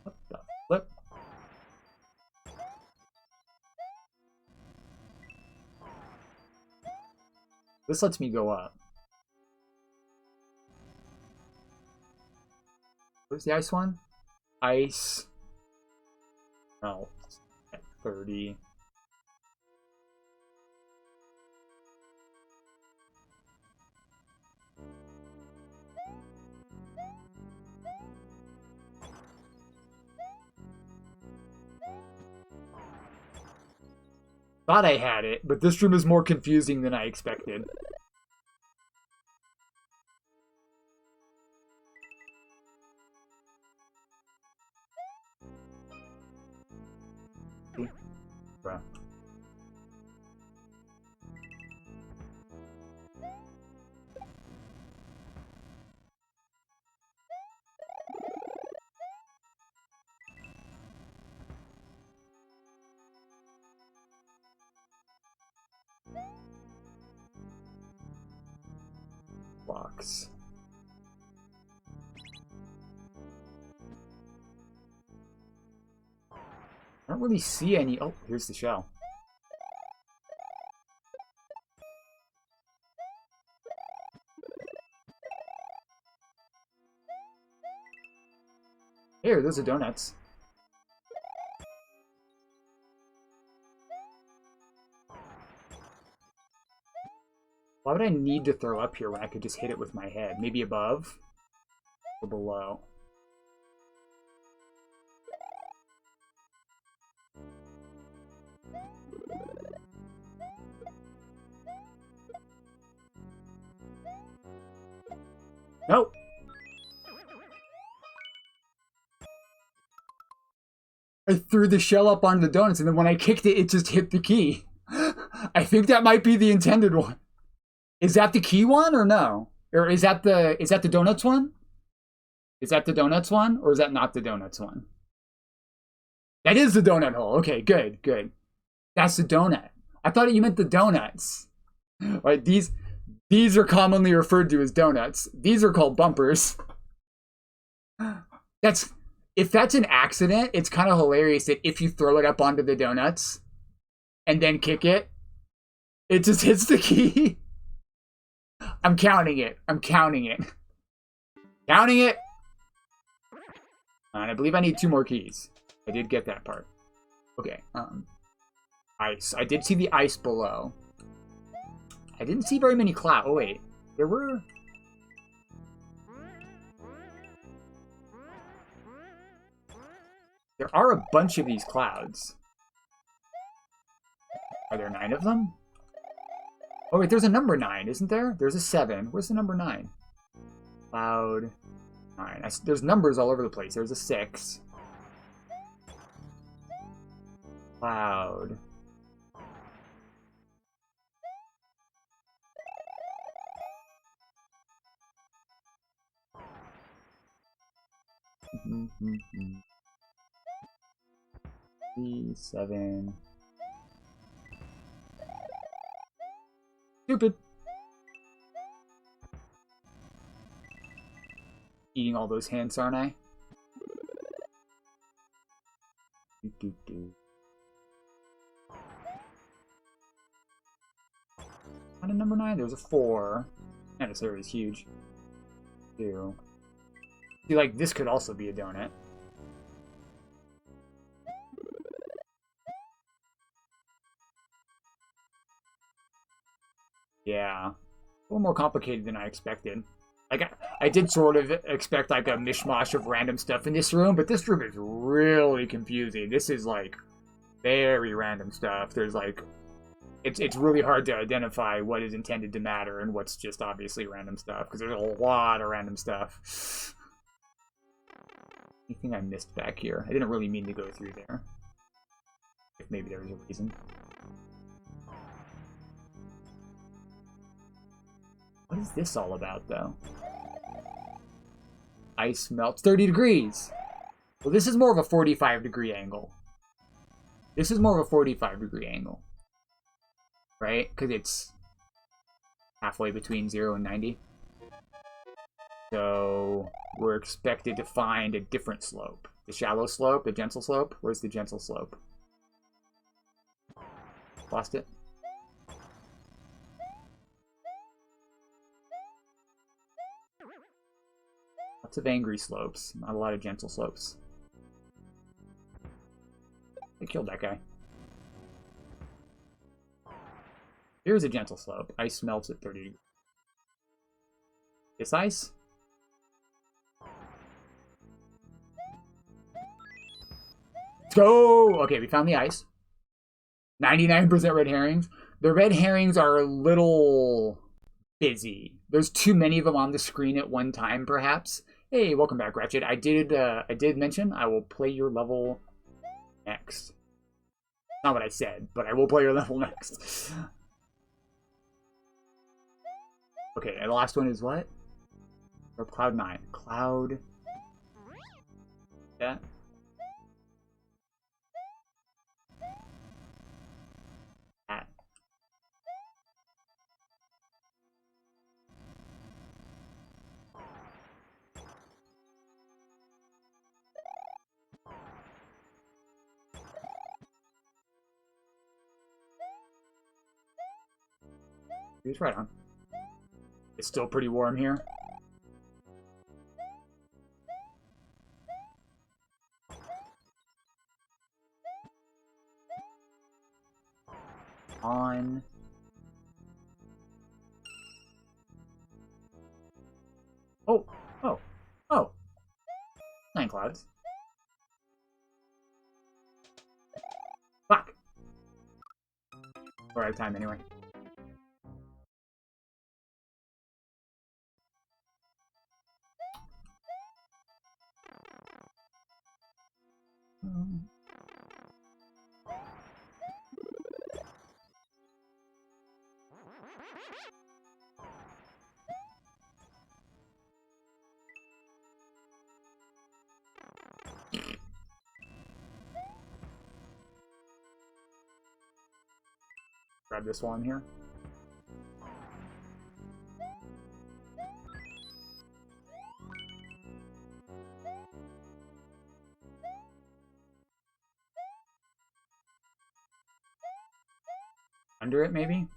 What the flip? This lets me go up. Where's the ice one? Ice. Melt at 30. Thought I had it, but this room is more confusing than I expected. Bruh. Blocks. I don't really see any. Oh, here's the shell. Here, those are donuts. Why would I need to throw up here when I could just hit it with my head? Maybe above or below. Nope. I threw the shell up onto the donuts, and then when I kicked it, it just hit the key. I think that might be the intended one. Is that the key one or no? Or is that the donuts one? Is that the donuts one, or is that not the donuts one? That is the donut hole. Okay, good, good. That's the donut. I thought you meant the donuts. Right, these are commonly referred to as donuts. These are called bumpers. If that's an accident, it's kind of hilarious that if you throw it up onto the donuts and then kick it, it just hits the key. I'm counting it. I'm counting it. Counting it. And I believe I need 2 more keys. I did get that part. Okay. Ice. I did see the ice below. I didn't see very many clouds. Oh, wait. There were... There are a bunch of these clouds. Are there 9 of them? Oh, wait, there's a number 9, isn't there? There's a 7. Where's the number 9? Cloud 9. There's numbers all over the place. There's a 6. Cloud. E7. Stupid. Eating all those hints, aren't I? On a number 9, there's a 4. And this area is huge. 2. See, like, this could also be a donut. Yeah. A little more complicated than I expected. Like, I did sort of expect, like, a mishmash of random stuff in this room, but this room is really confusing. This is, like, very random stuff. There's, like... It's really hard to identify what is intended to matter and what's just obviously random stuff, because there's a lot of random stuff. Anything I missed back here? I didn't really mean to go through there. If maybe there was a reason. What is this all about, though? Ice melts 30 degrees! Well, this is more of a 45-degree angle. This is more of a 45-degree angle. Right? Because it's halfway between 0 and 90. So we're expected to find a different slope. The shallow slope, the gentle slope. Where's the gentle slope? Lost it. Lots of angry slopes, not a lot of gentle slopes. They killed that guy. Here's a gentle slope. Ice melts at 30 degrees. This ice? Let's go! Okay, we found the ice. 99% red herrings. The red herrings are a little busy. There's too many of them on the screen at one time, perhaps. Hey, welcome back, Ratchet. I did mention I will play your level next. Not what I said, but I will play your level next. Okay, and the last one is what? Or Cloud 9. Cloud... Yeah. That. He's right on. It's still pretty warm here. On. Oh, oh, oh. 9 clouds. Fuck. We're out of time anyway. Grab this one here. Under it, maybe?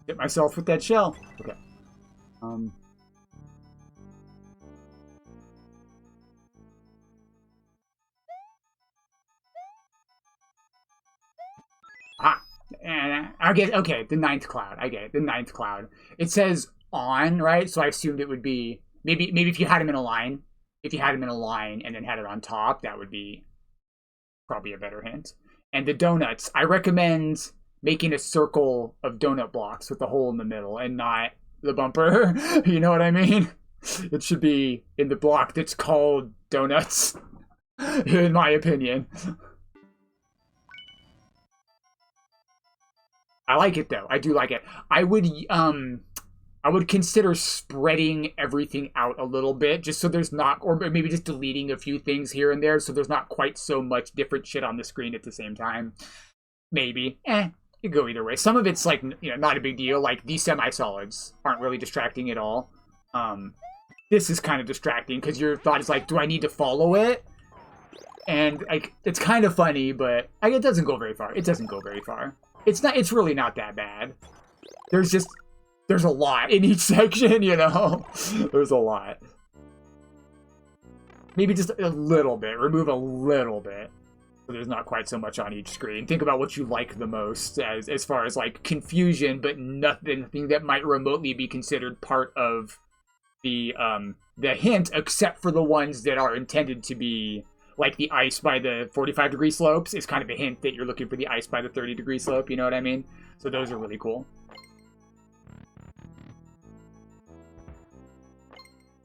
Hit myself with that shell. Okay. I get it. Okay, the 9th cloud. I get it. The 9th cloud. It says on, right? So I assumed it would be maybe if you had him in a line. If you had him in a line and then had it on top, that would be probably a better hint. And the donuts, I recommend making a circle of donut blocks with a hole in the middle and not the bumper. You know what I mean? It should be in the block that's called donuts, in my opinion. I like it though. I do like it. I would consider spreading everything out a little bit just so there's not, or maybe just deleting a few things here and there so there's not quite so much different shit on the screen at the same time. Maybe. It could go either way. Some of it's like, you know, not a big deal. Like these semi-solids aren't really distracting at all. This is kind of distracting because your thought is like, do I need to follow it? And like, it's kind of funny, but like, it doesn't go very far. It doesn't go very far. It's really not that bad. There's a lot in each section, you know? There's a lot. Maybe just a little bit. Remove a little bit. So there's not quite so much on each screen. Think about what you like the most as far as, like, confusion, but nothing that might remotely be considered part of the hint, except for the ones that are intended to be, like the ice by the 45-degree slopes is kind of a hint that you're looking for the ice by the 30-degree slope, you know what I mean? So those are really cool.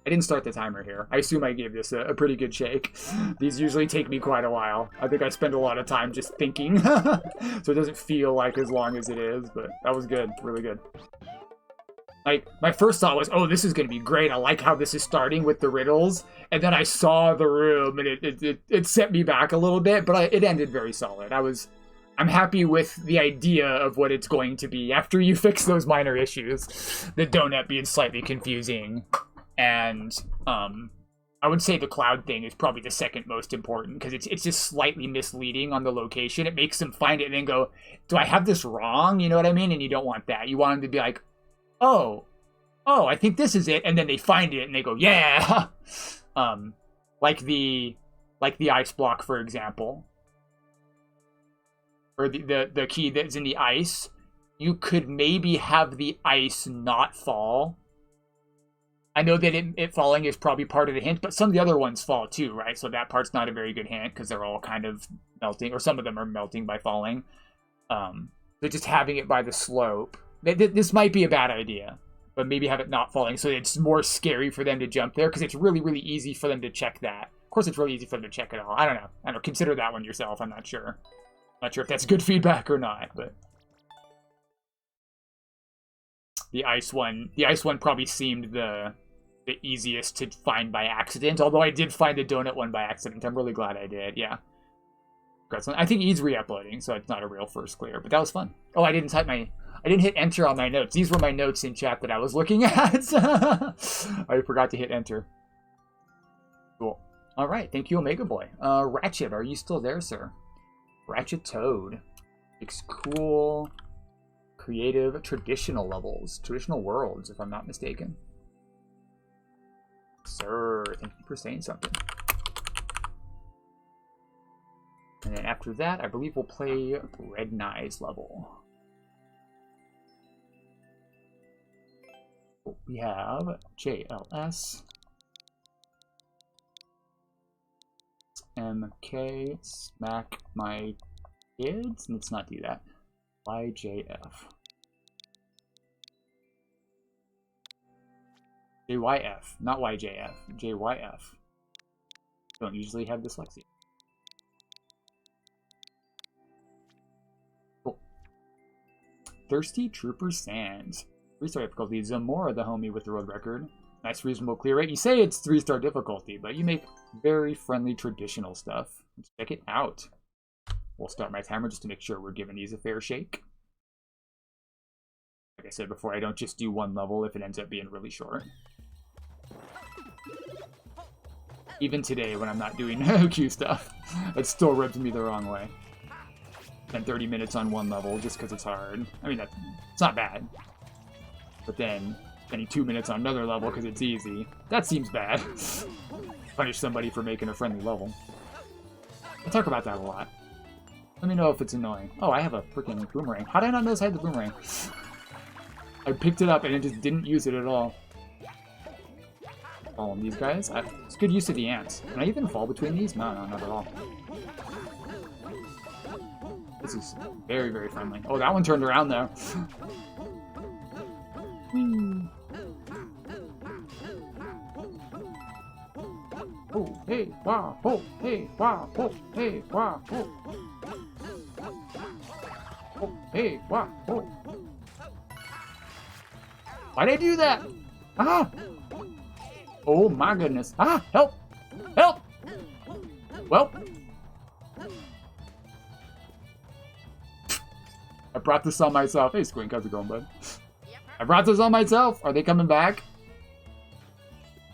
I didn't start the timer here. I assume I gave this a pretty good shake. These usually take me quite a while. I think I spend a lot of time just thinking. So it doesn't feel like as long as it is, but that was good. Really good. Like, my first thought was, oh, this is going to be great. I like how this is starting with the riddles. And then I saw the room, and it set me back a little bit, but it ended very solid. I'm happy with the idea of what it's going to be after you fix those minor issues. The donut being slightly confusing. And I would say the cloud thing is probably the second most important because it's just slightly misleading on the location. It makes them find it and then go, do I have this wrong? You know what I mean? And you don't want that. You want them to be like, oh, I think this is it. And then they find it and they go, yeah. Like the ice block, for example. Or the key that's in the ice. You could maybe have the ice not fall. I know that it falling is probably part of the hint, but some of the other ones fall too, right? So that part's not a very good hint because they're all kind of melting, or some of them are melting by falling. But just having it by the slope. This might be a bad idea, but maybe have it not falling so it's more scary for them to jump there because it's really, really easy for them to check that. Of course, it's really easy for them to check it all. I don't know. Consider that one yourself. I'm not sure. Not sure if that's good feedback or not, but... The ice one probably seemed the easiest to find by accident, although I did find the donut one by accident. I'm really glad I did, yeah. I think he's re-uploading, so it's not a real first clear, but that was fun. Oh, I didn't type I didn't hit enter on my notes. These were my notes in chat that I was looking at. I forgot to hit enter. Cool. All right, thank you, Omega Boy. Ratchet, are you still there, sir? Ratchet Toad. It's cool, creative, traditional levels. Traditional worlds, if I'm not mistaken. Sir, thank you for saying something. And then after that, I believe we'll play Red Knives level. We have JLS, MK, smack my kids. Let's not do that. YJF. JYF, not YJF. JYF. Don't usually have dyslexia. Cool. Thirsty Trooper Sands. 3-star difficulty. Zamora, the homie with the road record. Nice, reasonable clear rate. You say it's 3-star difficulty, but you make very friendly traditional stuff. Let's check it out. We'll start my timer just to make sure we're giving these a fair shake. Like I said before, I don't just do one level if it ends up being really short. Even today, when I'm not doing Q stuff, it still rubs me the wrong way. Spend 30 minutes on one level just because it's hard. I mean, it's not bad. But then, spending 2 minutes on another level because it's easy. That seems bad. Punish somebody for making a friendly level. I talk about that a lot. Let me know if it's annoying. Oh, I have a freaking boomerang. How did I not notice I had the boomerang? I picked it up and I just didn't use it at all. Following these guys. It's good use of the ants. Can I even fall between these? No, not at all. This is very, very friendly. Oh, that one turned around though. Oh, hey, wow, oh, hey, wow, oh, hey, wow, oh. Oh, hey, wow, oh. Why'd I do that? Ah! Oh my goodness. Ah, help! Help! Well. I brought this on myself. Hey, Squink, how's it going, bud? I brought this on myself. Are they coming back?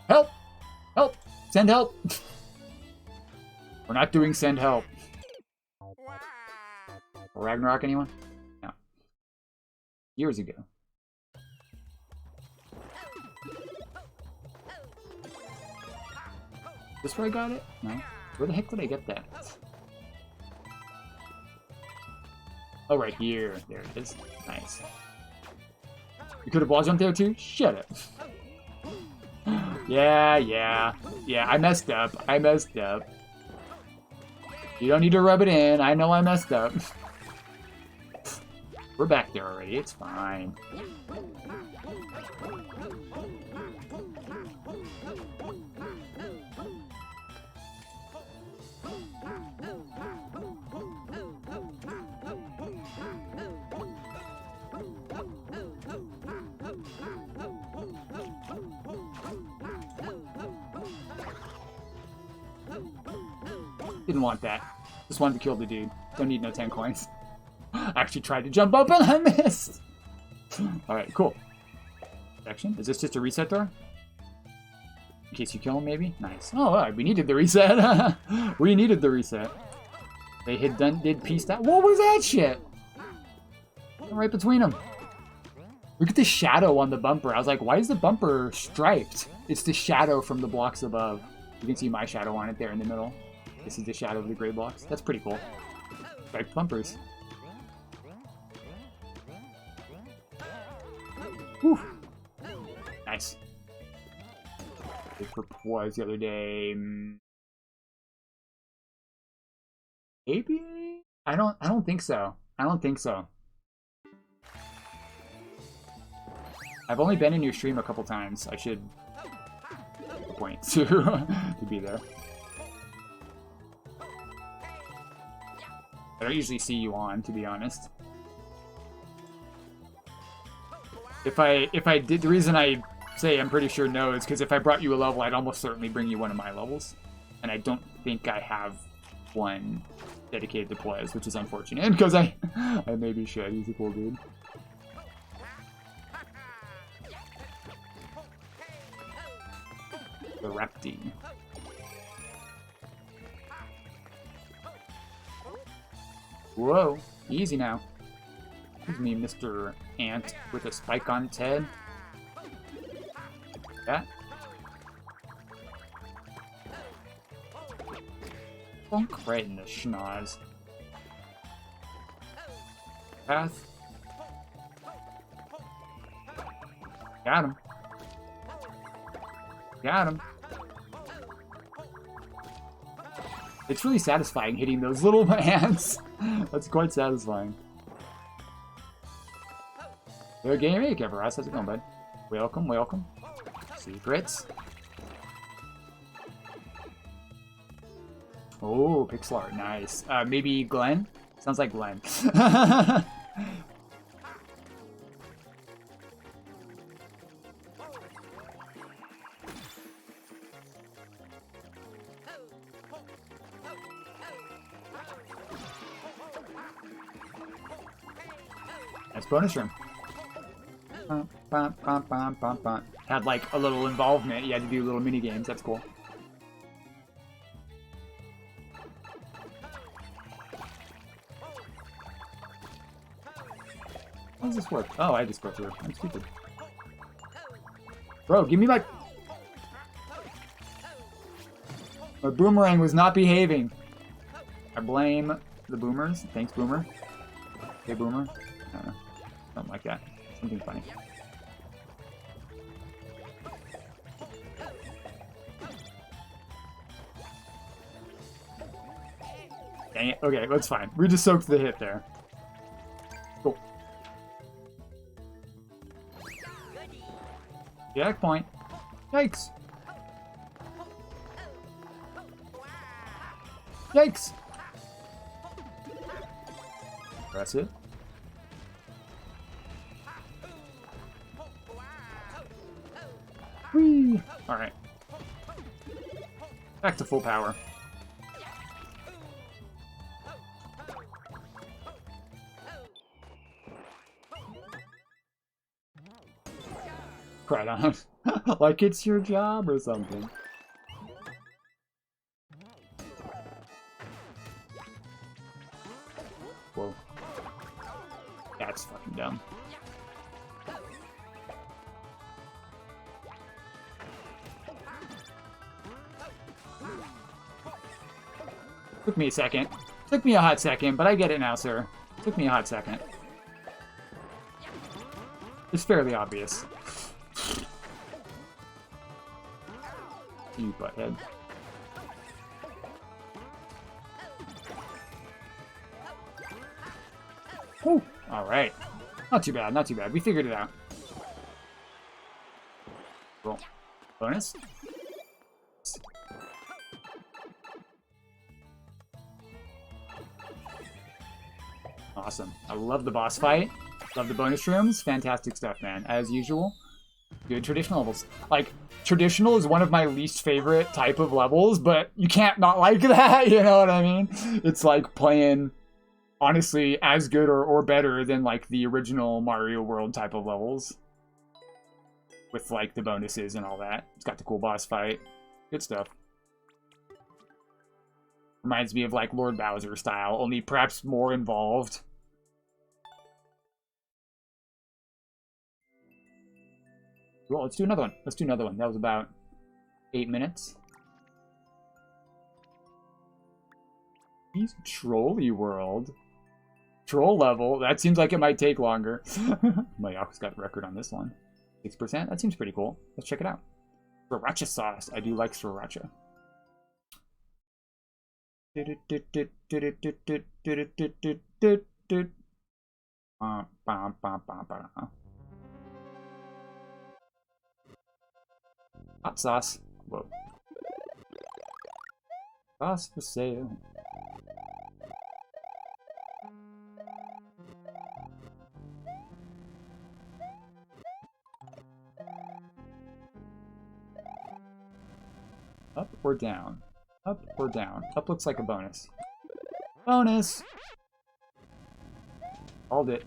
Help! Help! Send help! We're not doing send help. Ragnarok, anyone? No. Years ago. This where I got it? No. Where the heck did I get that? Oh, right here. There it is. Nice. You could have wall jumped there too? Shut up. Yeah. I messed up. You don't need to rub it in. I know I messed up. We're back there already. It's fine. Didn't want that. Just wanted to kill the dude. Don't need no 10 coins. I actually tried to jump up and I missed! Alright, cool. Section? Is this just a reset door? In case you kill him, maybe? Nice. Oh, alright, we needed the reset. We needed the reset. They did piece that. What was that shit? Right between them. Look at the shadow on the bumper. I was like, why is the bumper striped? It's the shadow from the blocks above. You can see my shadow on it there in the middle. This is the shadow of the gray blocks. That's pretty cool. Striped bumpers. Whew. Nice. Was the other day. Maybe? I don't think so. I don't think so. I've only been in your stream a couple times. I should point to be there. I don't usually see you on, to be honest. If I did, the reason I say I'm pretty sure no is because if I brought you a level, I'd almost certainly bring you one of my levels. And I don't think I have one dedicated to Players, which is unfortunate, because I maybe should. He's a cool dude. The Repti. Whoa, easy now. Excuse me, Mr. Ant with a spike on its head. That. Bonk right in the schnoz. Path. Got him. Got him. It's really satisfying hitting those little ants. That's quite satisfying. Good game, hey, Keveras. How's it going, bud? Welcome, welcome. Secrets. Oh, pixel art, nice. Maybe Glenn? Sounds like Glenn. Nice bonus room. Had like a little involvement. You had to do little mini games. That's cool. How does this work? Oh, I just go through. I'm stupid. Bro, give me my... My boomerang was not behaving. I blame the boomers. Thanks, boomer. Hey, boomer. I don't know. Something like that. Something funny. Dang it. Okay, that's fine. We just soaked the hit there. Cool. Jack point. Yikes. Yikes. Press it. Whee! Alright. Back to full power. Right on. Like it's your job or something. Whoa. That's fucking dumb. Took me a second. Took me a hot second, but I get it now, sir. Took me a hot second. It's fairly obvious. You butthead. Woo! Alright. Not too bad, not too bad. We figured it out. Cool. Bonus? Awesome. I love the boss fight. Love the bonus rooms. Fantastic stuff, man. As usual. Good traditional levels. Like, traditional is one of my least favorite type of levels, but you can't not like that, you know what I mean? It's like playing, honestly, as good or better than, like, the original Mario World type of levels. With, like, the bonuses and all that. It's got the cool boss fight. Good stuff. Reminds me of, like, Lord Bowser style, only perhaps more involved. Well, let's do another one. Let's do another one. That was about 8 minutes. He's Trolley World. Troll level. That seems like it might take longer. Mayako's got the record on this one. 6%? That seems pretty cool. Let's check it out. Sriracha sauce. I do like sriracha. Hot sauce. Whoa. Sauce for sale. Up or down? Up or down? Up looks like a bonus. Bonus! Called it.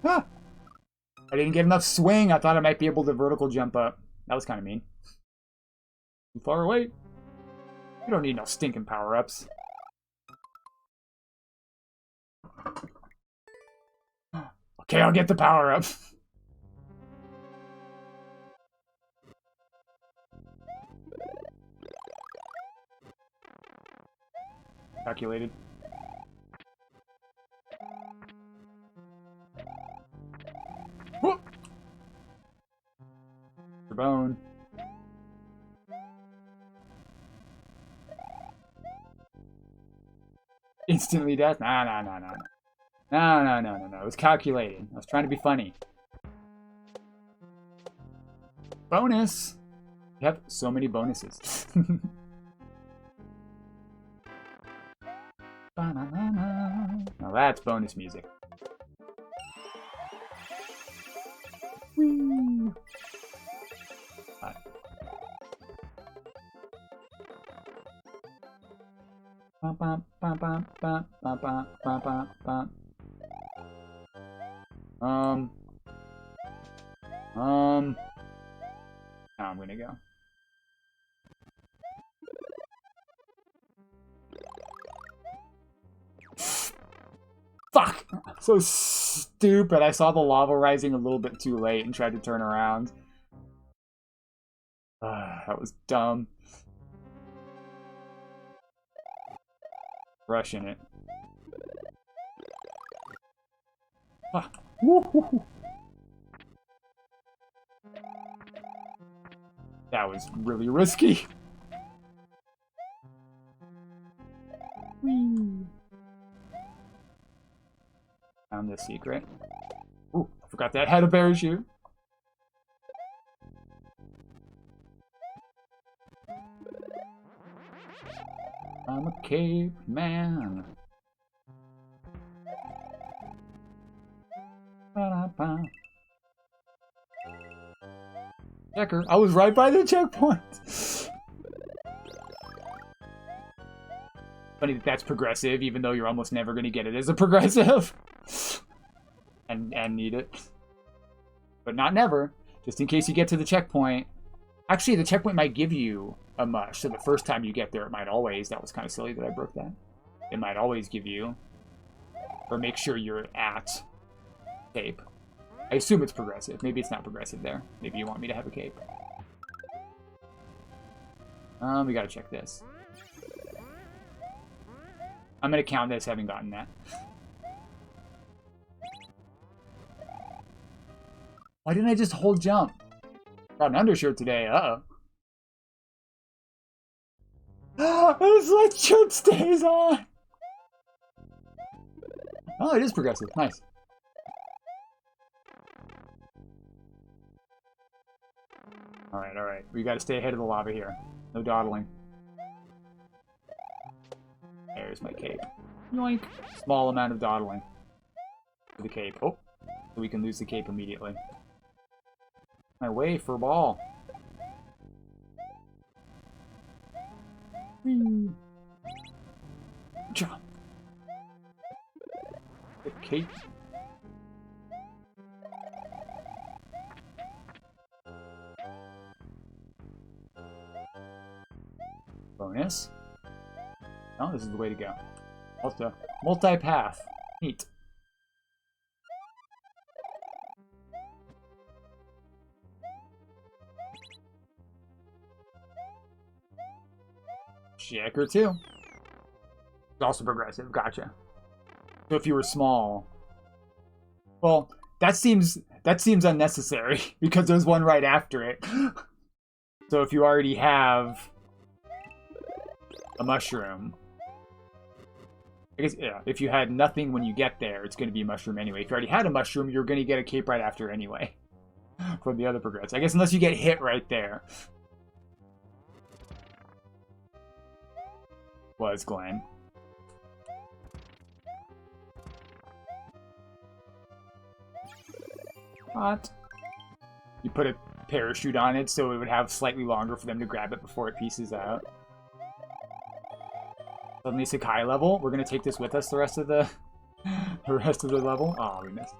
Ah! I didn't get enough swing. I thought I might be able to vertical jump up. That was kind of mean. Too far away. You don't need no stinking power-ups. Okay, I'll get the power-up. Calculated. Whoop! Your bone. Instantly death? Nah. No. It was calculated. I was trying to be funny. Bonus! You have so many bonuses. Now that's bonus music. Whee! Now I'm gonna go. Fuck! So stupid. I saw the lava rising a little bit too late and tried to turn around. That was dumb. Rushing it. Ah. That was really risky. Whee. Found the secret. Ooh, I forgot that had a parachute. I'm a caveman. Ba-da-ba. Checker. I was right by the checkpoint. Funny that that's progressive, even though you're almost never going to get it as a progressive. and need it. But not never. Just in case you get to the checkpoint. Actually, the checkpoint might give you a mush. So the first time you get there, it might always... That was kind of silly that I broke that. It might always give you... Or make sure you're at cape. I assume it's progressive. Maybe it's not progressive there. Maybe you want me to have a cape. We gotta check this. I'm gonna count this having gotten that. Why didn't I just hold jump? Got an undershirt today. Uh-oh. This sweatshirt stays on! Oh, it is progressive. Nice. Alright. We gotta stay ahead of the lava here. No dawdling. There's my cape. Yoink! Small amount of dawdling. For the cape. Oh! So we can lose the cape immediately. My way for a ball. Whee! Jump! The cape. Bonus. Oh, this is the way to go. Also, multi-path. Neat. Checker too. It's also progressive. Gotcha. So if you were small, well, that seems unnecessary because there's one right after it. So if you already have a mushroom, I guess, yeah, if you had nothing when you get there, it's going to be a mushroom anyway. If you already had a mushroom, you're going to get a cape right after anyway. From the other progress. I guess unless you get hit right there. Was Glenn. What? You put a parachute on it so it would have slightly longer for them to grab it before it pieces out. Suddenly Sakai level. We're gonna take this with us the rest of the level. Oh, we missed.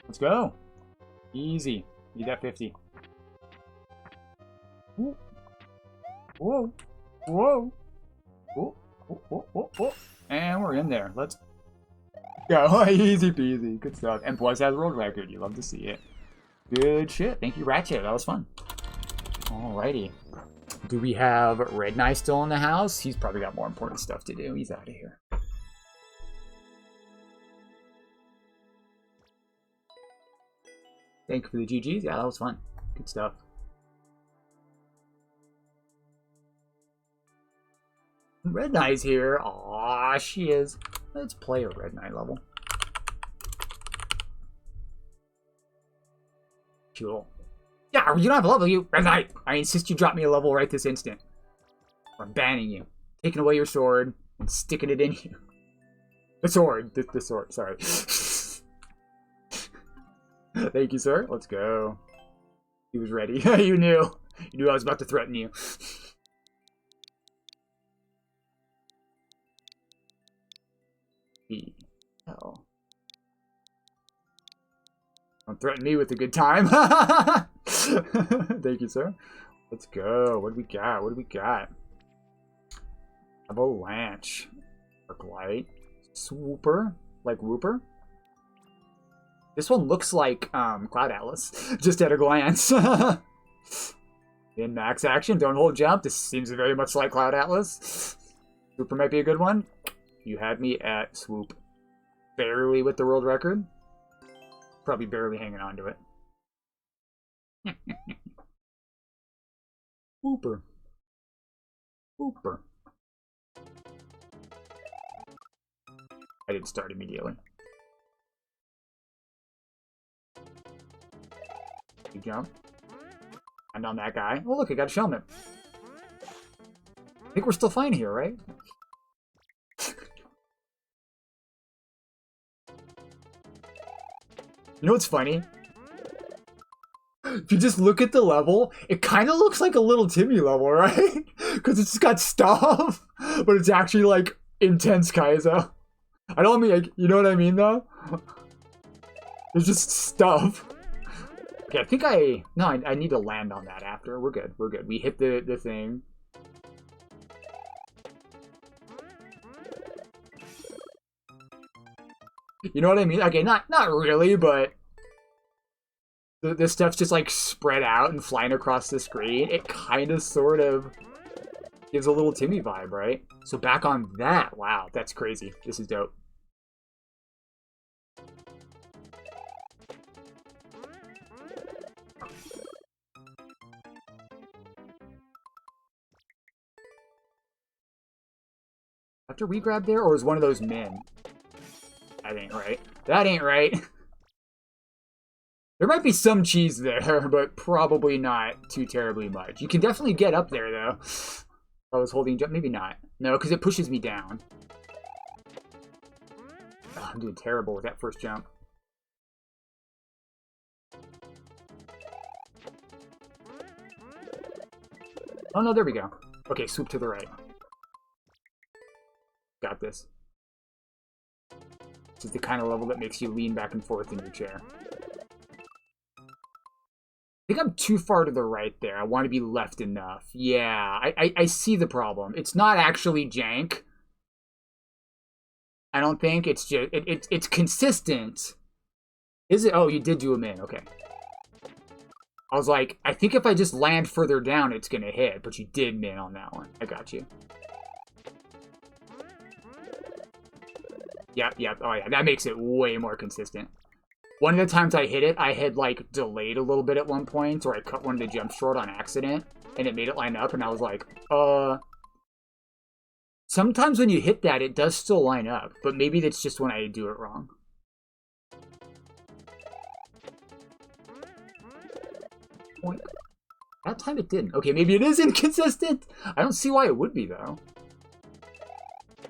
Let's go. Easy. Need that 50. Whoa. Whoa. Whoa. Whoa. Whoa. Whoa. Whoa. Whoa. And we're in there. Let's go. Easy peasy. Good stuff. And plus has world record. You love to see it. Good shit. Thank you, Ratchet. That was fun. Alrighty. Do we have Red Knight still in the house? He's probably got more important stuff to do. He's out of here. Thank you for the GGs. Yeah, that was fun. Good stuff. Red Knight's here. Aw, she is. Let's play a Red Knight level. Cool. Yeah, you don't have a level, you Red Knight. I insist you drop me a level right this instant. Or I'm banning you. Taking away your sword and sticking it in you. The sword. The sword. Sorry. Thank you, sir. Let's go. He was ready. You knew. You knew I was about to threaten you. Hell. Don't threaten me with a good time. Thank you, sir. Let's go. What do we got? What do we got? Avalanche. Arclight. Swooper. Like Whooper. This one looks like Cloud Atlas, just at a glance. In max action, don't hold jump. This seems very much like Cloud Atlas. Swooper might be a good one. You had me at Swoop. Barely with the world record. Probably barely hanging on to it. Swooper. Swooper. I didn't start immediately. You jump. And on that guy. Oh, look, I got a Shellman. I think we're still fine here, right? You know what's funny? If you just look at the level, it kind of looks like a little Timmy level, right? Because it's just got stuff, but it's actually like intense Kaizo. I don't mean, like, you know what I mean, though? There's just stuff. Okay, I think I need to land on that after. We're good, we're good. We hit the thing. You know what I mean? Okay, not really, but this stuff's just like spread out and flying across the screen. It kind of sort of gives a little Timmy vibe, right? So back on that. Wow, that's crazy. This is dope. After we grab there, or is one of those men? That ain't right. That ain't right. There might be some cheese there, but probably not too terribly much. You can definitely get up there, though. If I was holding jump, maybe not. No, because it pushes me down. Oh, I'm doing terrible with that first jump. Oh, no, there we go. Okay, swoop to the right. Got this. This is the kind of level that makes you lean back and forth in your chair. I think I'm too far to the right there. I want to be left enough. Yeah, I see the problem. It's not actually jank. I don't think. It's just it's consistent. Is it? Oh, you did do a min. Okay. I was like, I think if I just land further down, it's gonna hit. But you did min on that one. I got you. Yep. Oh yeah, that makes it way more consistent. One of the times I hit it, I had like delayed a little bit at one point, or I cut one of the jumps short on accident, and it made it line up, and I was like, sometimes when you hit that, it does still line up, but maybe that's just when I do it wrong. That time it didn't. Okay, maybe it is inconsistent. I don't see why it would be, though.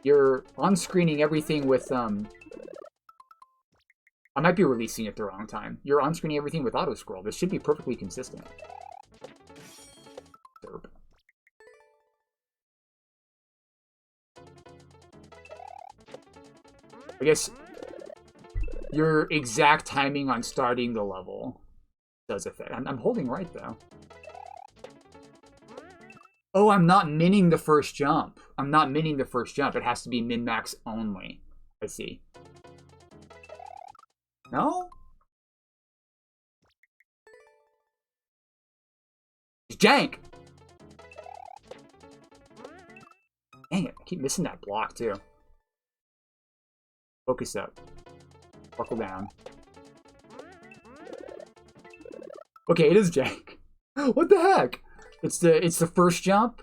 You're on-screening everything with, I might be releasing it the wrong time. You're on-screening everything with auto-scroll. This should be perfectly consistent. Derp. I guess your exact timing on starting the level does affect. I'm holding right, though. Oh, I'm not minning the first jump. I'm not minning the first jump. It has to be min-max only. I see. No? Jank! Dang it, I keep missing that block, too. Focus up. Buckle down. Okay, it is Jank. What the heck? It's the first jump?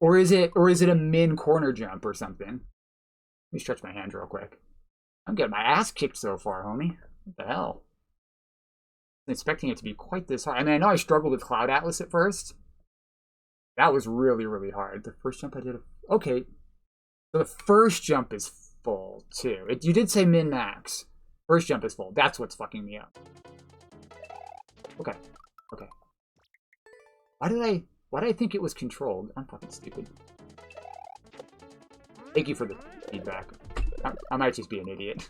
Or is it a min corner jump or something? Let me stretch my hand real quick. I'm getting my ass kicked so far, homie. What the hell? I'm expecting it to be quite this hard. I mean, I know I struggled with Cloud Atlas at first. That was really, really hard. The first jump I did... Okay. So the first jump is full, too. You did say min-max. First jump is full. That's what's fucking me up. Okay. Okay. Why did I think it was controlled? I'm fucking stupid. Thank you for the feedback. I might just be an idiot.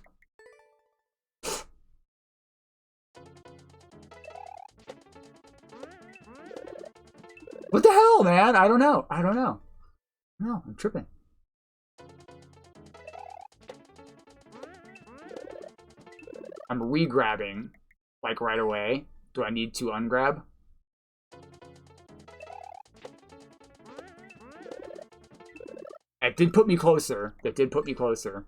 What the hell, man? I don't know. I don't know. No, I'm tripping. I'm re-grabbing, like, right away. Do I need to ungrab? That did put me closer. That did put me closer.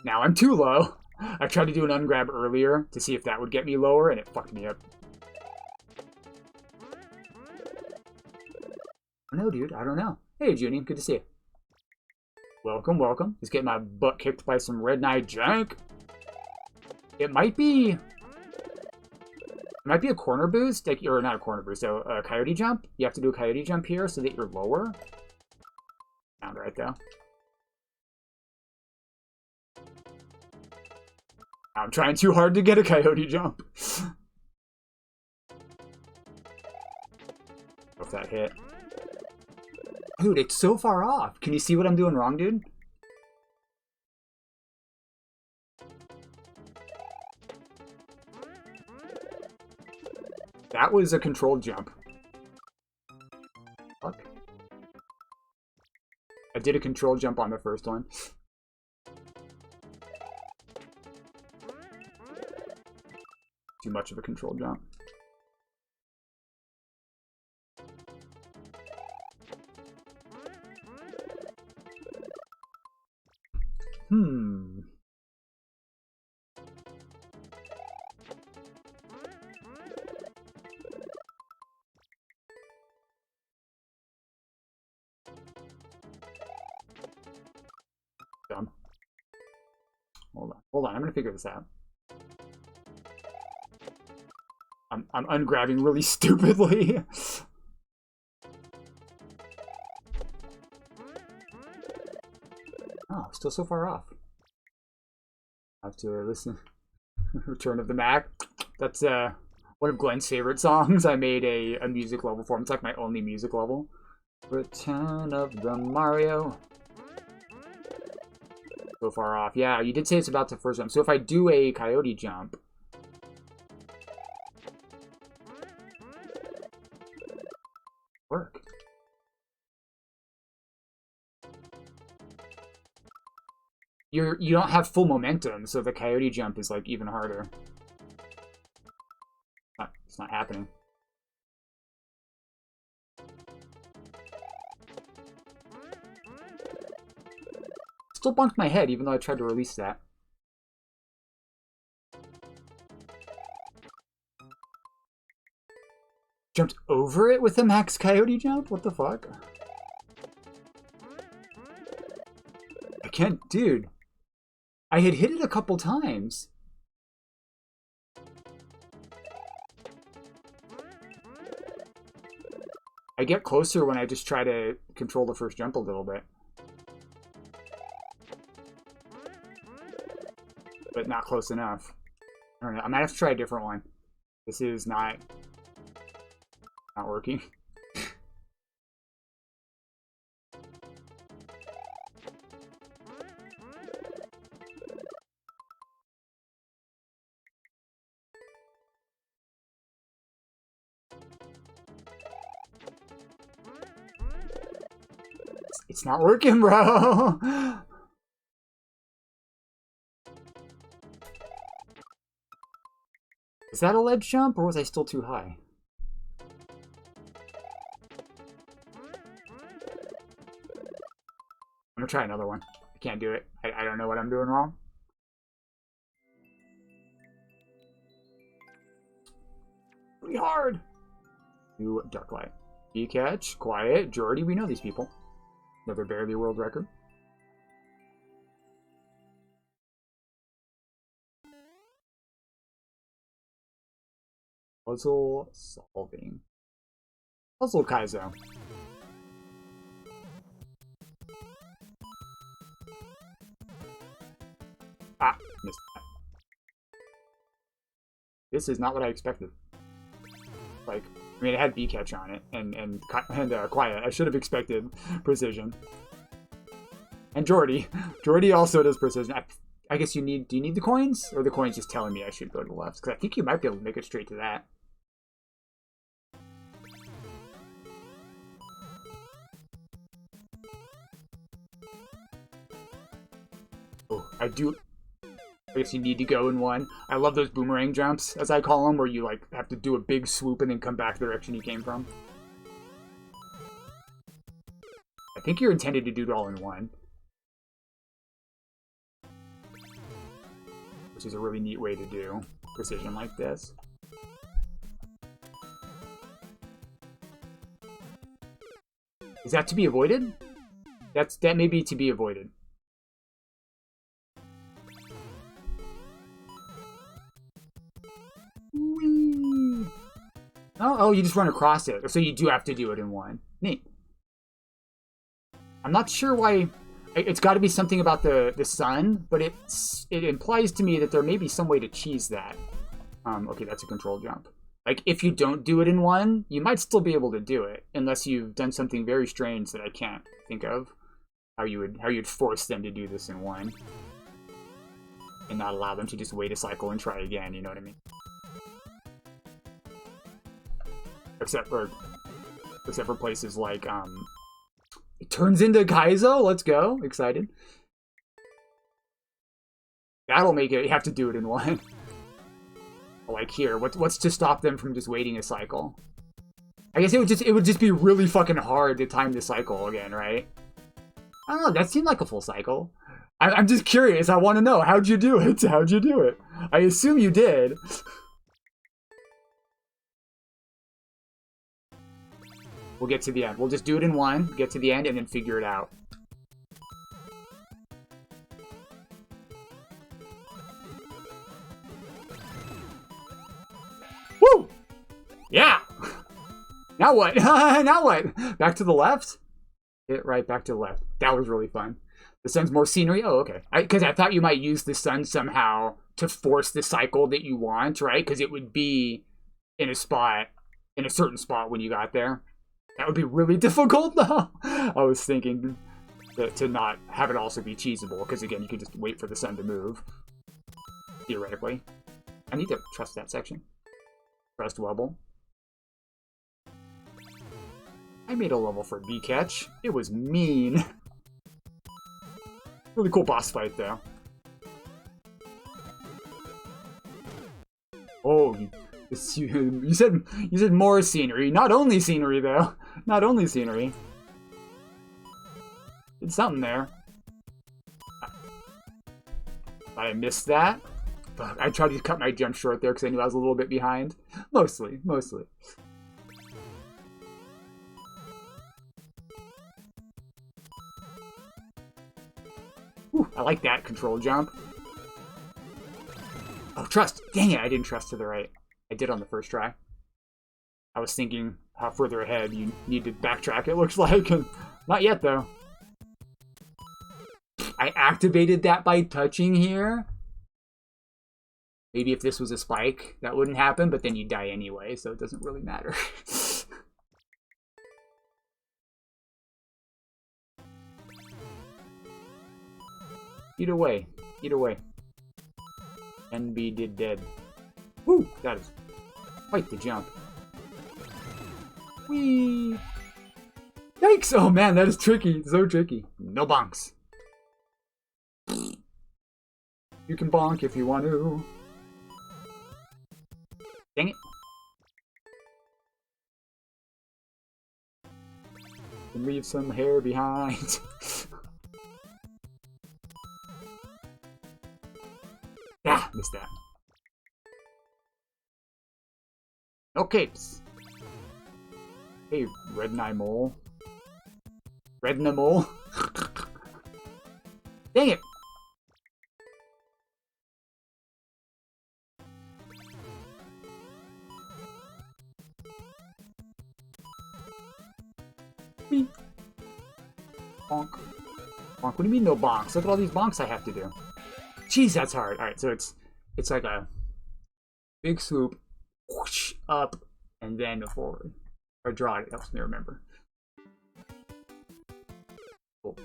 Now I'm too low. I tried to do an ungrab earlier to see if that would get me lower, and it fucked me up. No, dude, I don't know. Hey, Junie, good to see you. Welcome, welcome. Just getting my butt kicked by some Red Knight Jank. It might be a corner boost, like, or not a corner boost, so a coyote jump. You have to do a coyote jump here so that you're lower. Sound right, though. I'm trying too hard to get a coyote jump. If that hit. Dude, it's so far off. Can you see what I'm doing wrong, dude? That was a controlled jump. Fuck. I did a controlled jump on the first one. Too much of a controlled jump. Dumb. Hold on, I'm gonna figure this out. I'm ungrabbing really stupidly. Oh, still so far off. I have to listen. Return of the Mac. That's one of Glenn's favorite songs. I made a music level for him. It's like my only music level. Return of the Mario. So far off. Yeah, you did say it's about the first jump. So if I do a coyote jump, work. You don't have full momentum, so the coyote jump is like even harder. It's not happening. Still bunked my head, even though I tried to release that. Jumped over it with a max coyote jump? What the fuck? I can't, dude. I had hit it a couple times. I get closer when I just try to control the first jump a little bit. But not close enough. I don't know. I might have to try a different one. This is not... Not working. It's not working, bro. Is that a ledge jump, or was I still too high? I'm gonna try another one. I can't do it. I don't know what I'm doing wrong. Really hard. New dark light. E-catch, quiet, Jordy. We know these people. Another barely world record. Puzzle solving. Puzzle Kaizo. Ah, missed that. This is not what I expected. Like, I mean, it had B-catch on it, and quiet. I should have expected precision. And Jordy. Jordy also does precision. I guess you need... Do you need the coins? Or the coins just telling me I should go to the left? Because I think you might be able to make it straight to that. Oh, I do... I guess you need to go in one. I love those boomerang jumps, as I call them, where you like have to do a big swoop and then come back the direction you came from. I think you're intended to do it all in one. Which is a really neat way to do precision like this. Is that to be avoided? That may be to be avoided. Whee! Oh, you just run across it. So you do have to do it in one. Neat. I'm not sure why... It's got to be something about the sun, but it implies to me that there may be some way to cheese that. Okay, that's a control jump. Like, if you don't do it in one, you might still be able to do it, unless you've done something very strange that I can't think of. How you'd force them to do this in one. And not allow them to just wait a cycle and try again, you know what I mean? Except for places like, it turns into Kaizo, let's go, excited. That'll make it, you have to do it in one. Like here, what's to stop them from just waiting a cycle? I guess it would just be really fucking hard to time the cycle again, right? I don't know, that seemed like a full cycle. I'm just curious, I want to know, how'd you do it? How'd you do it? I assume you did. We'll get to the end. We'll just do it in one, get to the end, and then figure it out. Woo! Yeah! Now what? Now what? Back to the left? Hit right, back to the left. That was really fun. The sun's more scenery? Oh, okay. Because I thought you might use the sun somehow to force the cycle that you want, right? Because it would be in a certain spot when you got there. That would be really difficult, though. I was thinking to not have it also be cheesable, because again, you could just wait for the sun to move. Theoretically. I need to trust that section. Trust Webble. I made a level for V-Catch. It was mean. Really cool boss fight, though. Oh, you said more scenery. Not only scenery, though. Not only scenery. Did something there. I missed that. I tried to cut my jump short there because I knew I was a little bit behind. Mostly. Whew, I like that control jump. Oh, trust. Dang it, I didn't trust to the right. I did on the first try. I was thinking how further ahead you need to backtrack, it looks like. And not yet, though. I activated that by touching here. Maybe if this was a spike, that wouldn't happen, but then you die anyway, so it doesn't really matter. Eat away. Eat away. NB did dead. Woo! That is quite the jump. Whee! Yikes! Oh man, that is tricky. So tricky. No bonks. You can bonk if you want to. Dang it. And leave some hair behind. Ah, missed that. No capes. Hey, Red and I Mole. Red and the Mole. Dang it. Bonk. Bonk. What do you mean no bonks? Look at all these bonks I have to do. Jeez, that's hard. Alright, so it's like a big swoop, whoosh, up, and then forward. Or draw it helps me remember. Cool.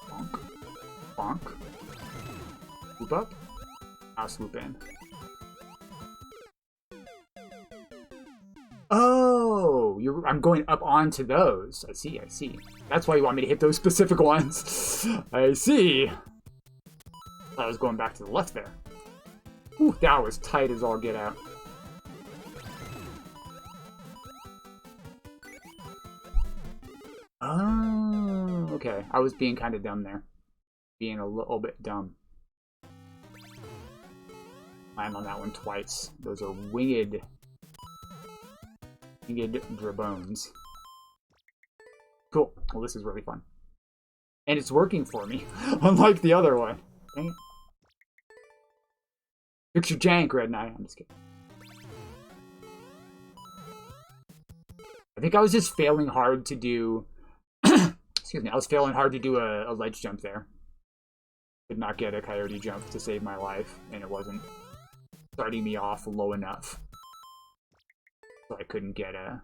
Bonk. Bonk. Swoop up. I'll swoop in. Oh, I'm going up onto those. I see, I see. That's why you want me to hit those specific ones. I see. I was going back to the left there. Ooh, that was tight as all get out. Oh, okay. I was being kind of dumb there. Being a little bit dumb. I'm on that one twice. Those are winged drabones. Cool. Well, this is really fun. And it's working for me, unlike the other one. Dang it. Picture Jank, Red Knight. I'm just kidding. I think I was just failing hard to do... Excuse me. I was failing hard to do a ledge jump there. Could not get a coyote jump to save my life, and it wasn't starting me off low enough. So I couldn't get a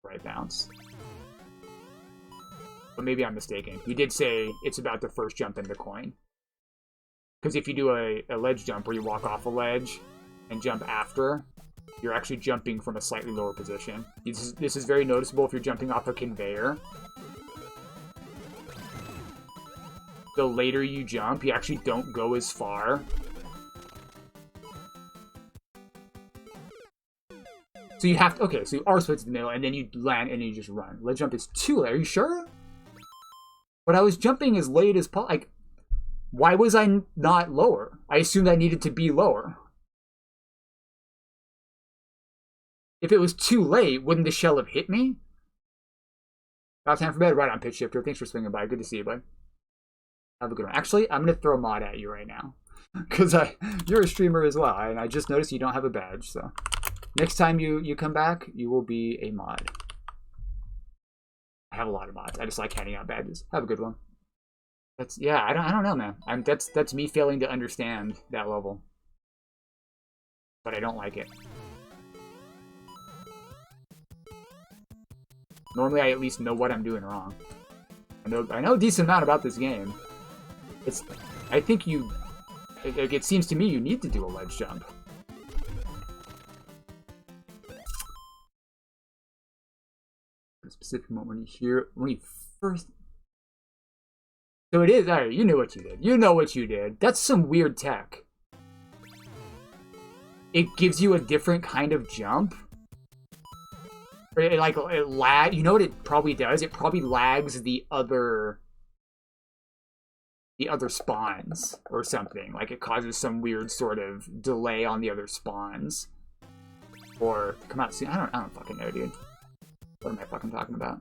right bounce. But maybe I'm mistaken. You did say it's about the first jump in the coin. Because if you do a ledge jump where you walk off a ledge and jump after, you're actually jumping from a slightly lower position. This is very noticeable if you're jumping off a conveyor. The later you jump, you actually don't go as far. So you have to, okay, so you are supposed to the middle, and then you land, and you just run. Ledge jump is too late. Are you sure? But I was jumping as late as possible. Like, why was I not lower? I assumed I needed to be lower. If it was too late, wouldn't the shell have hit me? About time for bed. Right on, Pitch Shifter. Thanks for swinging by. Good to see you, bud. Have a good one. Actually, I'm going to throw a mod at you right now. Because you're a streamer as well, and I just noticed you don't have a badge, so... Next time you come back, you will be a mod. I have a lot of mods. I just like handing out badges. Have a good one. That's yeah. I don't know, man. That's me failing to understand that level, but I don't like it. Normally, I at least know what I'm doing wrong. I know a decent amount about this game. I think it seems to me you need to do a ledge jump. Specific moment when you first. So it is. Alright, you knew what you did. You know what you did. That's some weird tech. It gives you a different kind of jump. It lag. You know what it probably does? It probably lags the other spawns or something. Like it causes some weird sort of delay on the other spawns. Or come out soon. I don't fucking know, dude. What am I fucking talking about?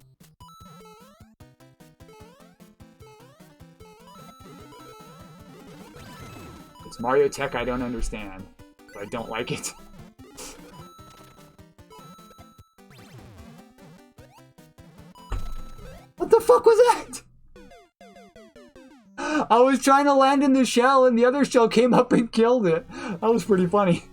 It's Mario tech I don't understand, but I don't like it. What the fuck was that? I was trying to land in the shell and the other shell came up and killed it. That was pretty funny.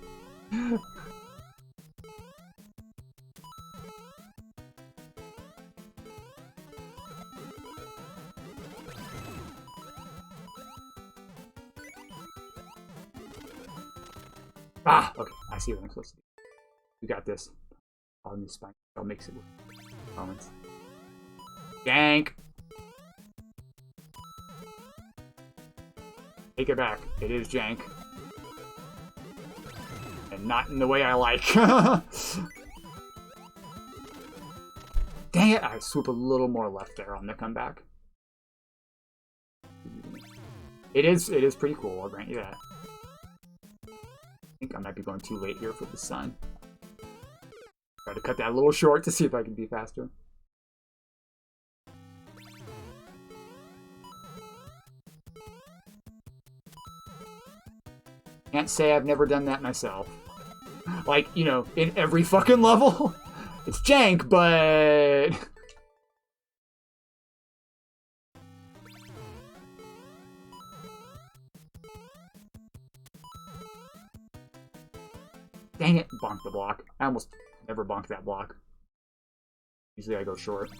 Ah, okay. I see what I'm supposed to do. We got this. All new spine. I'll mix it with moments. Jank! Take it back. It is Jank. And not in the way I like. Dang it! I swoop a little more left there on the comeback. It is pretty cool, I'll grant you that. I think I might be going too late here for the sun. Try to cut that a little short to see if I can be faster. Can't say I've never done that myself. Like, you know, in every fucking level. It's jank, but... Dang it, bonk the block. I almost never bonk that block. Usually I go short.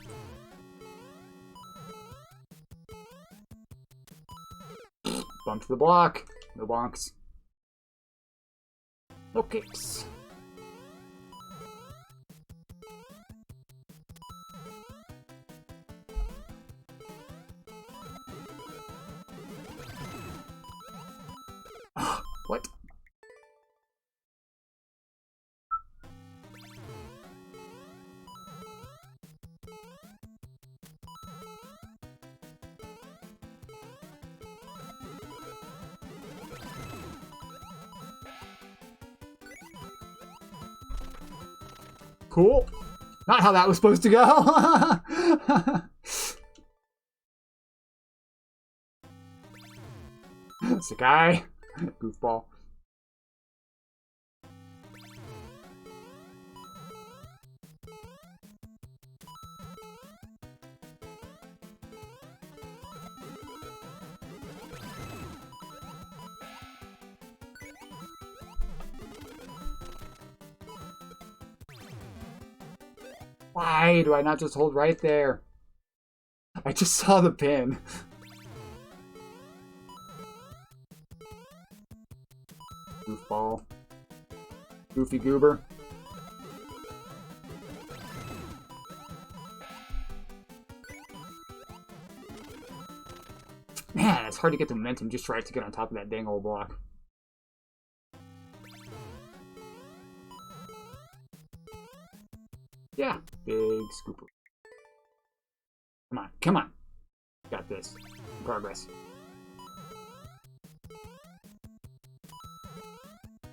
Bump the block. No bonks. No kicks. What? Cool. Not how that was supposed to go. It's a guy. Goofball. Why do I not just hold right there? I just saw the pin. Goofball. Goofy goober. Man, it's hard to get the momentum just right to get on top of that dang old block. Yeah, big scooper. Come on, come on. Got this. In progress.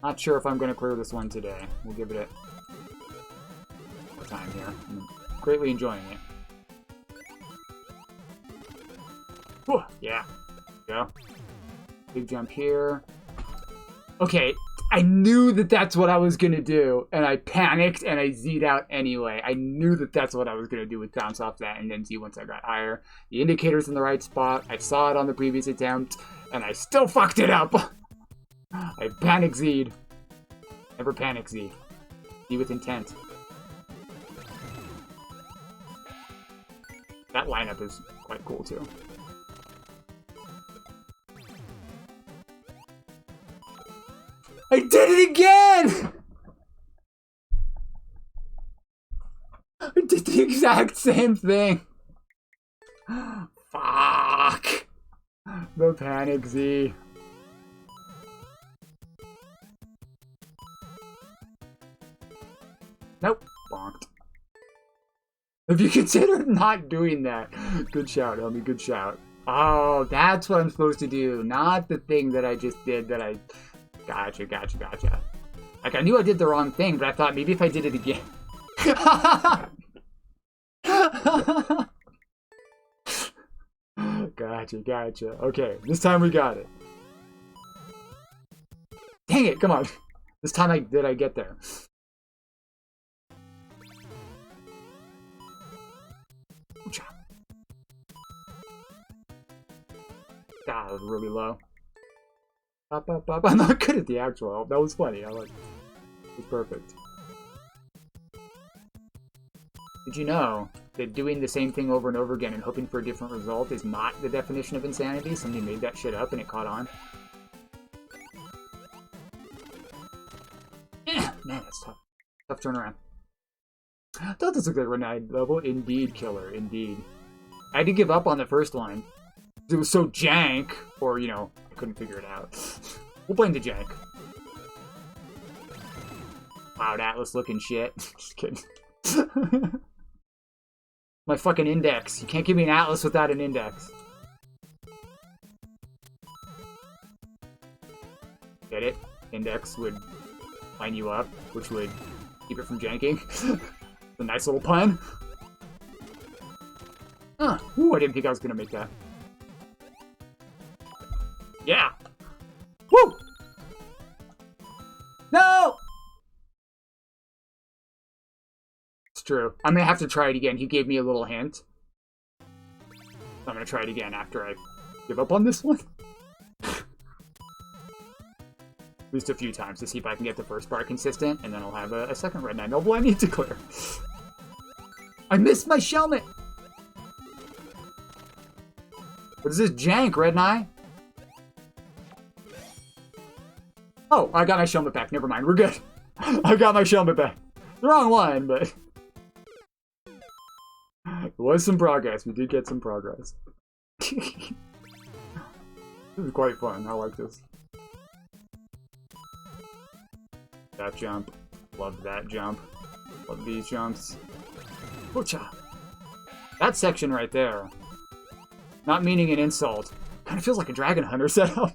Not sure if I'm going to clear this one today. We'll give it more time here. I'm greatly enjoying it. Whew, yeah. Go. Big jump here. Okay, I knew that that's what I was going to do, and I panicked and I Z'd out anyway. I knew that that's what I was going to do with bounce off that and then Z once I got higher. The indicator's in the right spot. I saw it on the previous attempt, and I still fucked it up. I panic Z'd. Never panic Z. Z with intent. That lineup is quite cool too. I did it again! I did the exact same thing. Fuck. The panic Z. Nope. Bonked. If you consider not doing that, good shout, homie, good shout. Oh, that's what I'm supposed to do, not the thing that I just did that I... Gotcha, gotcha, gotcha. Like, I knew I did the wrong thing, but I thought maybe if I did it again... Gotcha, gotcha. Okay, this time we got it. Dang it, come on. This time did I get there. God, that was really low. Bop, bop, bop. I'm not good at the actual help. That was funny. I like it. It was perfect. Did you know that doing the same thing over and over again and hoping for a different result is not the definition of insanity? Somebody made that shit up and it caught on. Man, that's tough. Tough turnaround. That does look like a Renide level. Indeed, killer. Indeed. I had to give up on the first one. It was so jank, or, you know, I couldn't figure it out. We'll blame the jank. Cloud Atlas looking shit. Just kidding. My fucking index. You can't give me an Atlas without an index. Get it? Index would line you up, which would keep it from janking. It's a nice little pun. Huh. Ooh, I didn't think I was gonna make that. Yeah! Woo! No! It's true. I'm gonna have to try it again. He gave me a little hint. I'm gonna try it again after I give up on this one. At least a few times to see if I can get the first part consistent, and then I'll have a second Red Knight Noble I need to clear. I missed my Shelmet! What is this jank, Red Knight? Oh, I got my Shelmet back. Never mind, we're good. I got my Shelmet back. The wrong one, but... There was some progress. We did get some progress. This is quite fun. I like this. That jump. Love that jump. Love these jumps. Oocha. That section right there. Not meaning an insult. Kind of feels like a Dragon Hunter setup.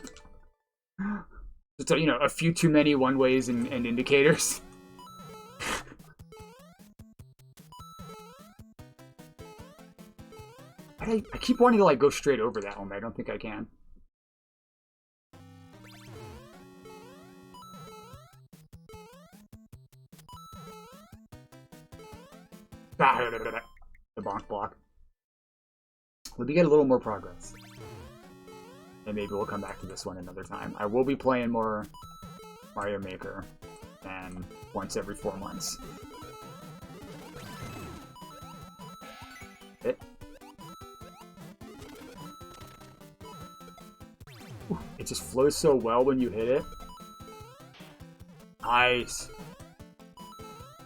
Just, you know, a few too many one-ways and indicators. I keep wanting to, like, go straight over that one, but I don't think I can. The bonk block. Let me get a little more progress. And maybe we'll come back to this one another time. I will be playing more Mario Maker than once every 4 months. Hit. It just flows so well when you hit it. Nice.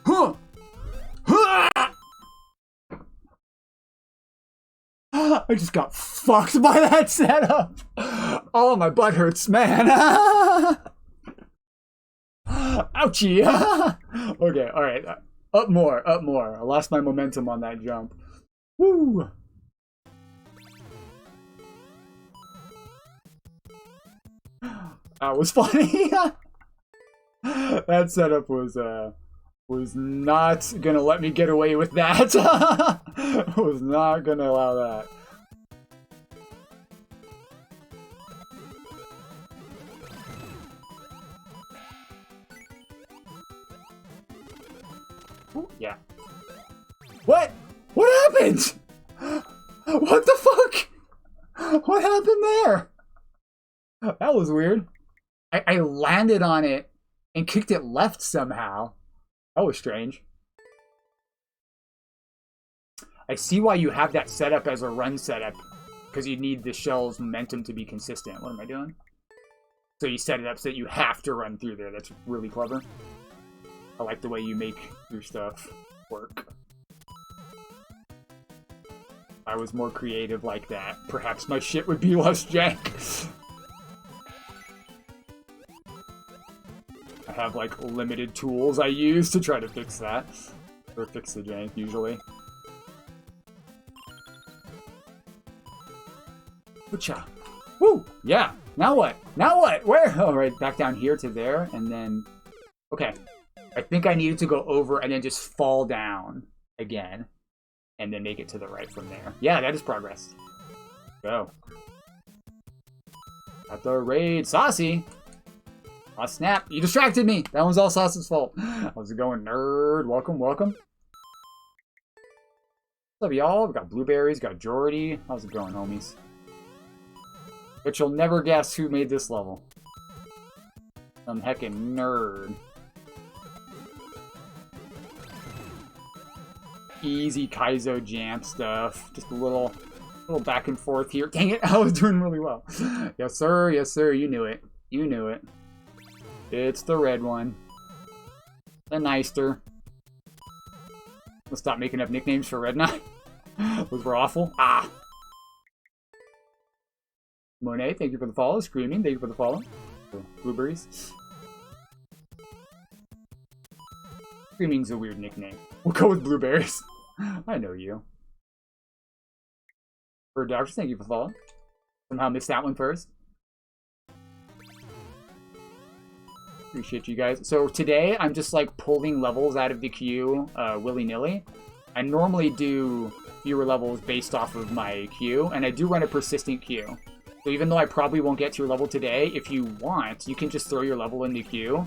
Huh! I just got fucked by that setup. Oh, my butt hurts, man. Ouchie. Okay, alright. Up more, up more. I lost my momentum on that jump. Woo! That was funny. That setup was not gonna let me get away with that. Was not gonna allow that. Ooh, yeah. What? What happened? What the fuck? What happened there? That was weird. I landed on it and kicked it left somehow. That was strange. I see why you have that setup as a run setup, because you need the shell's momentum to be consistent. What am I doing? So you set it up so that you have to run through there. That's really clever. I like the way you make your stuff work. If I was more creative like that, perhaps my shit would be less jank. I have, like, limited tools I use to try to fix that. Or fix the jank, usually. Woocha. Woo! Yeah! Now what? Now what? Where? Alright, back down here to there, and then... Okay. I think I needed to go over and then just fall down again. And then make it to the right from there. Yeah, that is progress. Go. Got the raid. Saucy! Oh, snap. You distracted me. That one's all Sauce's fault. How's it going, nerd? Welcome, welcome. What's up, y'all? We got Blueberries, got Jordy. How's it going, homies? But you'll never guess who made this level. Some heckin' nerd. Easy Kaizo Jank stuff. Just a little back and forth here. Dang it, I was doing really well. Yes, sir, you knew it. You knew it. It's the red one. The Neister. Let's stop making up nicknames for Red Knight. Those were awful. Ah! Monet, thank you for the follow. Screaming, thank you for the follow. Blueberries. Screaming's a weird nickname. We'll go with blueberries. I know you. Bird Doctor, thank you for the follow. Somehow missed that one first. Appreciate you guys. So today, I'm just like pulling levels out of the queue willy-nilly. I normally do fewer levels based off of my queue, and I do run a persistent queue. So even though I probably won't get to your level today, if you want, you can just throw your level in the queue,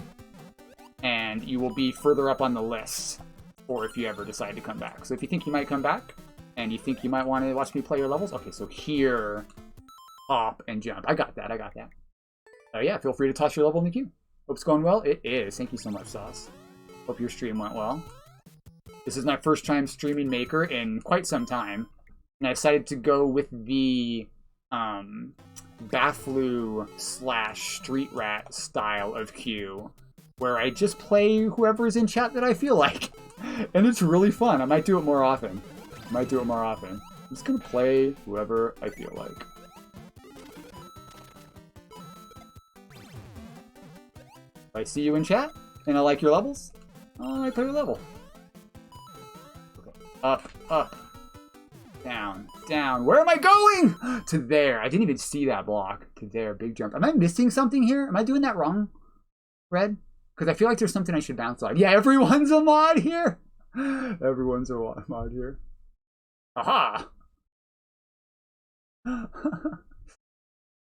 and you will be further up on the list, or if you ever decide to come back. So if you think you might come back, and you think you might want to watch me play your levels, okay, so here, hop, and jump. I got that, I got that. Yeah, feel free to toss your level in the queue. Hope it's going well. It is. Thank you so much, Sauce. Hope your stream went well. This is my first time streaming Maker in quite some time, and I decided to go with the Baflu / Street Rat style of queue, where I just play whoever's in chat that I feel like. And it's really fun. I might do it more often. I'm just gonna play whoever I feel like. If I see you in chat, and I like your levels, I play your level. Okay. Up, up. Down, down. Where am I going? To there. I didn't even see that block. To there. Big jump. Am I missing something here? Am I doing that wrong, Red? Because I feel like there's something I should bounce on. Yeah, everyone's a mod here. Everyone's a mod here. Aha!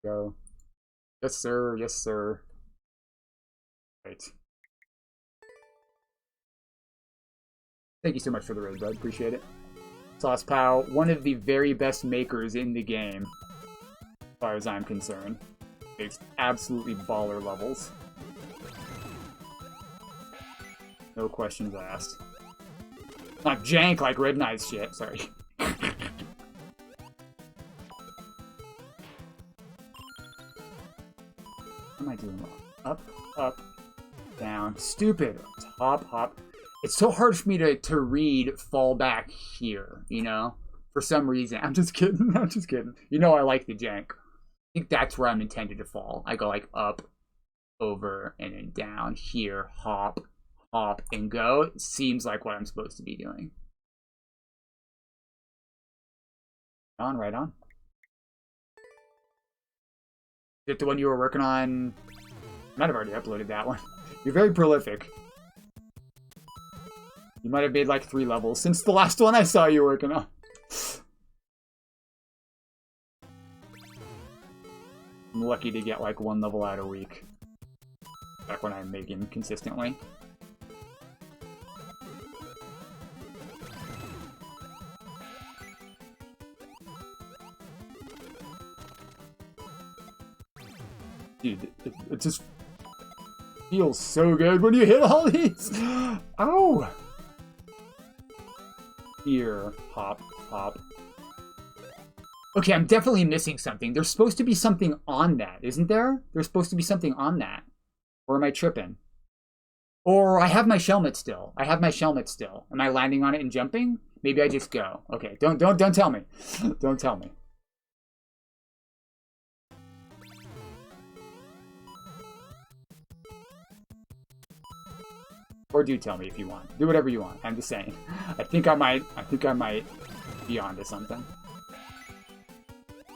Go. Yes, sir. Yes, sir. Right. Thank you so much for the raid, bud. Appreciate it. Sauce Pow, one of the very best makers in the game, as far as I'm concerned. Makes absolutely baller levels. No questions asked. Not jank like Red Knight's shit, sorry. What am I doing wrong? Up, up, down. Stupid. Hop, hop. It's so hard for me to read fall back here, you know? For some reason. I'm just kidding. I'm just kidding. You know I like the jank. I think that's where I'm intended to fall. I go like up, over, and then down. Here, hop, hop, and go. It seems like what I'm supposed to be doing. On, right on. Is it the one you were working on? I might have already uploaded that one. You're very prolific. You might have made like 3 levels since the last one I saw you working on. I'm lucky to get like 1 level out a week. Back when I'm making consistently. Dude, it just feels so good when you hit all these. Ow! Here, hop, hop. Okay, I'm definitely missing something. There's supposed to be something on that, isn't there? There's supposed to be something on that. Or am I tripping? Or I have my Shelmet still. I have my Shelmet still. Am I landing on it and jumping? Maybe I just go. Okay, don't tell me. Don't tell me. Or do tell me if you want. Do whatever you want. I'm just saying. I think I might be onto something.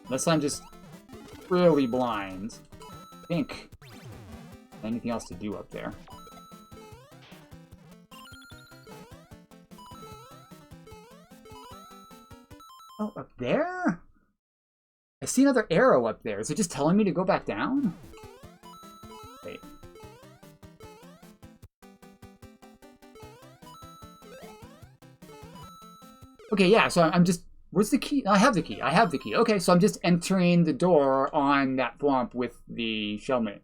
Unless I'm just really blind. I think anything else to do up there. Oh, up there? I see another arrow up there. Is it just telling me to go back down? Wait. Okay, yeah, so I'm just Where's the key? I have the key. I have the key. Okay, so I'm just entering the door on that thwomp with the Shellmate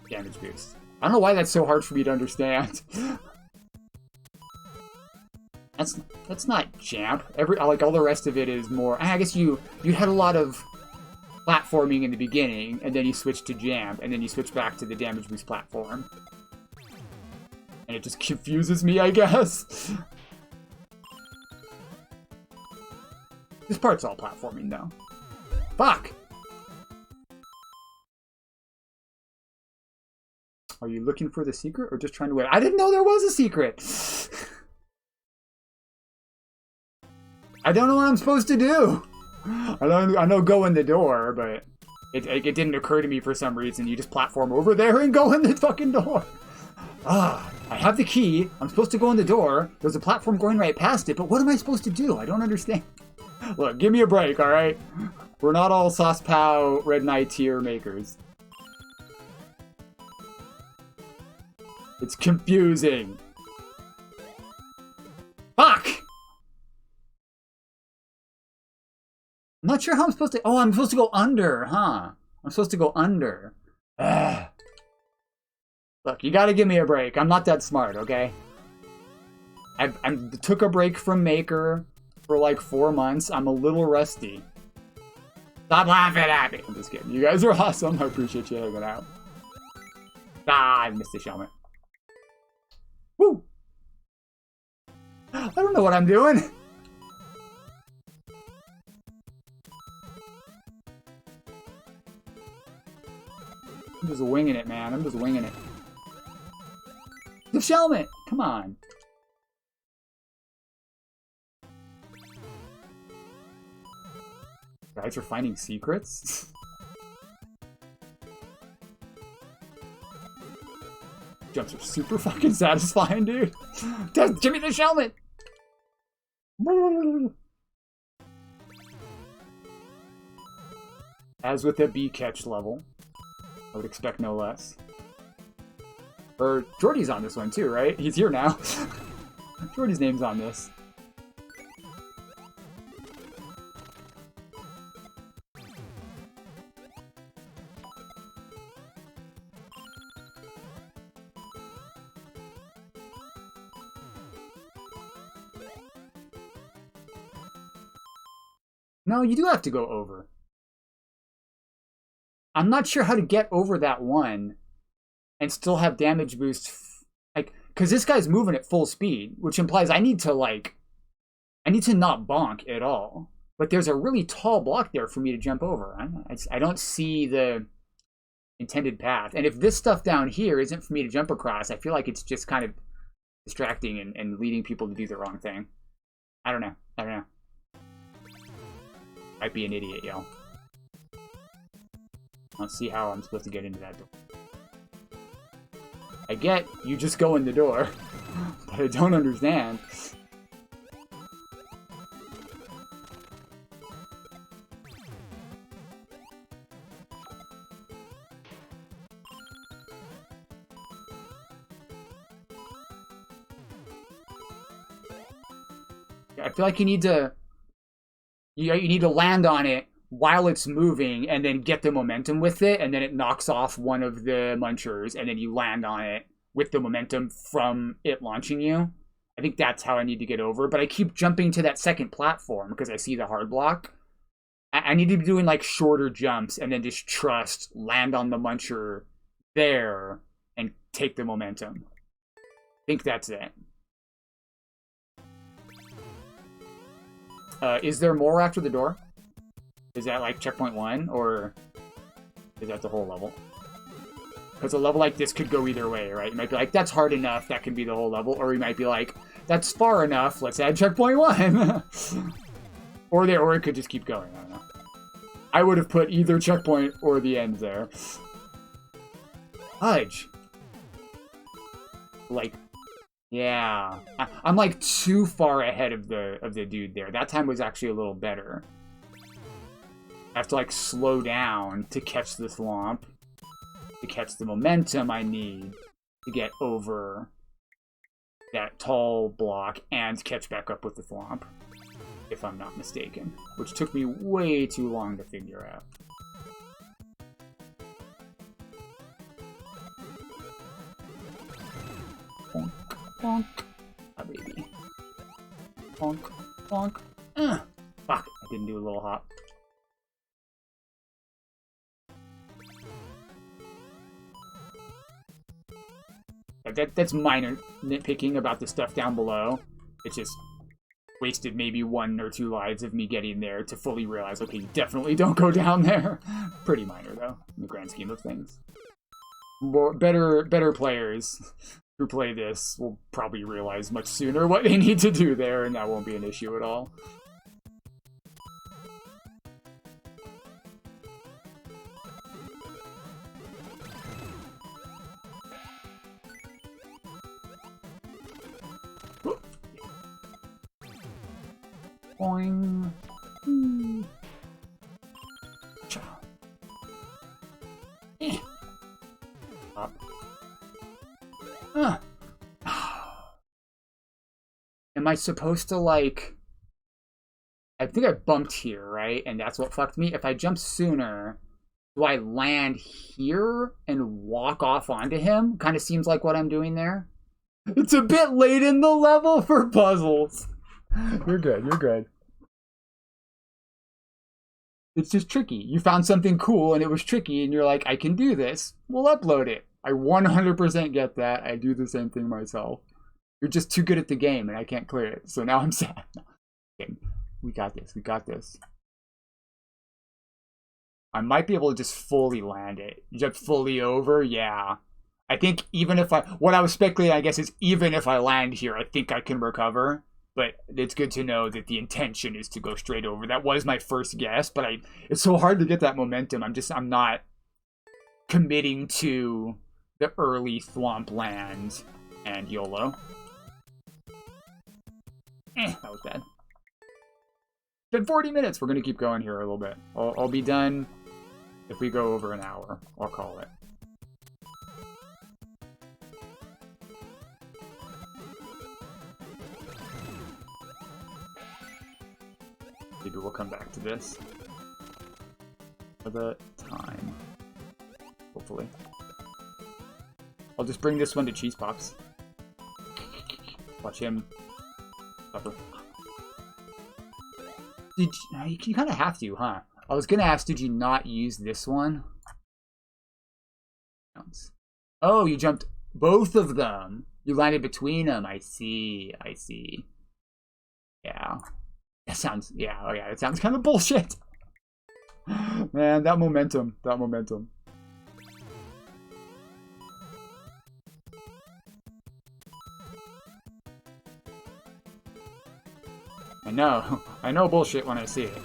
damage boost. I don't know why that's so hard for me to understand. That's not Jamp. Like all the rest of it is more. I guess you had a lot of platforming in the beginning, and then you switched to Jamp, and then you switch back to the damage boost platform. And it just confuses me, I guess. This part's all platforming, though. Fuck! Are you looking for the secret, or just trying to win? I didn't know there was a secret! I don't know what I'm supposed to do! I know go in the door, but it didn't occur to me for some reason. You just platform over there and go in the fucking door! Ah, I have the key. I'm supposed to go in the door. There's a platform going right past it, but what am I supposed to do? I don't understand. Look, give me a break, alright? We're not all Sauce Pow Red Knight tier makers. It's confusing. Fuck! I'm not sure how I'm supposed to... Oh, I'm supposed to go under, huh? I'm supposed to go under. Ugh. Look, you gotta give me a break. I'm not that smart, okay? I took a break from Maker for like 4 months. I'm a little rusty. Stop laughing at me. I'm just kidding. You guys are awesome. I appreciate you hanging out. Ah, I missed the Shellmate. Woo! I don't know what I'm doing. I'm just winging it, man. I'm just winging it. The Shellmate! Come on. Guys are finding secrets? Jumps are super fucking satisfying, dude. Just give me the Shellmate! As with the bee catch level, I would expect no less. Or Jordy's on this one too, right? He's here now. Jordy's name's on this. No, you do have to go over. I'm not sure how to get over that one and still have damage boost, like, because this guy's moving at full speed, which implies I need to not bonk at all. But there's a really tall block there for me to jump over. I don't see the intended path. And if this stuff down here isn't for me to jump across, I feel like it's just kind of distracting and leading people to do the wrong thing. I don't know. Might be an idiot, yo. I don't see how I'm supposed to get into that door. I get you just go in the door, but I don't understand. I feel like you need to land on it while it's moving and then get the momentum with it, and then it knocks off one of the munchers, and then you land on it with the momentum from it launching you. I think that's how I need to get over, but I keep jumping to that second platform because I see the hard block. I need to be doing like shorter jumps and then just trust, land on the muncher there, and take the momentum. I think that's it. Is there more after the door? Is that like checkpoint 1, or is that the whole level? Because a level like this could go either way, right? You might be like, that's hard enough, that can be the whole level. Or you might be like, that's far enough, let's add checkpoint 1. or it could just keep going, I don't know. I would have put either checkpoint or the end there. Fudge. Like, yeah. I'm like too far ahead of the dude there. That time was actually a little better. I have to like slow down to catch the thwomp, to catch the momentum I need to get over that tall block and catch back up with the thwomp. if I'm not mistaken, which took me way too long to figure out. Bonk, bonk. Ah, baby. Bonk, bonk. Fuck, I didn't do a little hop. That's minor nitpicking about the stuff down below. It just wasted maybe 1 or 2 lives of me getting there to fully realize, okay, you definitely don't go down there. Pretty minor, though, in the grand scheme of things. Better players who play this will probably realize much sooner what they need to do there, and that won't be an issue at all. Boing. Up. Am I supposed to, like... I think I bumped here, right? And that's what fucked me. If I jump sooner, do I land here and walk off onto him? Kind of seems like what I'm doing there. It's a bit late in the level for puzzles. You're good, you're good. It's just tricky. You found something cool and it was tricky and you're like, I can do this. We'll upload it. I 100% get that. I do the same thing myself. You're just too good at the game and I can't clear it. So now I'm sad. Okay, we got this, we got this. I might be able to just fully land it. Jump fully over, yeah. I think even if what I was speculating, I guess, is even if I land here, I think I can recover. But it's good to know that the intention is to go straight over. That was my first guess, but it's so hard to get that momentum. I'm not committing to the early thwomp land and YOLO. That was bad. Been 40 minutes. We're going to keep going here a little bit. I'll be done if we go over an hour. I'll call it. Maybe we'll come back to this for the time. Hopefully. I'll just bring this one to Cheese Pops. Watch him suffer. You kind of have to, huh? I was gonna ask, did you not use this one? Oh, you jumped both of them. You landed between them. I see. I see. Yeah. That sounds, yeah, oh yeah, it sounds kind of bullshit. Man, that momentum, that momentum. I know bullshit when I see it.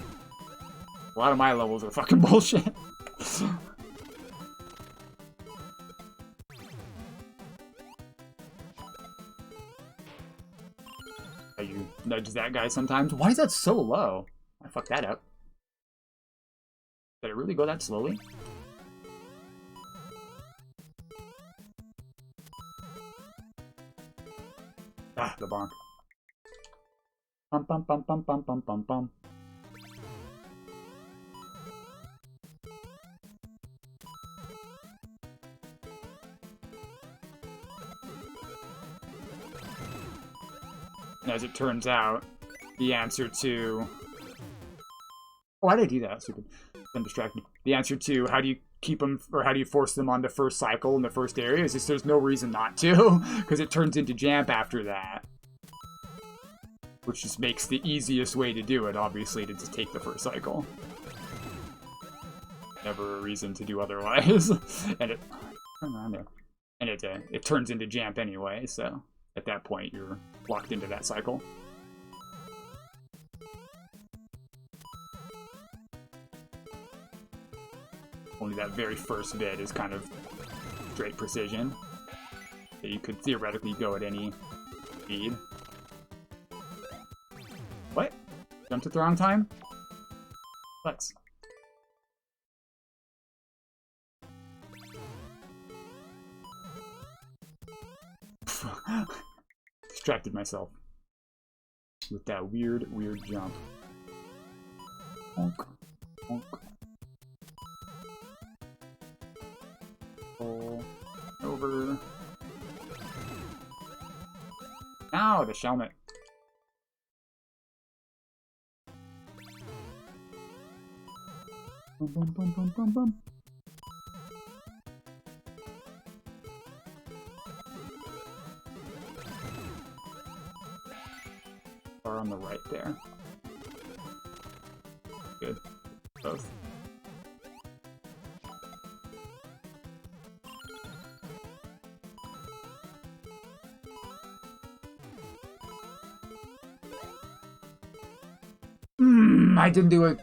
A lot of my levels are fucking bullshit. You nudge that guy sometimes. Why is that so low? I fucked that up. Did it really go that slowly? Ah, the bonk. Bum bum bum bum bum bum bum bum. And as it turns out, the answer to... Why did I do that? Stupid. I'm distracted. The answer to how do you keep them, or how do you force them on the first cycle in the first area is just there's no reason not to, because it turns into Jamp after that. Which just makes the easiest way to do it, obviously, to just take the first cycle. Never a reason to do otherwise. And it... Turn around there. And it turns into Jamp anyway, so... At that point, you're locked into that cycle. Only that very first bit is kind of straight precision. You could theoretically go at any speed. What? Jumped at the wrong time? Let's. Distracted myself. with that weird jump. Honk, honk. Pull over. Ow, the helmet. Bum, bum, bum, bum, bum, bum. Or on the right there. Good. Both. I didn't do it.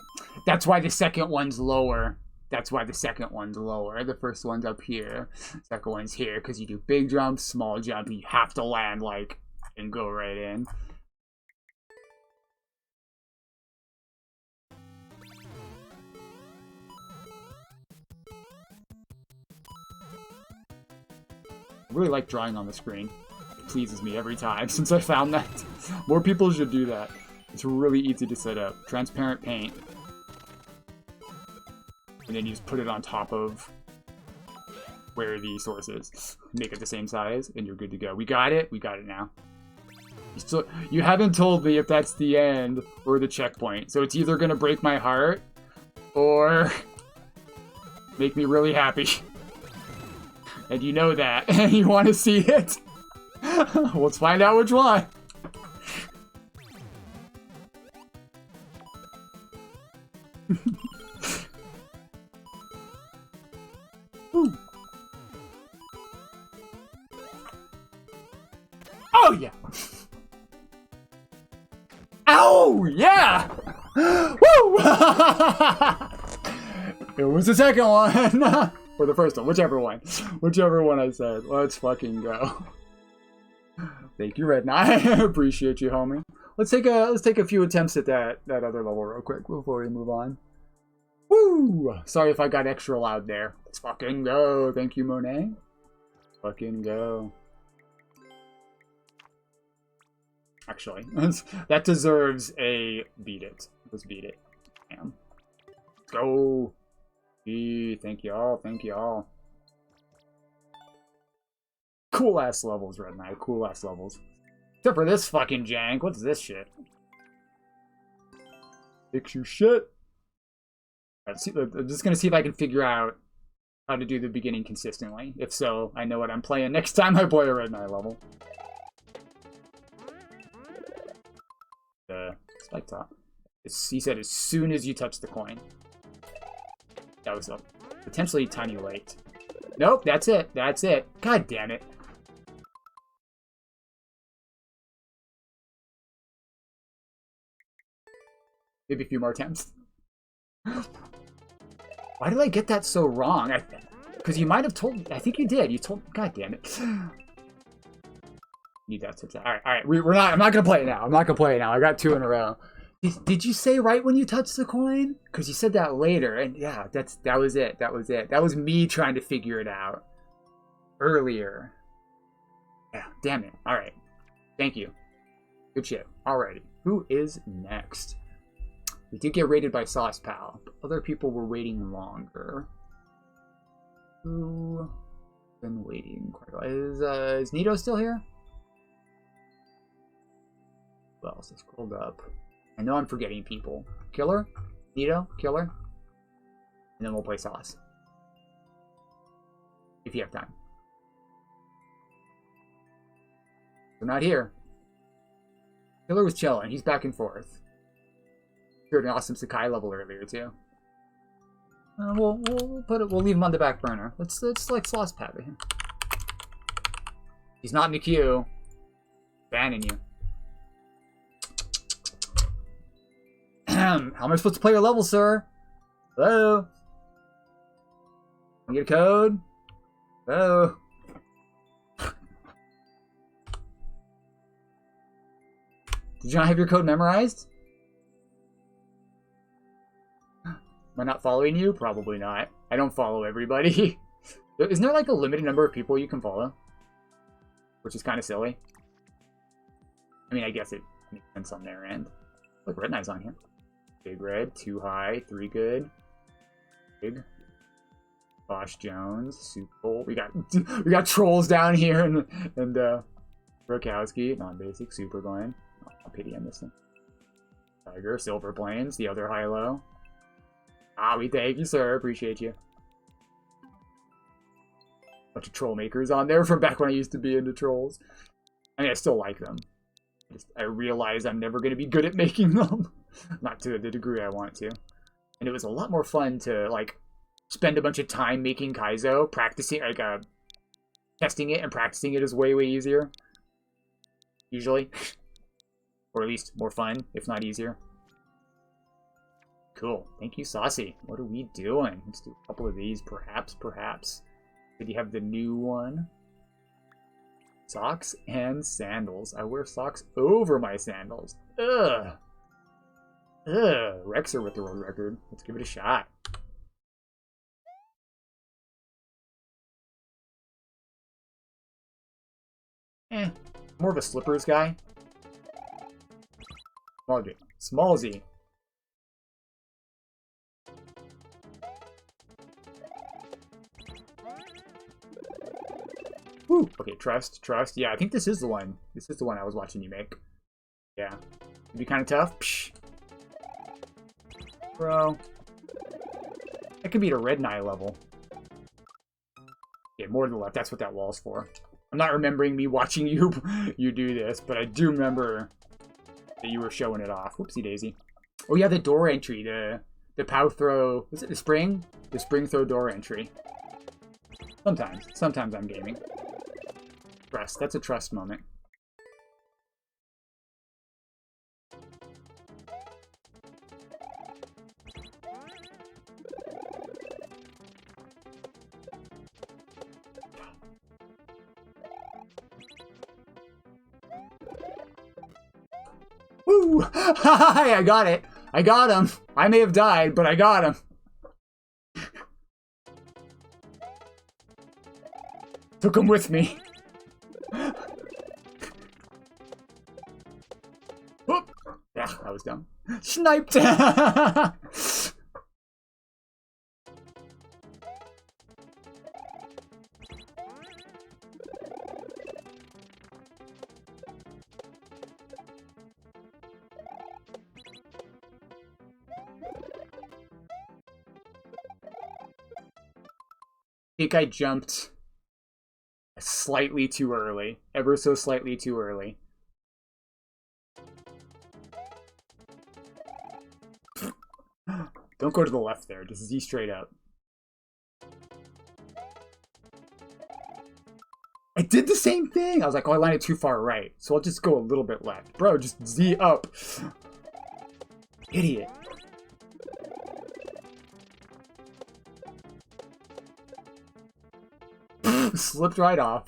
That's why the second one's lower. That's why the second one's lower. The first one's up here. Second one's here because you do big jump, small jump, and you have to land like and go right in. I really like drawing on the screen. It pleases me every time since I found that. More people should do that. It's really easy to set up. Transparent paint. And then you just put it on top of where the source is. Make it the same size, and you're good to go. We got it? We got it now. You haven't told me if that's the end or the checkpoint. So it's either going to break my heart or make me really happy. And you know that, and you want to see it. Let's find out which one. Oh yeah! Oh yeah! Woo! It was the second one, or the first one, whichever one I said. Let's fucking go. Thank you, Red Knight. Appreciate you, homie. Let's take a few attempts at that other level real quick before we move on. Woo! Sorry if I got extra loud there. Let's fucking go. Thank you, Monet. Fucking go. Actually, that deserves a beat it. Let's beat it. Damn. Let's go. Thank y'all. Thank y'all. Cool ass levels, Red Knight. Cool ass levels. Except for this fucking jank. What's this shit? Fix your shit. I'm just gonna see if I can figure out how to do the beginning consistently. If so, I know what I'm playing next time I play a Red Knight level. Spike top. He said as soon as you touch the coin. That was potentially tiny late. Nope, that's it. That's it. God damn it. Maybe a few more attempts. Why did I get that so wrong? Because you might have told me. I think you did. You told. God damn it. Need that to. All right. We're not. I'm not gonna play it now. I'm not gonna play it now. I got two in a row. Did you say right when you touched the coin? Because you said that later, and yeah, that was it. That was it. That was me trying to figure it out earlier. Yeah. Damn it. All right. Thank you. Good shit. Alrighty. Who is next? We did get rated by Sauce Pal, but other people were waiting longer. Who been waiting quite a while? Is Nito still here? Who else is scrolled up? I know I'm forgetting people. Killer? Nito? Killer? And then we'll play Sauce. If you have time. They're not here. Killer was chilling. He's back and forth. Heard an awesome Sakai level earlier too. We'll leave him on the back burner. Let's like Sauce Pal him. He's not in the queue. Banning you. How am I supposed to play your level, sir? Hello? Can I get a code? Hello? Did you not have your code memorized? Am I not following you? Probably not. I don't follow everybody. Isn't there like a limited number of people you can follow? Which is kind of silly. I mean, I guess it Makes sense on their end. Look, Red Knight's on here. Big Red, 2 high, 3 good. Big. Bosch Jones, Super. We got trolls down here and Rokowski, non-basic, Super going. Oh, pity I missed him. Tiger, Silver Plains, the other high-low. Ah, we thank you, sir. Appreciate you. Bunch of troll makers on there from back when I used to be into trolls. I mean, I still like them. I realize I'm never going to be good at making them. Not to the degree I want to. And it was a lot more fun to, like, spend a bunch of time making Kaizo, practicing, like, testing it and practicing it is way, way easier. Usually. Or at least more fun, if not easier. Cool. Thank you, Saucy. What are we doing? Let's do a couple of these, perhaps. Did you have the new one? Socks and sandals. I wear socks over my sandals. Ugh. Rexer with the road record. Let's give it a shot. More of a slippers guy. Smallsy. Woo! Okay, trust. Yeah, I think this is the one. This is the one I was watching you make. Yeah. It'd be kind of tough. Psh. Bro. That could be at a Red Knight level. Yeah, more to the left. That's what that wall's for. I'm not remembering me watching you do this, but I do remember that you were showing it off. Whoopsie daisy. Oh yeah, the door entry. The pow throw. Was it the spring? The spring throw door entry. Sometimes I'm gaming. Trust. That's a trust moment. Woo! I got it. I got him. I may have died, but I got him. Took him with me. Whoop. Yeah, that was dumb. Sniped! I think I jumped slightly too early. Ever so slightly too early. Don't go to the left there. Just Z straight up. I did the same thing. I was like, oh, I landed too far right. So I'll just go a little bit left. Bro, just Z up. Idiot. Slipped right off.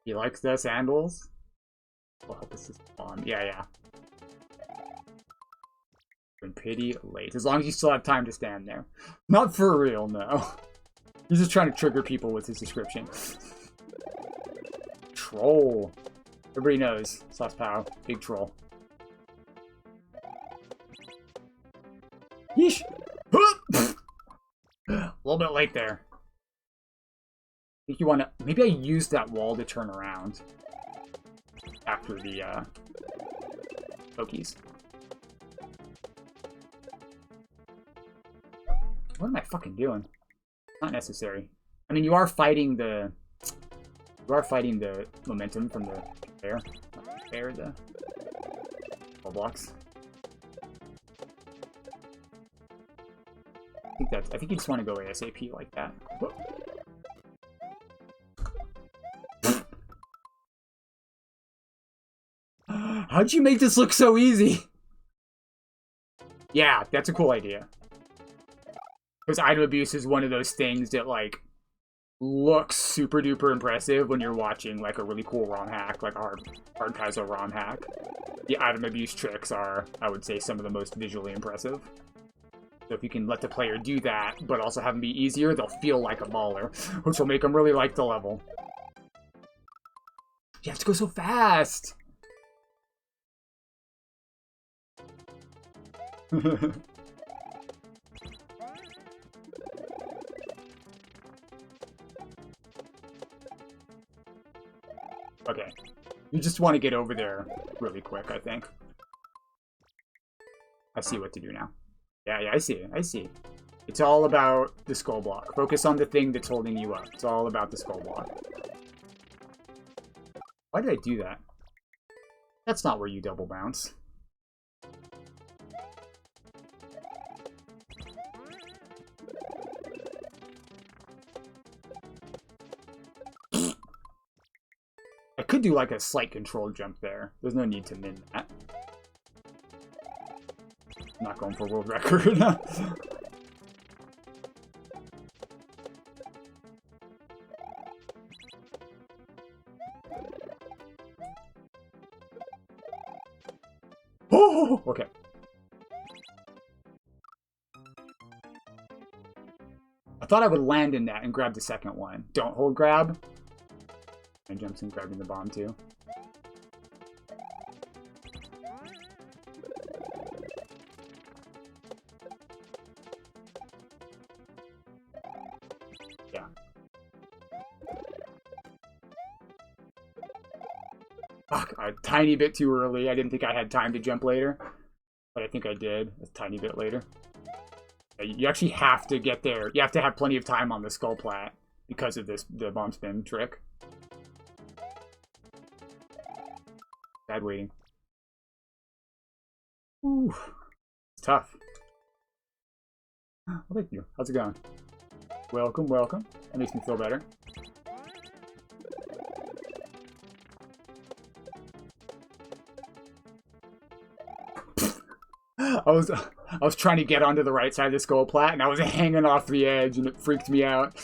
He likes the sandals. Will help us spawn. Yeah. When pity late. As long as you still have time to stand there. Not for real, no. He's just trying to trigger people with his description. Troll. Everybody knows. Sauce Pow. Big troll. Yeesh. A little bit late there. I think you want to... Maybe I used that wall to turn around. After the, pokies. What am I fucking doing? Not necessary. I mean, you are fighting the momentum from the the wall blocks. I think you just want to go ASAP like that. Whoa. How'd you make this look so easy? Yeah, that's a cool idea. Because item abuse is one of those things that, like, looks super duper impressive when you're watching, like, a really cool ROM hack, like a hard Kaizo ROM hack. The item abuse tricks are, I would say, some of the most visually impressive. So if you can let the player do that, but also have them be easier, they'll feel like a baller, which will make them really like the level. You have to go so fast! Okay. You just want to get over there really quick, I think. I see what to do now. Yeah, I see it. I see. It's all about the skull block. Focus on the thing that's holding you up. It's all about the skull block. Why did I do that? That's not where you double bounce. I could do like a slight control jump there. There's no need to min that. I'm not going for world record. Oh, okay. I thought I would land in that and grab the second one. Don't hold grab. And jumps in grabbing the bomb too. Yeah. Fuck, a tiny bit too early. I didn't think I had time to jump later. But I think I did a tiny bit later. You actually have to get there. You have to have plenty of time on the skull plat because of the bomb spin trick. Bad waiting. Ooh, it's tough. Well, thank you. How's it going? Welcome, welcome. That makes me feel better. I was trying to get onto the right side of the skull plat, and I was hanging off the edge, and it freaked me out.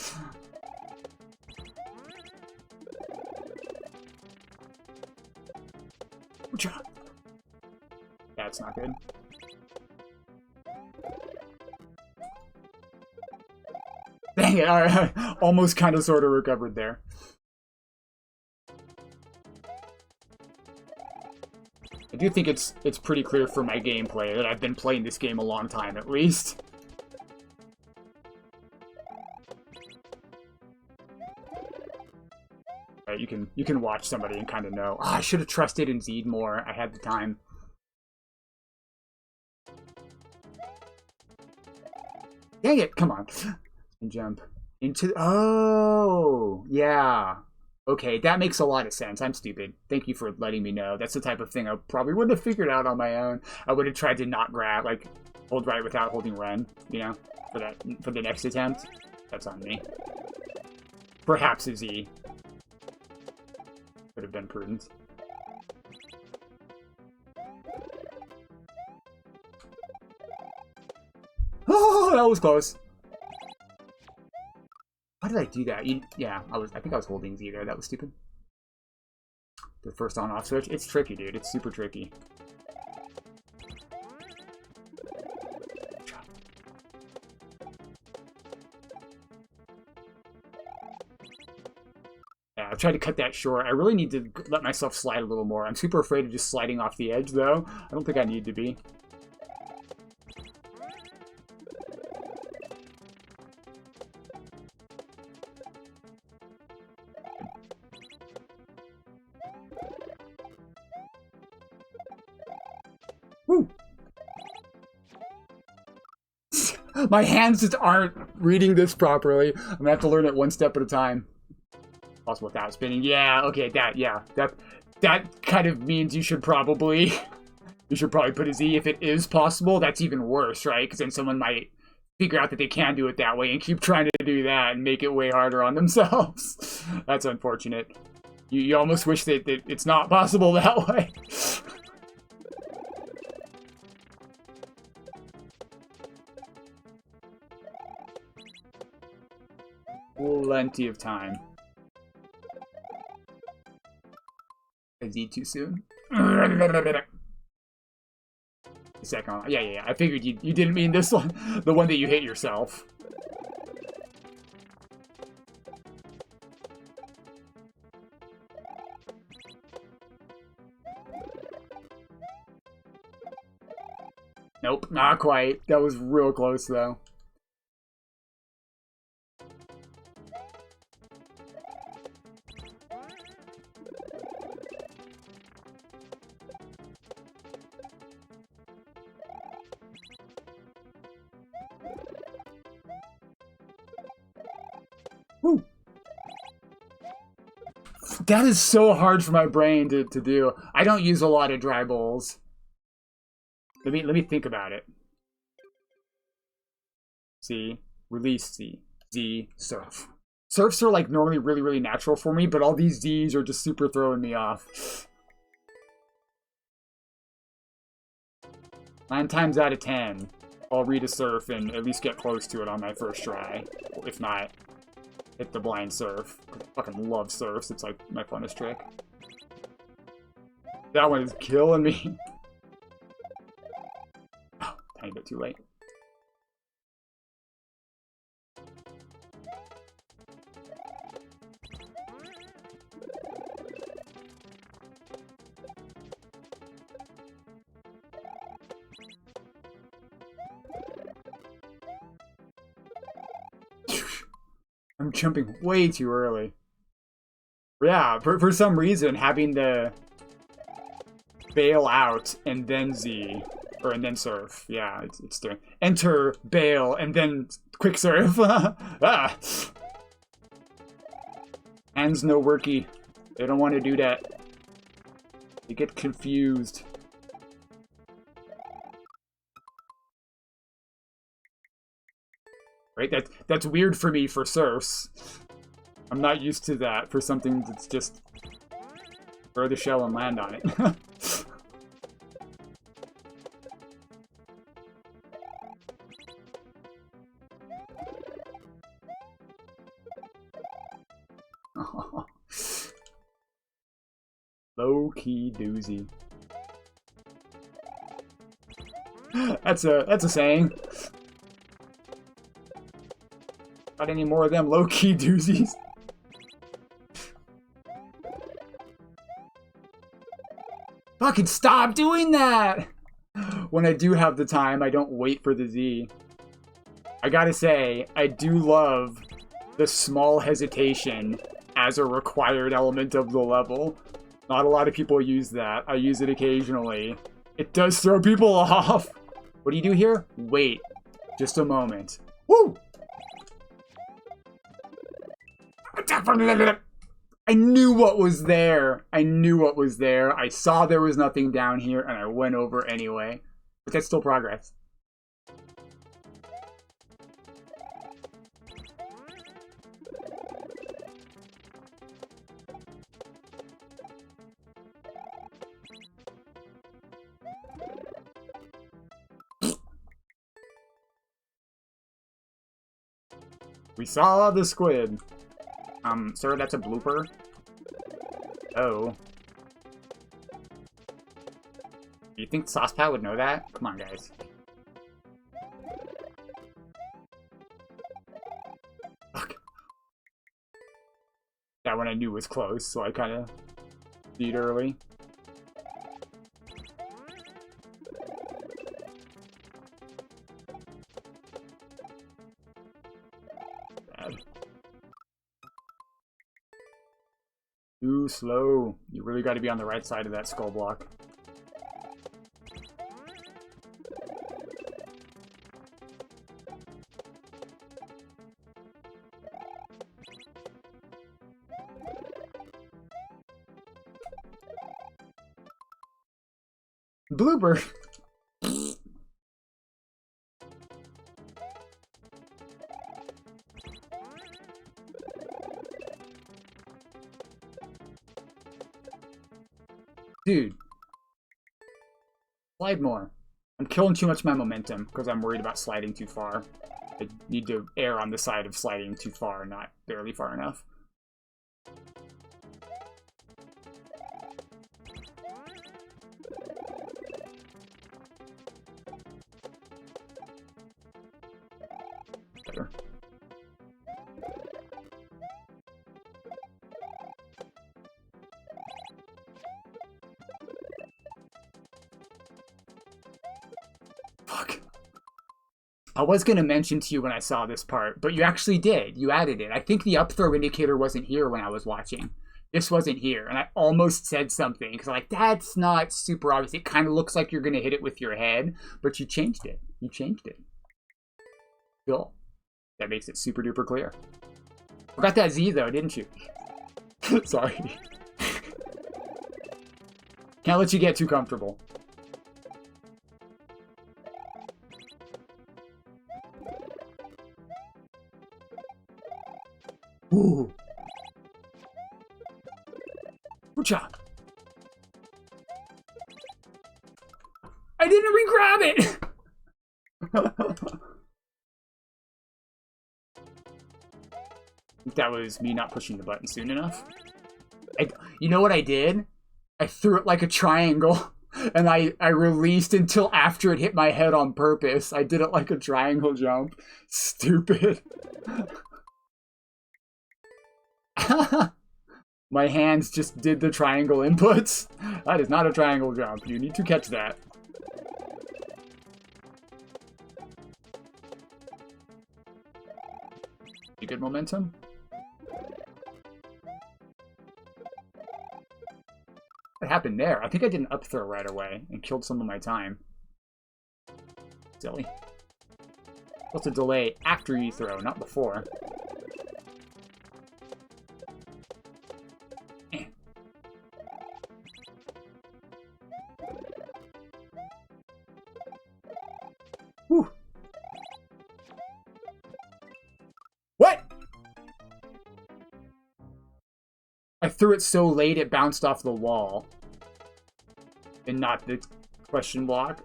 That's not good. Dang it! Alright, almost kind of sort of recovered there. I do think it's pretty clear from my gameplay that I've been playing this game a long time, at least. Right, you can watch somebody and kind of know. Oh, I should have trusted in Zed more. I had the time. Dang it! Come on, and jump into. Oh, yeah. Okay, that makes a lot of sense. I'm stupid. Thank you for letting me know. That's the type of thing I probably wouldn't have figured out on my own. I would have tried to not grab, like, hold right without holding run, you know, for the next attempt. That's on me. Perhaps a Z would have been prudent. Oh, that was close. Why did I do that? Yeah, I think I was holding Z there. That was stupid. The first on-off switch. It's tricky, dude. It's super tricky. Yeah, I've tried to cut that short. I really need to let myself slide a little more. I'm super afraid of just sliding off the edge, though. I don't think I need to be. Woo! My hands just aren't reading this properly. I'm gonna have to learn it one step at a time. Possible without spinning. Yeah, okay, that kind of means you should probably put a Z if it is possible. That's even worse, right? Because then someone might figure out that they can do it that way and keep trying to do that and make it way harder on themselves. That's unfortunate. You almost wish that it's not possible that way. Plenty of time. A Z too soon? Second one. Yeah. I figured you didn't mean this one. The one that you hit yourself. Nope, not quite. That was real close, though. Woo. That is so hard for my brain to do. I don't use a lot of dry bowls. Let me think about it. C, release C, Z, surf. Surfs are like normally really, really natural for me, but all these Z's are just super throwing me off. 9 times out of 10, I'll read a surf and at least get close to it on my first try. If not, hit the blind surf. I fucking love surfs. It's like my funnest trick. That one is killing me. Oh, tiny bit too late. I'm jumping way too early. Yeah, for some reason, having the bail out and then Z, or and then surf. Yeah, it's doing enter, bail, and then quick surf. Ah. Hands no worky. They don't want to do that. They get confused. Right? That's weird for me for surfs. I'm not used to that for something that's just throw the shell and land on it. Low-key doozy. That's a saying. Got any more of them low-key doozies? Fucking stop doing that! When I do have the time, I don't wait for the Z. I gotta say, I do love the small hesitation as a required element of the level. Not a lot of people use that. I use it occasionally. It does throw people off. What do you do here? Wait. Just a moment. Woo! I knew what was there. I knew what was there. I saw there was nothing down here, and I went over anyway. But that's still progress. We saw the squid. Sir, that's a blooper? Oh. Do you think Saucepat would know that? Come on, guys. Fuck. That one I knew was close, so I kind of beat early. Bad. Too slow. You really got to be on the right side of that skull block. Blooper. Dude. Slide more. I'm killing too much of my momentum because I'm worried about sliding too far. I need to err on the side of sliding too far, not barely far enough. Better. Fuck. I was going to mention to you when I saw this part, but you actually did. You added it. I think the up throw indicator wasn't here when I was watching. This wasn't here, and I almost said something, because I'm like, that's not super obvious. It kind of looks like you're going to hit it with your head, but you changed it. You changed it. Cool. That makes it super duper clear. Forgot that Z, though, didn't you? Sorry. Can't let you get too comfortable. Ooh. Good job. I didn't re-grab it! That was me not pushing the button soon enough. You know what I did? I threw it like a triangle, and I released until after it hit my head on purpose. I did it like a triangle jump. Stupid. My hands just did the triangle inputs. That is not a triangle jump. You need to catch that. You good momentum? What happened there? I think I did an up throw right away and killed some of my time. Silly. What's a delay after you throw, not before? Whew. What? I threw it so late it bounced off the wall. And not the question block.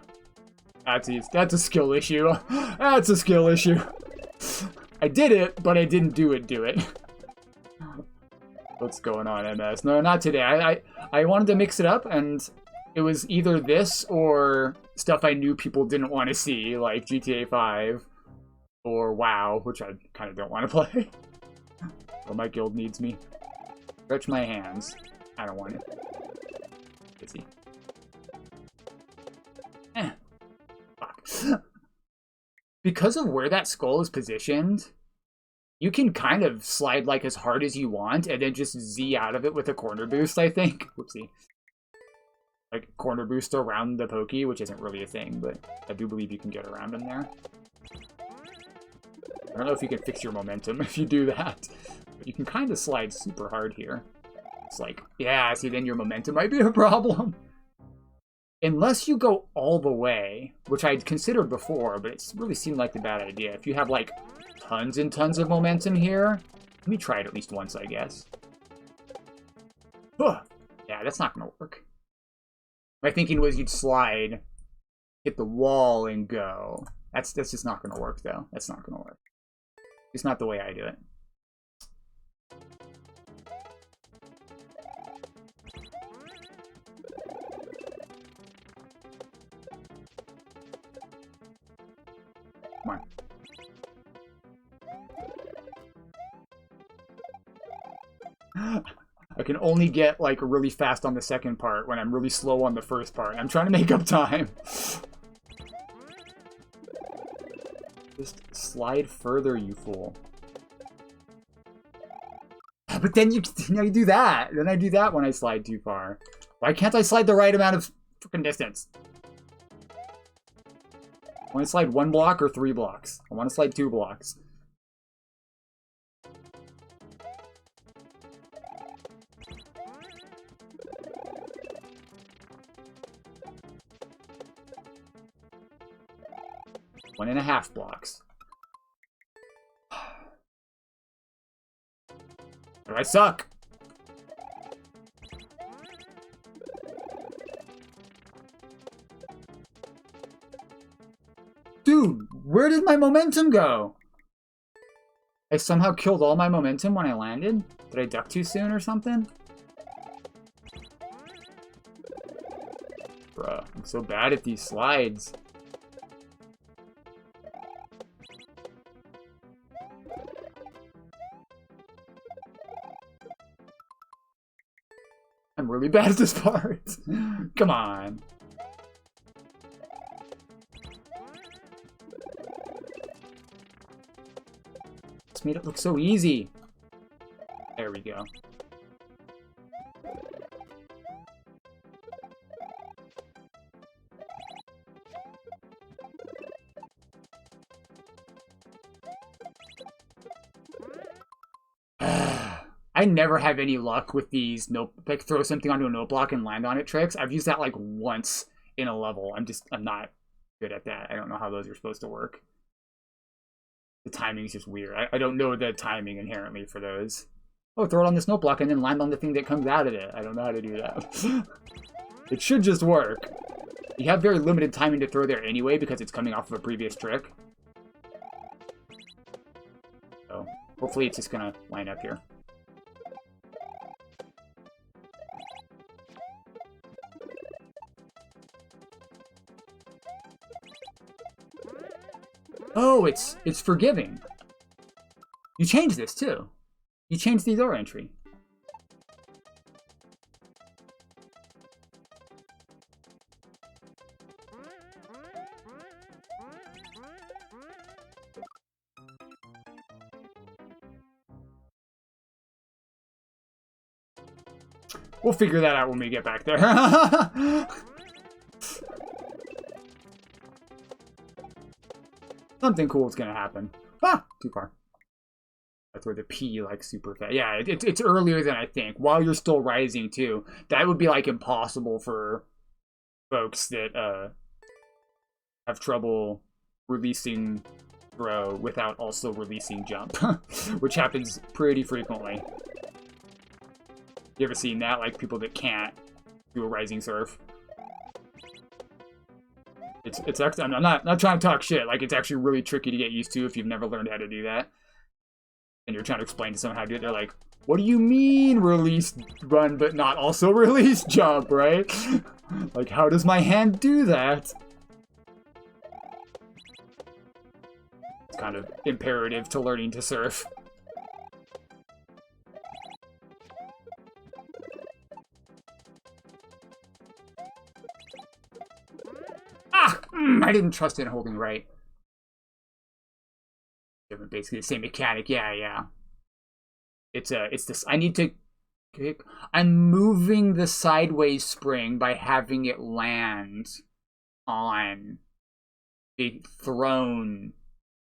That's a skill issue. That's a skill issue. I did it, but I didn't do it. What's going on, MS? No, not today. I wanted to mix it up, and it was either this or stuff I knew people didn't want to see, like GTA 5 or WoW, which I kind of don't want to play. But my guild needs me. Stretch my hands. I don't want it. Busy. Fuck. Because of where that skull is positioned, you can kind of slide like as hard as you want and then just Z out of it with a corner boost, I think. Whoopsie. Like corner boost around the pokey, which isn't really a thing, but I do believe you can get around them there. I don't know if you can fix your momentum if you do that, but you can kind of slide super hard here. It's like, yeah, see, then your momentum might be a problem. Unless you go all the way, which I'd considered before, but it's really seemed like a bad idea. If you have, like, tons and tons of momentum here, let me try it at least once, I guess. Ugh. Yeah, that's not going to work. My thinking was you'd slide, hit the wall, and go. That's just not going to work, though. That's not going to work. It's not the way I do it. Come on. I can only get, like, really fast on the second part when I'm really slow on the first part. I'm trying to make up time. Just slide further, you fool. But then you do that. Then I do that when I slide too far. Why can't I slide the right amount of freaking distance? I want to slide 1 block or 3 blocks. I want to slide 2 blocks. One and a half blocks. I suck. Dude, where did my momentum go? I somehow killed all my momentum when I landed? Did I duck too soon or something? Bruh, I'm so bad at these slides. I'm really bad at this part. Come on. just made it look so easy. There we go. I never have any luck with these like throw something onto a note block and land on it tricks. I've used that like once in a level. I'm not good at that. I don't know how those are supposed to work. The timing is just weird. I don't know the timing inherently for those. Oh, throw it on this note block and then land on the thing that comes out of it. I don't know how to do that. It should just work. You have very limited timing to throw there anyway because it's coming off of a previous trick. So hopefully it's just gonna line up here. Oh, it's forgiving. You changed this too. You changed the door entry. We'll figure that out when we get back there. Something cool is gonna happen. Ah, too far. That's where the P like super fast. Yeah, it's earlier than I think. While you're still rising too, that would be like impossible for folks that have trouble releasing throw without also releasing jump, which happens pretty frequently. You ever seen that? Like people that can't do a rising surf. It's actually, I'm not trying to talk shit. Like, it's actually really tricky to get used to if you've never learned how to do that. And you're trying to explain to someone how to do it. They're like, what do you mean release run but not also release jump, right? Like, how does my hand do that? It's kind of imperative to learning to surf. I didn't trust it in holding right. Basically the same mechanic. Yeah. It's this. I need to kick. I'm moving the sideways spring by having it land on the thrown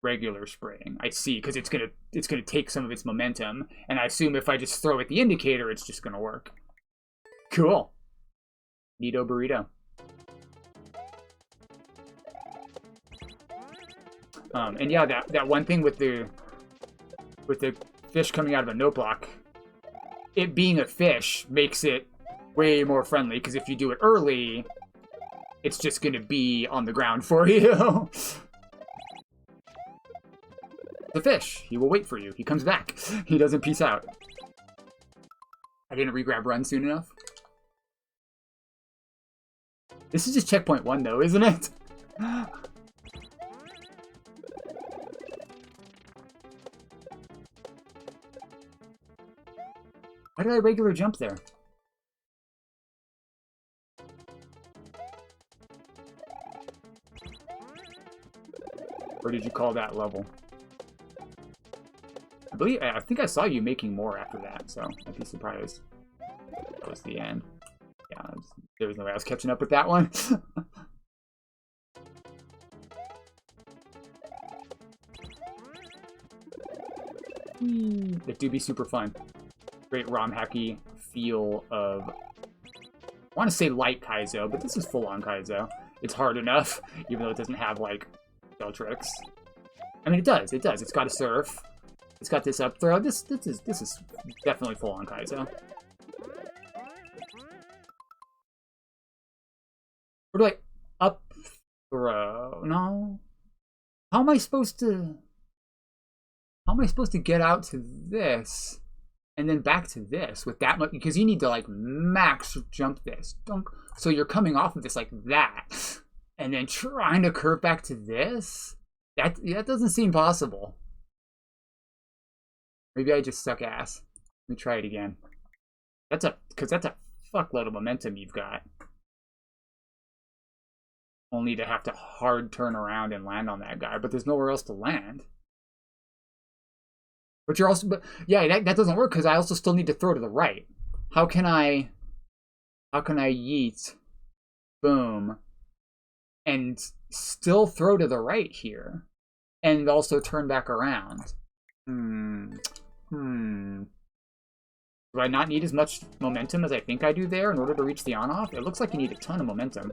regular spring. I see, because it's gonna take some of its momentum, and I assume if I just throw at the indicator, it's just gonna work. Cool. Neato burrito. And yeah, that one thing with the fish coming out of a note block, it being a fish makes it way more friendly, because if you do it early, it's just going to be on the ground for you. The fish, he will wait for you. He comes back. He doesn't peace out. I didn't regrab run soon enough. This is just checkpoint 1 though, isn't it? Why did I regular jump there? Or did you call that level? I think I saw you making more after that, so I'd be surprised. That was the end. Yeah, there was no way I was catching up with that one. It do be super fun. Great ROM hacky feel of, I want to say light Kaizo, but this is full-on Kaizo. It's hard enough, even though it doesn't have, like, spell tricks. I mean, it does. It's got a surf. It's got this up throw. This is definitely full-on Kaizo. Or do I up throw? No. How am I supposed to get out to this? And then back to this with that much, because you need to like max jump this. So you're coming off of this like that, and then trying to curve back to this. That doesn't seem possible. Maybe I just suck ass. Let me try it again. Because that's a fuckload of momentum you've got. Only to have to hard turn around and land on that guy, but there's nowhere else to land. But you're also, but yeah, that doesn't work because I also still need to throw to the right. How can I yeet, boom, and still throw to the right here, and also turn back around? Do I not need as much momentum as I think I do there in order to reach the on-off? It looks like you need a ton of momentum.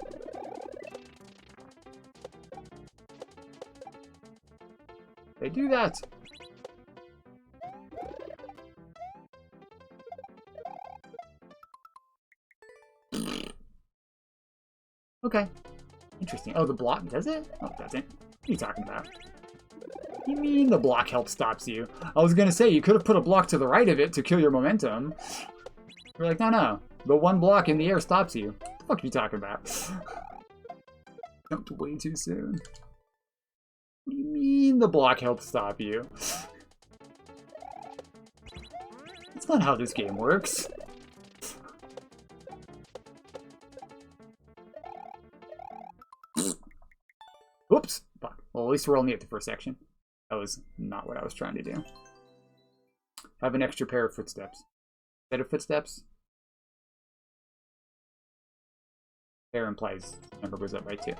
They do that. Okay. Interesting. Oh, the block does it? Oh, it doesn't. What are you talking about? What do you mean the block help stops you? I was gonna say, you could have put a block to the right of it to kill your momentum. You're like, no. The one block in the air stops you. What the fuck are you talking about? Jumped way too soon. What do you mean the block helps stop you? That's not how this game works. Oops. Fuck. Well, at least we're only at the first section. That was not what I was trying to do. Have an extra pair of footsteps. Set of footsteps? Pair implies number goes up by 2.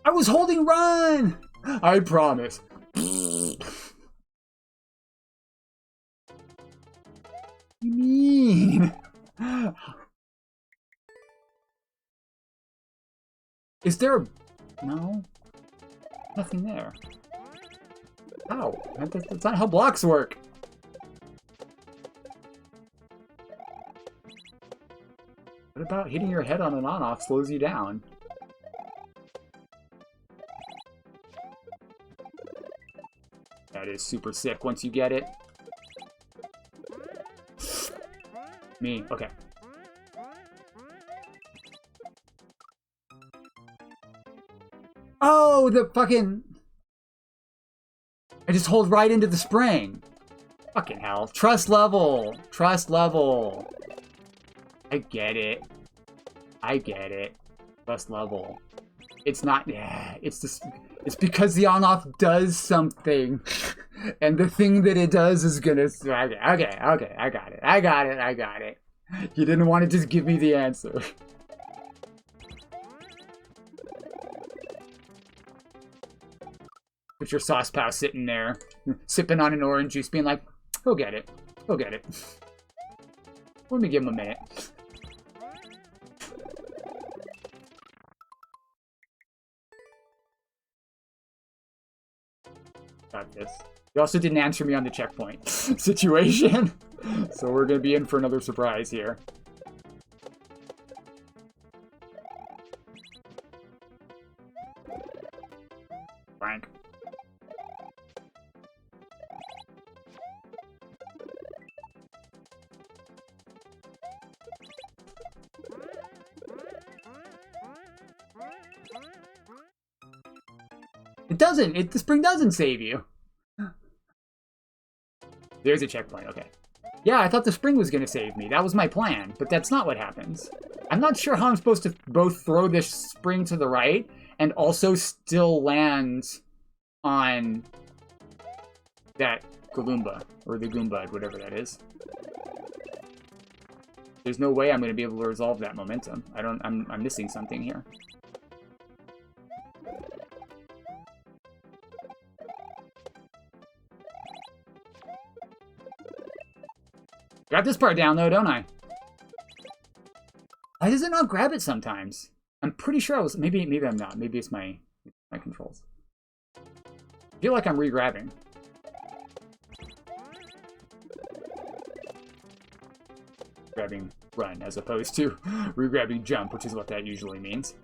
I was holding run! I promise. What do you mean? Is there a... No. Nothing there. How? That's not how blocks work. What about hitting your head on an on-off slows you down? That is super sick once you get it. Me, okay. Oh, the fucking... I just hold right into the spring. Fucking hell. Trust level. Trust level. I get it. I get it. Trust level. It's not... Yeah, it's just... It's because the on-off does something. And the thing that it does is gonna... Okay, I got it. I got it. You didn't want to just give me the answer. With your sauce pal sitting there, sipping on an orange juice, being like, he'll get it. He'll get it. Let me give him a minute. Got this. You also didn't answer me on the checkpoint situation. So we're going to be in for another surprise here. Frank. It doesn't. The spring doesn't save you. There's a checkpoint, okay. Yeah, I thought the spring was going to save me. That was my plan, but that's not what happens. I'm not sure how I'm supposed to both throw this spring to the right and also still land on that Goomba, or the Goomba, whatever that is. There's no way I'm going to be able to resolve that momentum. I'm missing something here. Got this part down though, don't I? Why does it not grab it sometimes? I'm pretty sure I was... Maybe I'm not. Maybe it's my controls. I feel like I'm re-grabbing. Grabbing run as opposed to re-grabbing jump, which is what that usually means.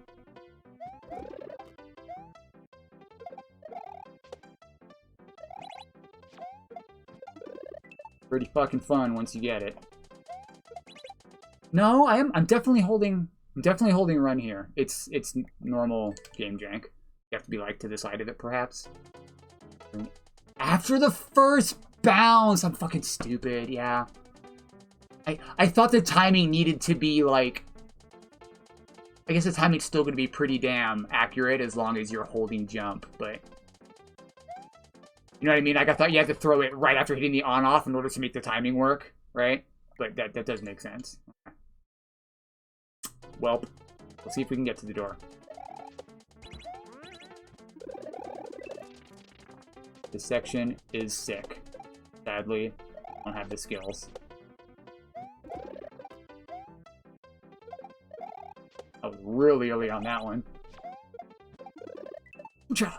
Pretty fucking fun once you get it. No, I'm definitely holding I'm definitely holding run here. It's normal game jank. You have to be like to the side of it, perhaps. After the first bounce, I'm fucking stupid. Yeah. I thought the timing needed to be like. I guess the timing's still going to be pretty damn accurate as long as you're holding jump, but. You know what I mean? Like, I thought you had to throw it right after hitting the on-off in order to make the timing work, right? But that does make sense. Okay. Well, we'll see if we can get to the door. This section is sick. Sadly, I don't have the skills. I was really early on that one. Oocha!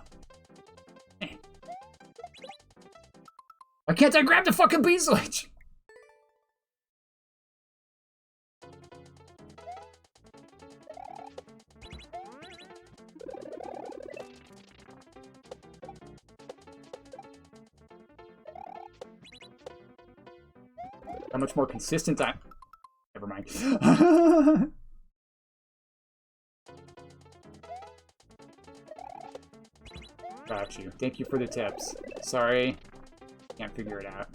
Why can't I grab the fucking B-switch? How much more consistent I... Never mind. Got you. Thank you for the tips. Sorry. Can't figure it out.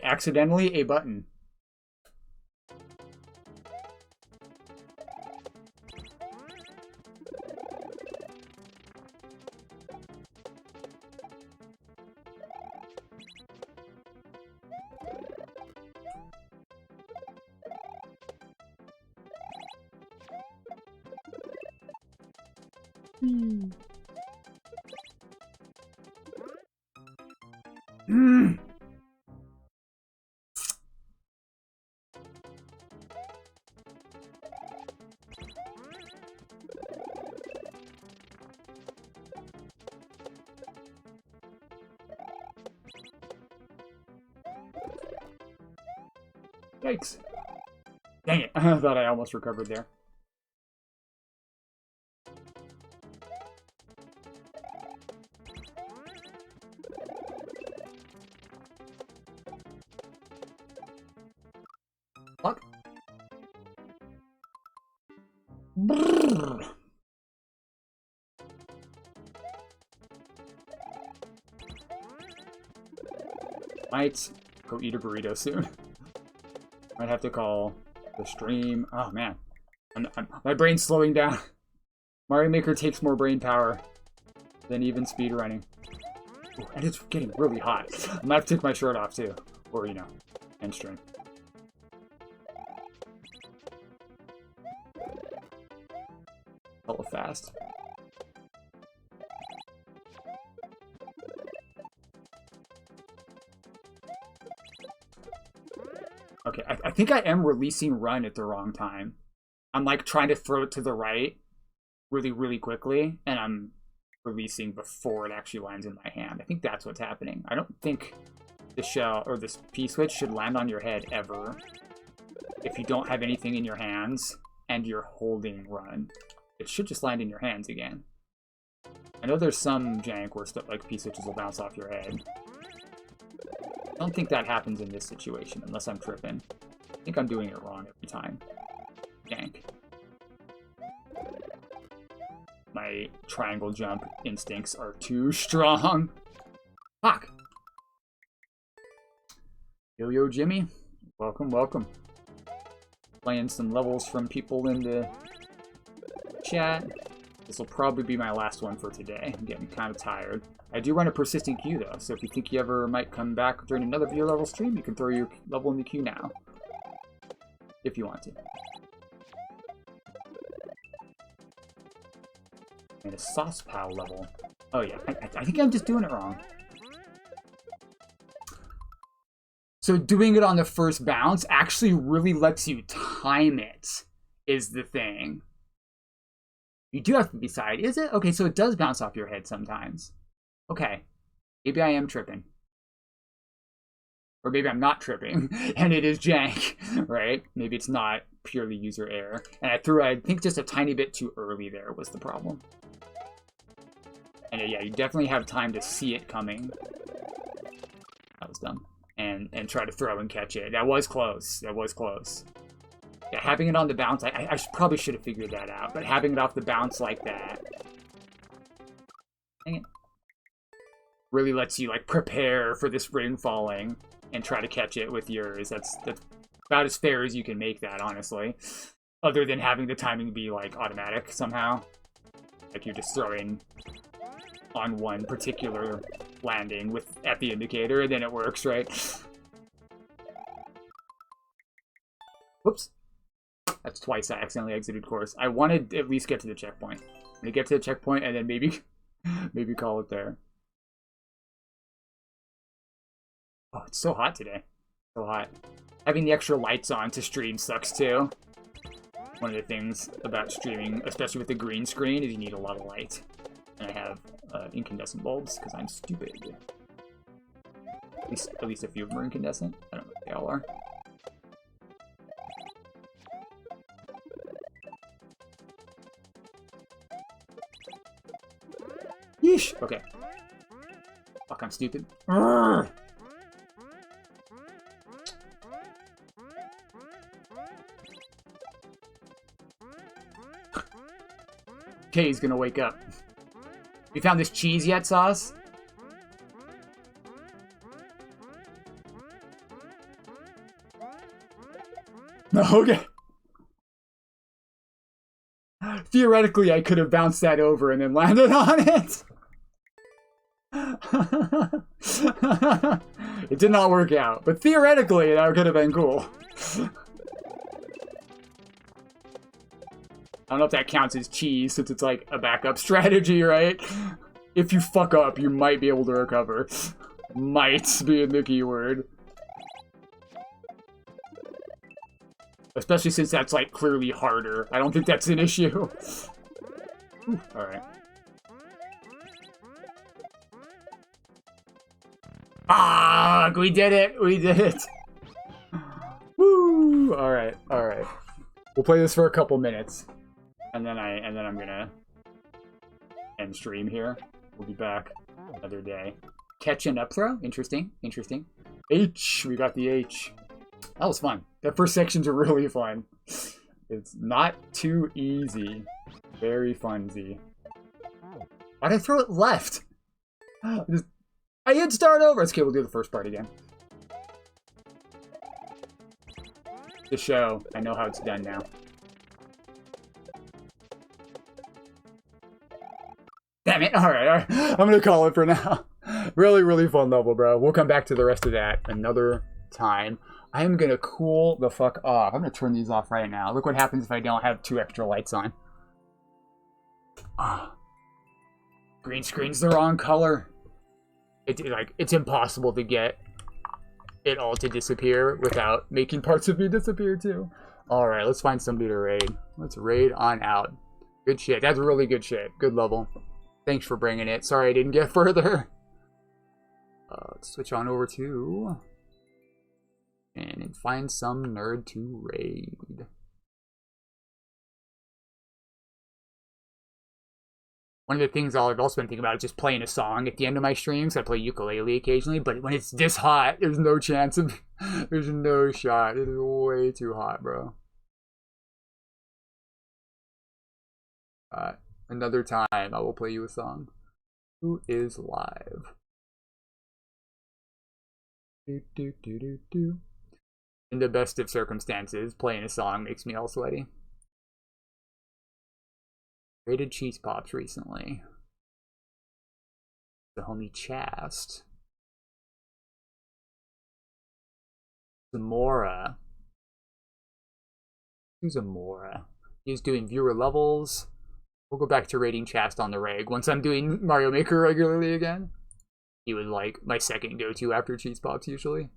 Accidentally a button. Yikes. Dang it. I thought I almost recovered there. Fuck. Brrr. Might go eat a burrito soon. Might have to call the stream. Oh man, my brain's slowing down. Mario Maker takes more brain power than even speedrunning. Ooh, and it's getting really hot. I might have to take my shirt off too, or you know, end stream. Hella fast. Okay, I think I am releasing run at the wrong time. I'm like trying to throw it to the right really, really quickly, and I'm releasing before it actually lands in my hand. I think that's what's happening. I don't think the shell or this P-switch should land on your head ever if you don't have anything in your hands and you're holding run. It should just land in your hands again. I know there's some jank where stuff like P-switches will bounce off your head. I don't think that happens in this situation, unless I'm tripping. I think I'm doing it wrong every time. Jank. My triangle jump instincts are too strong. Fuck! Yo, Jimmy. Welcome, welcome. Playing some levels from people in the chat. This will probably be my last one for today. I'm getting kind of tired. I do run a persistent queue though, so if you think you ever might come back during another video level stream, you can throw your level in the queue now. If you want to. And a sauce pal level. Oh yeah, I think I'm just doing it wrong. So doing it on the first bounce actually really lets you time it, is the thing. You do have to decide, is it? Okay, so it does bounce off your head sometimes. Okay, maybe I am tripping. Or maybe I'm not tripping, and it is jank, right? Maybe it's not purely user error. And I threw, I think, just a tiny bit too early there was the problem. And yeah, you definitely have time to see it coming. That was dumb. And try to throw and catch it. That was close. That was close. Yeah, having it on the bounce, I probably should have figured that out. But having it off the bounce like that, dang it, really lets you like prepare for this ring falling and try to catch it with yours. That's about as fair as you can make that, honestly. Other than having the timing be like automatic somehow, like you're just throwing on one particular landing at the indicator, and then it works, right? Whoops. That's twice I accidentally exited course. I wanted to at least get to the checkpoint. I'm gonna get to the checkpoint and then maybe call it there. Oh, it's so hot today. So hot. Having the extra lights on to stream sucks too. One of the things about streaming, especially with the green screen, is you need a lot of light. And I have incandescent bulbs because I'm stupid. At least a few of them are incandescent. I don't know if they all are. Yeesh! Okay. Fuck, I'm stupid. Urgh! Okay, he's gonna wake up. You found this cheese yet, Sauce? Okay. Theoretically, I could have bounced that over and then landed on it. It did not work out, but theoretically, that could have been cool. I don't know if that counts as cheese, since it's like a backup strategy, right? If you fuck up, you might be able to recover. Might be the keyword. Especially since that's like clearly harder. I don't think that's an issue. Alright. Ah, we did it! We did it! Woo! Alright, alright. We'll play this for a couple minutes. And then I'm gonna end stream here. We'll be back another day. Catch and up throw? Interesting, interesting. H! We got the H. That was fun. That first section's really fun. It's not too easy. Very funsy. Why'd I throw it left? I hit start over. It's okay, we'll do the first part again. The show. I know how it's done now. Damn it. Alright. I'm gonna call it for now. Really, really fun level, bro. We'll come back to the rest of that another time. I am gonna cool the fuck off. I'm gonna turn these off right now. Look what happens if I don't have 2 extra lights on. Green screen's the wrong color. It's impossible to get it all to disappear without making parts of me disappear too. Alright, let's find somebody to raid. Let's raid on out. Good shit. That's really good shit. Good level. Thanks for bringing it. Sorry I didn't get further. Let's switch on over to... and find some nerd to raid. One of the things I've also been thinking about is just playing a song at the end of my streams. I play ukulele occasionally, but when it's this hot, there's no chance of... there's no shot. It is way too hot, bro. Another time, I will play you a song. Who is live? Do, do, do, do, do. In the best of circumstances, playing a song makes me all sweaty. Rated cheese pops recently. The homie Chast. Zamora. Who's Zamora? He's doing viewer levels. We'll go back to rating Chast on the reg once I'm doing Mario Maker regularly again. He was like my second go-to after cheese pops usually.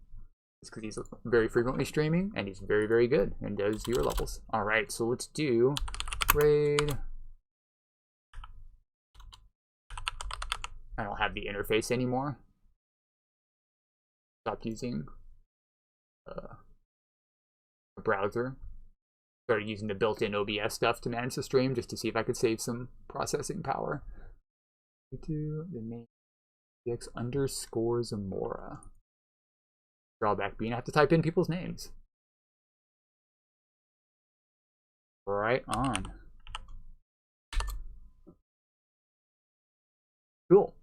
Because he's very frequently streaming, and he's very, very good, and does viewer levels. Alright, so let's do raid. I don't have the interface anymore. Stopped using a browser. Started using the built-in OBS stuff to manage the stream, just to see if I could save some processing power. The name X underscore Zamora. Drawback being I have to type in people's names. Right on. Cool.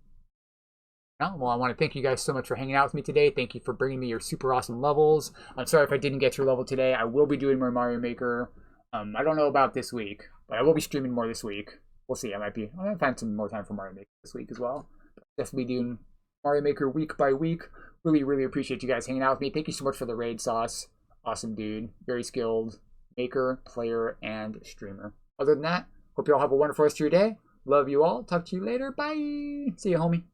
Well, I want to thank you guys so much for hanging out with me today. Thank you for bringing me your super awesome levels. I'm sorry if I didn't get your level today. I will be doing more Mario Maker. I don't know about this week, but I will be streaming more this week. We'll see. I might find some more time for Mario Maker this week as well. Definitely doing Mario Maker week by week. Really, really appreciate you guys hanging out with me. Thank you so much for the raid, Sauce. Awesome dude. Very skilled maker, player, and streamer. Other than that, hope you all have a wonderful rest of your day. Love you all. Talk to you later. Bye. See you, homie.